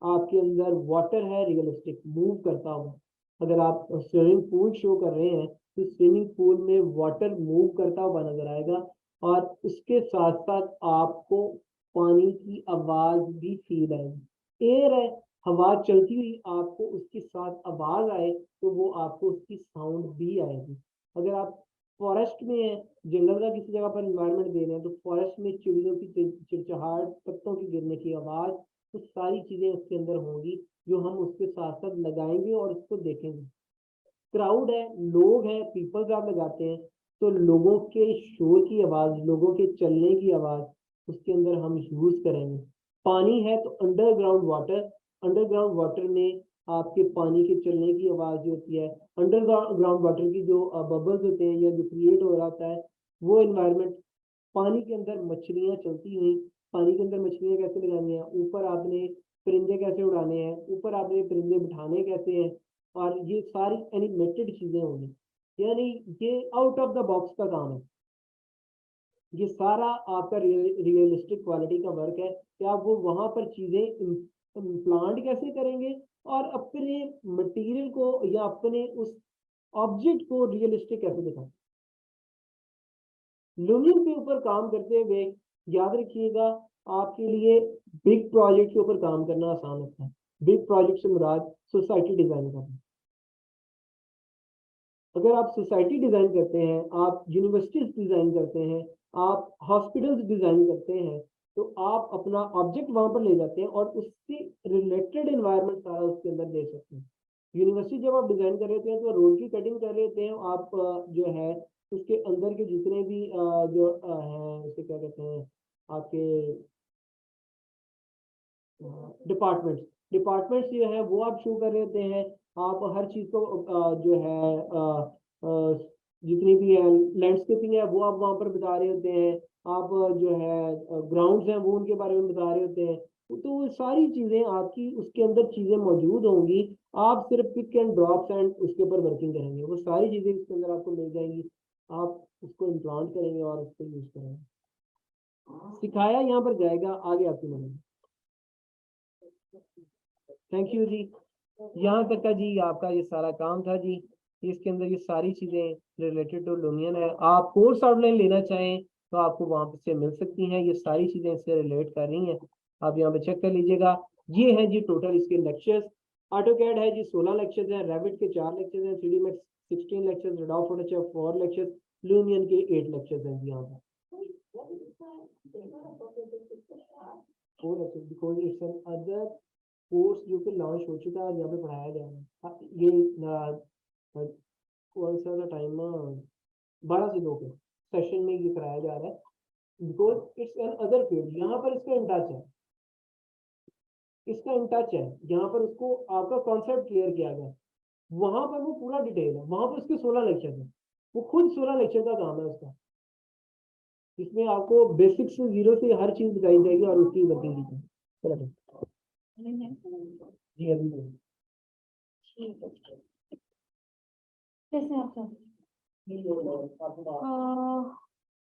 आपके अंदर वाटर है रियलिस्टिक मूव करता हुआ। अगर आप स्विमिंग पूल शो कर रहे हैं तो स्विमिंग पूल में वाटर मूव करता हुआ नजर आएगा। और उसके साथ साथ आपको पानी की आवाज भी फील आएगी। एयर है, हवा चलती हुई आपको उसके साथ आवाज आए तो वो आपको उसकी साउंड भी आएगी। अगर आप फॉरेस्ट में है, जंगल का किसी जगह पर इन्वायरमेंट दे रहे हैं, तो फॉरेस्ट में चिड़ियों की चिड़चिड़ाहट, पत्तों की गिरने की आवाज, तो सारी चीजें उसके अंदर होंगी जो हम उसके साथ साथ लगाएंगे और उसको देखेंगे। क्राउड है, लोग हैं, पीपल्स आप लगाते हैं, तो लोगों के शोर की आवाज, लोगों के चलने की आवाज उसके अंदर हम यूज करेंगे। पानी है तो अंडरग्राउंड वाटर, अंडरग्राउंड वाटर में आपके पानी के चलने की आवाज जो होती है, अंडरग्राउंड वाटर की जो बबल्स होते हैं या जो क्रिएट हो रहा होता है, वो इन्वायरमेंट। पानी के अंदर मछलियां चलती हुई, पानी के अंदर मछलियां कैसे लगानी है, ऊपर आपने परिंदे कैसे उड़ाने हैं, ऊपर आपने परिंदे बिठाने कैसे हैं, और ये सारी एनिमेटेड चीजें होंगी। यानी ये आउट ऑफ द बॉक्स का काम है। ये सारा आपका रियलिस्टिक क्वालिटी का वर्क है कि आप वो वहां पर चीजें इम्प्लांट कैसे करेंगे और अपने मटेरियल को या अपने उस ऑब्जेक्ट को रियलिस्टिक कैसे दिखाएं। लुमिन के ऊपर काम करते हुए याद रखिएगा, आपके लिए बिग प्रोजेक्ट के ऊपर काम करना आसान होता है। बिग प्रोजेक्ट से मुराद सोसाइटी डिजाइन करना। अगर आप सोसाइटी डिजाइन करते हैं, आप यूनिवर्सिटीज डिजाइन करते हैं, आप हॉस्पिटल्स डिजाइन करते हैं, तो आप अपना ऑब्जेक्ट वहां पर ले जाते हैं और उससे रिलेटेड एनवायरनमेंट सारा उसके अंदर दे सकते हैं। यूनिवर्सिटी जब आप डिजाइन कर रहे होते हैं तो रोड की कटिंग कर रहे होते हैं आप, जो है उसके अंदर के जितने भी जो हैं उसे क्या कहते हैं आपके डिपार्टमेंट्स, डिपार्टमेंट्स जो है वो आप शो कर रहे होते हैं। आप हर चीज को जो है जितनी भी है लैंडस्केपिंग है वो आप वहां पर बता रहे होते हैं। आप जो है ग्राउंड्स हैं वो उनके बारे में बता रहे होते हैं। तो वो सारी चीजें आपकी उसके अंदर चीजें मौजूद होंगी। आप सिर्फ पिक एंड ड्रॉप्स एंड उसके ऊपर वर्किंग करेंगे, वो सारी चीजें उसके अंदर आपको मिल जाएंगी। आप उसको इम्प्लांट करेंगे और उसको यूज करेंगे। सिखाया यहाँ पर जाएगा, आगे आपकी मदद। थैंक यू जी। यहाँ तक का जी आपका ये सारा काम था जी। इसके अंदर ये सारी चीजें रिलेटेड टू लुमियन है। आप कोर्स आउटलाइन लेना चाहें तो आपको वहां से मिल सकती हैं, ये सारी चीजें इससे रिलेट कर रही हैं। आप यहाँ पे चेक कर लीजिएगा। ये है जी टोटल इसके लेक्चर्स। ऑटोकैड है जी 16 लेक्चर्स हैं, रैबिट के 4 लेक्चर्स हैं, 3डी मैक्स 16 लेक्चर्स, रेडॉ फोटोशॉप 4 लेक्चर्स, लुमियन के 8 लेक्चर्स हैं जी यहाँ पर। 4 lectures because it's an other course जो कि लॉन्च हो चुका है, यहाँ पे पढ़ाया जा रहा है। ये कौन सा टाइम 12 से 2 के सेशन में ये कराया जा रहा है, because it's an other field. यहाँ पर इसका इंटच है, इसका इंटच है, यहाँ पर उसको आपका कॉन्सेप्ट क्लियर किया गया। वहां पर वो पूरा डिटेल है, वहां पर उसके 16 लेक्चर है, वो खुद 16 लेक्चर का काम है उसका। इसमें आपको बेसिक से जीरो से हर चीज बताई जाएगी और उसकी वर्किंग की जाएगी। जी अभी कैसे आप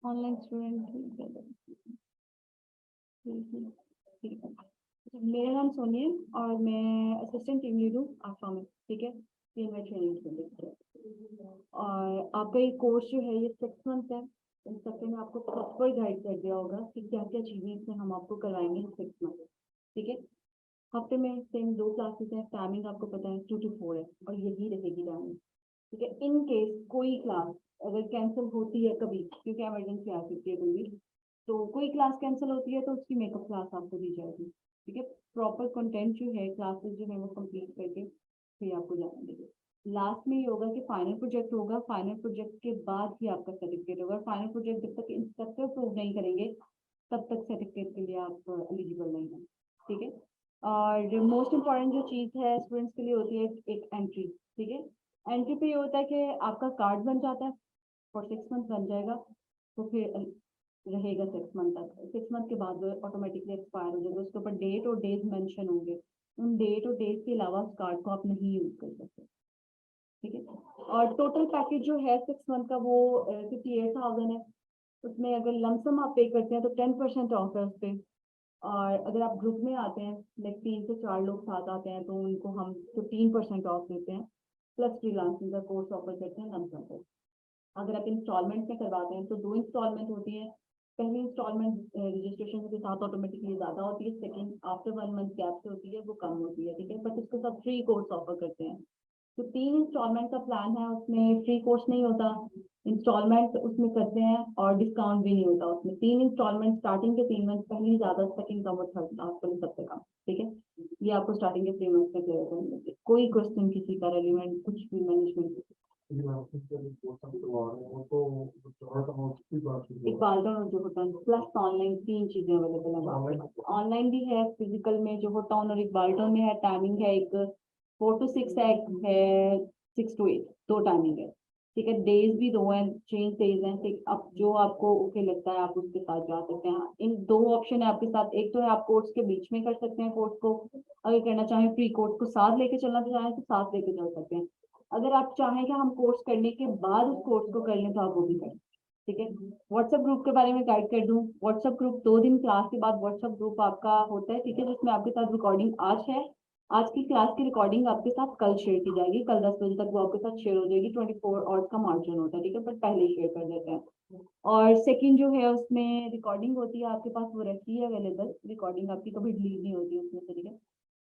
ऑनलाइन स्टूडेंट? मेरा नाम सोनी है और मैं असिस्टेंट टीम लीड हूँ आफा में। ठीक है, ये मैं ट्रेनिंग स्टूडेंट। और आपका ये कोर्स जो है ये 6 मंथ है। इन सबसे में आपको प्रॉपर गाइड कर दिया होगा कि क्या क्या चीज़ें इसमें हम आपको करवाएंगे 6 मंथ। ठीक है, हफ्ते में सेम 2 क्लासेस हैं, टाइमिंग आपको पता है 2 to 4 है और यही रहेगी टाइमिंग। ठीक है, इन केस कोई क्लास अगर कैंसिल होती है कभी, क्योंकि इमरजेंसी आ सकती है कोई भी, तो कोई क्लास कैंसिल होती है तो उसकी मेकअप क्लास आपको दी जाएगी। ठीक है, प्रॉपर कंटेंट जो है क्लासेस जो है वो कंप्लीट करके फिर आपको जाने देंगे। लास्ट में ये होगा कि फाइनल प्रोजेक्ट होगा, फाइनल प्रोजेक्ट के बाद ही आपका सर्टिफिकेट होगा। फाइनल प्रोजेक्ट जब तक इंस्ट्रक्टर प्रूव नहीं करेंगे तब तक सर्टिफिकेट के लिए आप एलिजिबल नहीं हैं। ठीक है, और मोस्ट इम्पॉर्टेंट जो चीज़ है स्टूडेंट्स के लिए होती है एक एंट्री। ठीक है, एंट्री पे ये होता है कि आपका कार्ड बन जाता है फॉर 6 मंथ बन जाएगा, तो फिर रहेगा 6 मंथ तक। 6 मंथ के बाद ऑटोमेटिकली एक्सपायर हो जाएगा, उसके ऊपर डेट और डेज मेंशन होंगे। उन डेट और डेज के अलावा उस कार्ड को आप नहीं यूज कर सकते। ठीक है, और टोटल पैकेज जो है 6 मंथ का वो 58,000 है। उसमें अगर लमसम आप पे करते हैं तो 10% ऑफ है उस पर। और अगर आप ग्रुप में आते हैं, लाइक 3 से 4 लोग साथ आते हैं, तो उनको हम 15% ऑफ देते हैं, प्लस फ्रीलांसिंग का कोर्स ऑफर करते हैं लमसम पर। अगर आप इंस्टॉलमेंट में करवाते हैं तो 2 इंस्टॉलमेंट होती है। पहली इंस्टॉलमेंट रजिस्ट्रेशन के साथ ऑटोमेटिकली ज़्यादा होती है, सेकंड आफ्टर 1 मंथ गैप से होती है वो कम होती है, ठीक है। बट उसके साथ फ्री कोर्स ऑफर करते हैं। तो 3 इंस्टॉलमेंट का प्लान है, उसमें फ्री कोर्स नहीं होता, इंस्टॉलमेंट उसमें करते हैं और डिस्काउंट भी नहीं होता उसमें। 3 इंस्टॉलमेंट स्टार्टिंग के 3 मंथ, पहली ज़्यादा, सेकंड कम और थर्ड आपको सबसे कम, ठीक है। ये आपको स्टार्टिंग के 3 मंथ में क्लियर करना है। कोई क्वेश्चन किसी का रेलिवेंट कुछ भी मैनेजमेंट इकबाल और जो होता है प्लस ऑनलाइन 3 चीजें अवेलेबल है। ऑनलाइन भी है, फिजिकल में जो होता है और इकबाल में है। टाइमिंग है एक 4 to 6 है, एक है 6 to 8, 2 टाइमिंग है, ठीक है। डेज भी 2 हैं, चेंज डेज हैं, ठीक। अब जो आपको ओके लगता है आप उसके साथ जा सकते हैं। इन 2 ऑप्शन है आपके साथ, एक तो है आप कोर्स के बीच में कर सकते हैं कोर्स को, अगर करना चाहें फ्री कोर्स को साथ लेके चलना चाहें तो साथ लेके चल सकते हैं। अगर आप चाहें कि हम कोर्स करने के बाद उस कोर्स को कर लें तो आप वो भी करें, ठीक है। व्हाट्सएप ग्रुप के बारे में गाइड कर दूं। व्हाट्सएप ग्रुप 2 दिन क्लास के बाद व्हाट्सएप ग्रुप आपका होता है, ठीक है, जिसमें आपके साथ रिकॉर्डिंग आज है, आज की क्लास की रिकॉर्डिंग आपके साथ कल शेयर की जाएगी, कल 10 बजे तक वो आपके साथ शेयर हो जाएगी। 24 आवर्स का मार्जिन होता है, ठीक है, बट पहले ही शेयर कर देते हैं। और सेकंड जो है उसमें रिकॉर्डिंग होती है आपके पास, वो रहती है अवेलेबल, रिकॉर्डिंग आपकी कभी डिलीट नहीं होती उसमें से, ठीक है।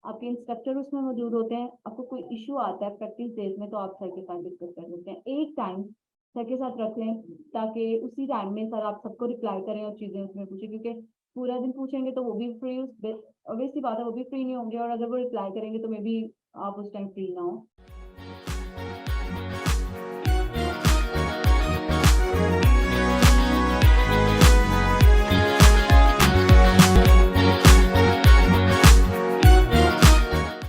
आपके इंस्ट्रक्टर उसमें मौजूद होते हैं। आपको कोई इशू आता है प्रैक्टिस डेज में तो आप सर के साथ डिस्कस कर सकते हैं। एक टाइम सर के साथ रख लें ताकि उसी टाइम में सर आप सबको रिप्लाई करें और चीजें उसमें पूछें, क्योंकि पूरा दिन पूछेंगे तो वो भी फ्री, ऑब्वियसली बात है वो भी फ्री नहीं होंगे, और अगर वो रिप्लाई करेंगे तो मे बी आप उस टाइम फ्री ना हो।